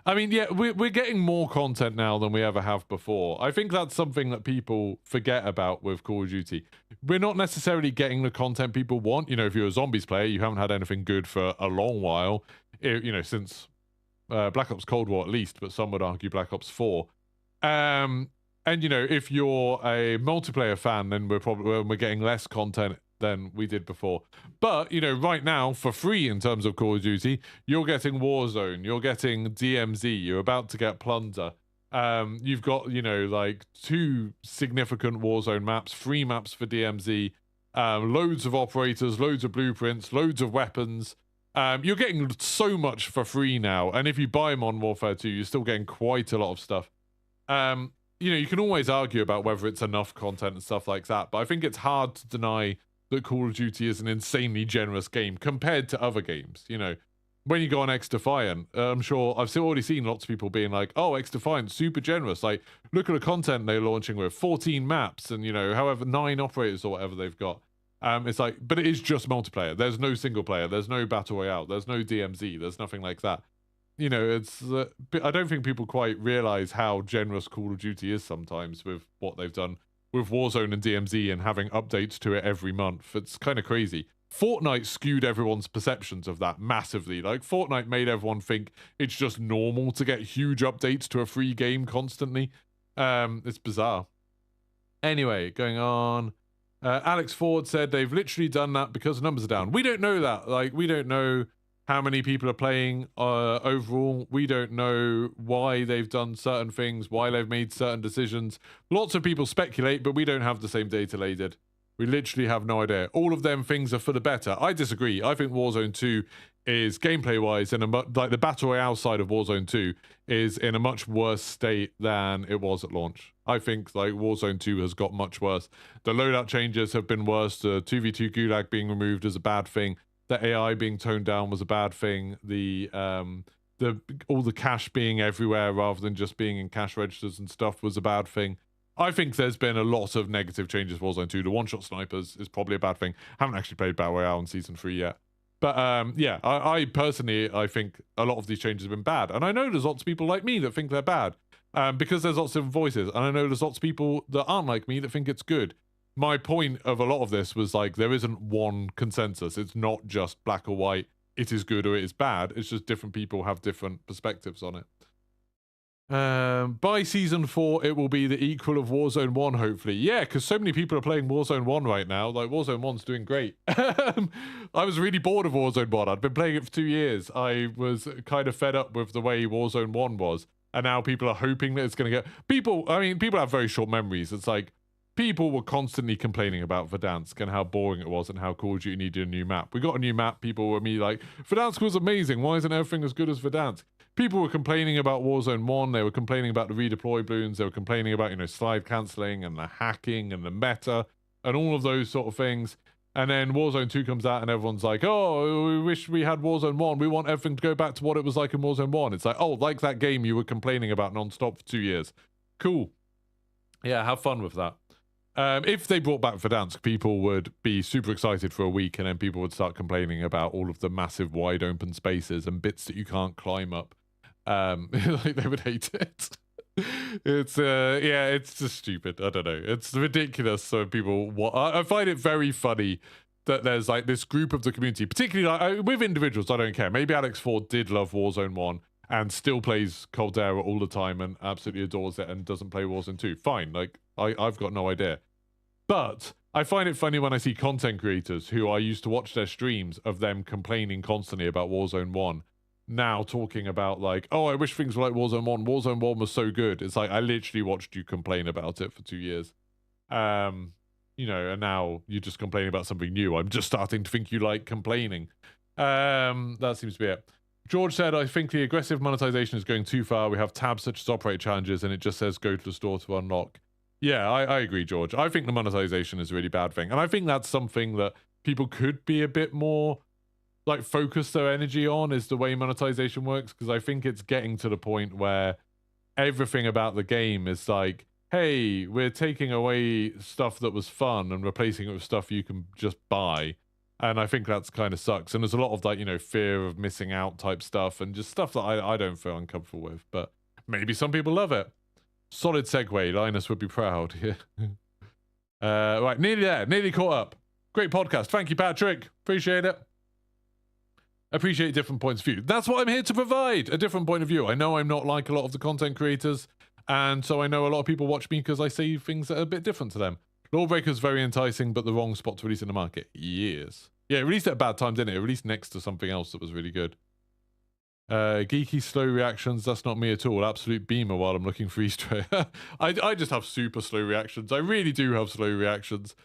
I mean, yeah, we're getting more content now than we ever have before. I think that's something that people forget about with Call of Duty. We're not necessarily getting the content people want. If you're a zombies player, you haven't had anything good for a long while, since Black Ops Cold War at least, but some would argue Black Ops 4. And if you're a multiplayer fan, then we're getting less content than we did before. But right now, for free in terms of Call of Duty, you're getting Warzone, you're getting DMZ, you're about to get Plunder. You've got like 2 significant Warzone maps, 3 maps for DMZ, loads of operators, loads of blueprints, loads of weapons. You're getting so much for free now, and if you buy Modern Warfare 2, you're still getting quite a lot of stuff. You can always argue about whether it's enough content and stuff like that, but I think it's hard to deny that Call of Duty is an insanely generous game compared to other games. When you go on XDefiant, I'm sure I've already seen lots of people being like, oh, XDefiant, super generous. Like, look at the content they're launching with 14 maps and, however, 9 operators or whatever they've got. It's like, but it is just multiplayer. There's no single player. There's no battle royale. There's no DMZ. There's nothing like that. It's. I don't think people quite realize how generous Call of Duty is sometimes with what they've done with Warzone and DMZ and having updates to it every month. It's kind of crazy. Fortnite skewed everyone's perceptions of that massively. Like, Fortnite made everyone think it's just normal to get huge updates to a free game constantly. It's bizarre. Anyway, going on. Alex Ford said they've literally done that because numbers are down. We don't know that. Like, we don't know how many people are playing overall. We don't know why they've done certain things, why they've made certain decisions. Lots of people speculate, but we don't have the same data they did. We literally have no idea. All of them things are for the better. I disagree. I think Warzone 2 is gameplay-wise, like the Battle Royale side of Warzone 2 is in a much worse state than it was at launch. I think like Warzone 2 has got much worse. The loadout changes have been worse. The 2v2 gulag being removed is a bad thing. The AI being toned down was a bad thing. All the cash being everywhere rather than just being in cash registers and stuff was a bad thing. I think there's been a lot of negative changes for Warzone 2. The one-shot snipers is probably a bad thing. Haven't actually played Battle Royale in Season 3 yet. But yeah, I personally, I think a lot of these changes have been bad. And I know there's lots of people like me that think they're bad because there's lots of voices. And I know there's lots of people that aren't like me that think it's good. My point of a lot of this was like, there isn't one consensus. It's not just black or white. It is good or it is bad. It's just different people have different perspectives on it. By Season 4, it will be the equal of Warzone 1, hopefully. Yeah, because so many people are playing Warzone 1 right now. Like, Warzone 1's doing great. I was really bored of Warzone 1. I'd been playing it for 2 years. I was kind of fed up with the way Warzone 1 was. and now people are hoping that it's going to get people. I mean, people have very short memories. It's like people were constantly complaining about Verdansk and how boring it was and how Call of Duty needed a new map. We got a new map. People were like, Verdansk was amazing. Why isn't everything as good as Verdansk? People were complaining about Warzone 1. They were complaining about the redeploy balloons. They were complaining about, slide cancelling and the hacking and the meta and all of those sort of things. And then Warzone 2 comes out and everyone's like, oh, we wish we had Warzone 1. We want everything to go back to what it was like in Warzone 1. It's like, oh, like that game you were complaining about non-stop for 2 years. Cool. Yeah, have fun with that. If they brought back Verdansk, people would be super excited for a week, and then people would start complaining about all of the massive wide open spaces and bits that you can't climb up. Like they would hate it. It's it's just stupid. I don't know. It's ridiculous. So people, I find it very funny that there's like this group of the community, particularly like, with individuals. I don't care. Maybe Alex Ford did love Warzone 1 and still plays Caldera all the time and absolutely adores it and doesn't play Warzone 2. Fine. Like I've got no idea. But I find it funny when I see content creators who I used to watch their streams of them complaining constantly about Warzone 1 now talking about like, oh, I wish things were like Warzone 1. Warzone 1 was so good. It's like, I literally watched you complain about it for 2 years. And now you're just complaining about something new. I'm just starting to think you like complaining. That seems to be it. George said, I think the aggressive monetization is going too far. We have tabs such as operate challenges and it just says go to the store to unlock. Yeah, I agree, George. I think the monetization is a really bad thing. And I think that's something that people could be a bit more like focus their energy on, is the way monetization works, because I think it's getting to the point where everything about the game is like, hey, we're taking away stuff that was fun and replacing it with stuff you can just buy. And I think that's kind of sucks. And there's a lot of like, fear of missing out type stuff and just stuff that I don't feel uncomfortable with. But maybe some people love it. Solid segue. Linus would be proud. Right, nearly there. Nearly caught up. Great podcast. Thank you, Patrick. Appreciate it. Appreciate different points of view. That's what I'm here to provide. A different point of view. I know I'm not like a lot of the content creators. And so I know a lot of people watch me because I say things that are a bit different to them. Lawbreaker's very enticing, but the wrong spot to release in the market. Yes. Yeah, it released at bad times, didn't it? It released next to something else that was really good. Geeky slow reactions, that's not me at all. Absolute beamer while I'm looking for Easter egg. I just have super slow reactions. I really do have slow reactions.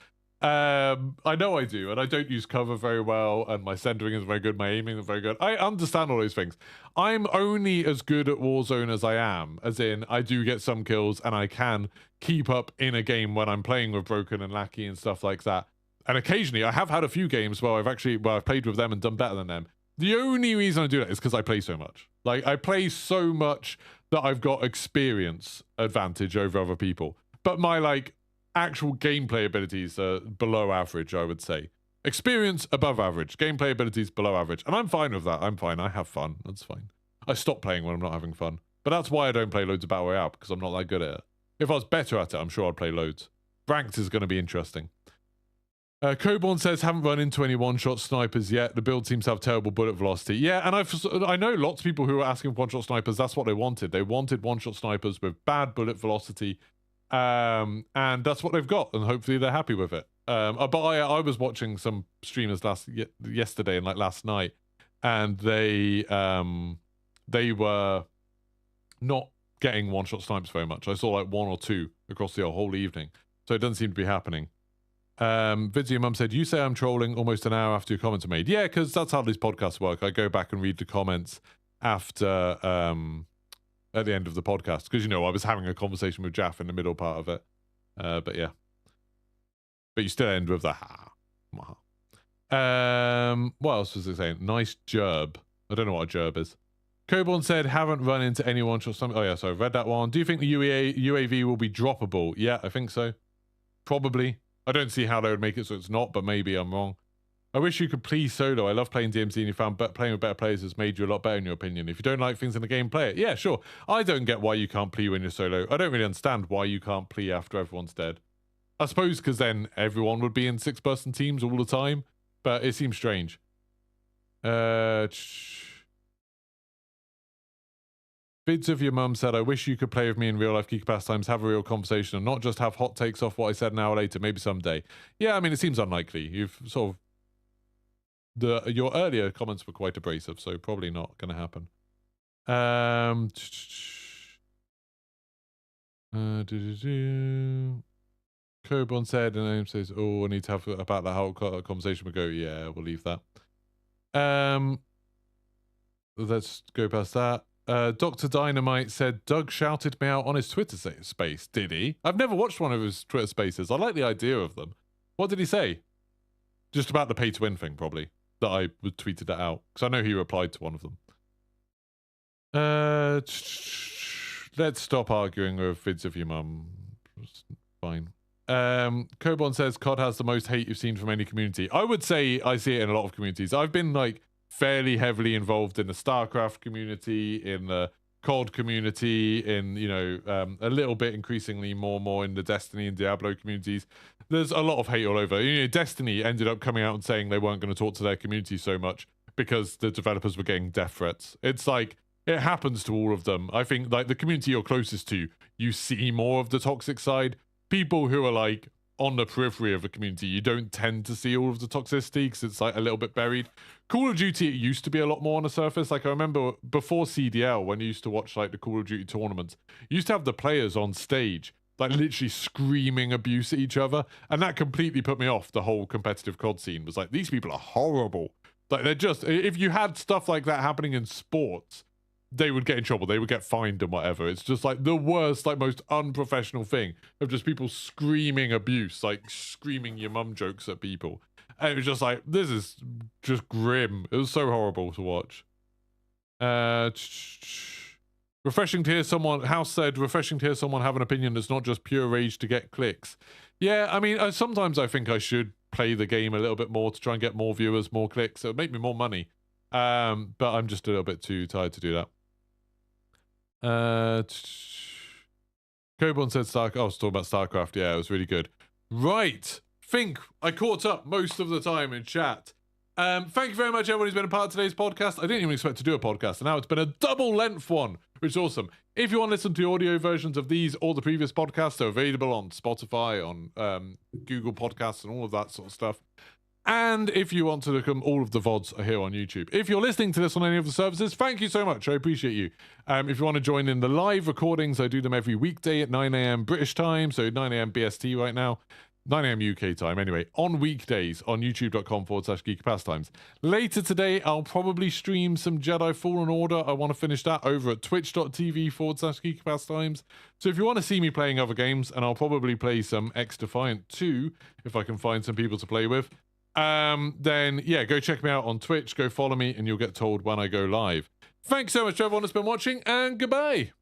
I know I do, and I don't use cover very well, and my centering isn't very good, my aiming isn't very good. I understand all those things. I'm only as good at Warzone as I am, as in I do get some kills, and I can keep up in a game when I'm playing with Broken and Lackey and stuff like that. And occasionally, I have had a few games where I've played with them and done better than them. The only reason I do that is because I play so much. Like, I play so much that I've got experience advantage over other people. But my, like, actual gameplay abilities are below average, I would say. Experience above average. Gameplay abilities below average. And I'm fine with that. I'm fine. I have fun. That's fine. I stop playing when I'm not having fun. But that's why I don't play loads of Battle Royale, because I'm not that good at it. If I was better at it, I'm sure I'd play loads. Ranked is going to be interesting. Coborn says, haven't run into any one-shot snipers yet. The build seems to have terrible bullet velocity. Yeah, and I know lots of people who are asking for one-shot snipers. That's what they wanted. They wanted one-shot snipers with bad bullet velocity. And that's what they've got. And hopefully they're happy with it. But I was watching some streamers yesterday and like last night. And they were not getting one-shot snipes very much. I saw like one or two across the whole evening. So it doesn't seem to be happening. Vidsy Mum said, you say I'm trolling almost an hour after your comments are made. Yeah, because that's how these podcasts work. I go back and read the comments after at the end of the podcast, because I was having a conversation with Jaff in the middle part of it. But yeah, but you still end with the ha. What else was it saying? Nice gerb. I don't know what a gerb is. Coborn said, haven't run into anyone. Oh yeah, so I've read that one. Do you think the UAV will be droppable? Yeah, I think so. Probably. I don't see how they would make it so it's not, but maybe I'm wrong. I wish you could please solo. I love playing DMZ, and you found playing with better players has made you a lot better in your opinion. If you don't like things in the game, play it. Yeah, sure. I don't get why you can't play when you're solo. I don't really understand why you can't play after everyone's dead. I suppose because then everyone would be in 6-person teams all the time, but it seems strange. Vids of your mum said, I wish you could play with me in real life Geeky Pastimes, have a real conversation, and not just have hot takes off what I said an hour later, maybe someday. Yeah, I mean, it seems unlikely. You've sort of... Your earlier comments were quite abrasive, so probably not going to happen. Cobon said, and then says, "Oh, I need to have about that whole conversation." We go, "Yeah, we'll leave that." Let's go past that. Dr. Dynamite said, "Doug shouted me out on his Twitter space." Did he? I've never watched one of his Twitter spaces. I like the idea of them. What did he say? Just about the pay-to-win thing, probably. That I tweeted it out. Because I know he replied to one of them. Let's stop arguing with vids of your mum. Fine. Cobon says, COD has the most hate you've seen from any community. I would say I see it in a lot of communities. I've been, like, fairly heavily involved in the StarCraft community, in the COD community, in, you know, a little bit increasingly more in the Destiny and Diablo communities. There's a lot of hate all over. You know, Destiny ended up coming out and saying they weren't going to talk to their community so much because the developers were getting death threats. It's like, it happens to all of them. I think, like, the community you're closest to, you see more of the toxic side. People who are, like, on the periphery of a community, you don't tend to see all of the toxicity because it's, like, a little bit buried. Call of Duty, it used to be a lot more on the surface. Like, I remember before CDL, when you used to watch, like, the Call of Duty tournaments, you used to have the players on stage, like, literally screaming abuse at each other. And that completely put me off the whole competitive COD scene. It was like, these people are horrible. Like, they're just, if you had stuff like that happening in sports, they would get in trouble. They would get fined and whatever. It's just like the worst, like most unprofessional thing of just people screaming abuse, like screaming your mum jokes at people. And it was just like, this is just grim. It was so horrible to watch. Refreshing to hear someone, House said, refreshing to hear someone have an opinion that's not just pure rage to get clicks. Yeah, I mean, sometimes I think I should play the game a little bit more to try and get more viewers, more clicks. It would make me more money. But I'm just a little bit too tired to do that. Cobon said I was talking about StarCraft. Yeah, it was really good. Right. Think I caught up most of the time in chat. Thank you very much, everyone who's been a part of today's podcast. I didn't even expect to do a podcast, and now it's been a double-length one, which is awesome. If you want to listen to audio versions of these or the previous podcasts, they're available on Spotify, on Google Podcasts, and all of that sort of stuff. And if you want to look at all of the VODs are here on YouTube. If you're listening to this on any of the services, thank you so much. I appreciate you. If you want to join in the live recordings, I do them every weekday at 9 a.m. British time, so 9 a.m. BST right now. 9 a.m. UK time, anyway, on weekdays on youtube.com/Geeky Pastimes. Later today, I'll probably stream some Jedi Fallen Order. I want to finish that over at twitch.tv/Geeky Pastimes. So if you want to see me playing other games, and I'll probably play some XDefiant 2, if I can find some people to play with, then yeah, go check me out on Twitch, go follow me, and you'll get told when I go live. Thanks so much to everyone that's been watching, and goodbye.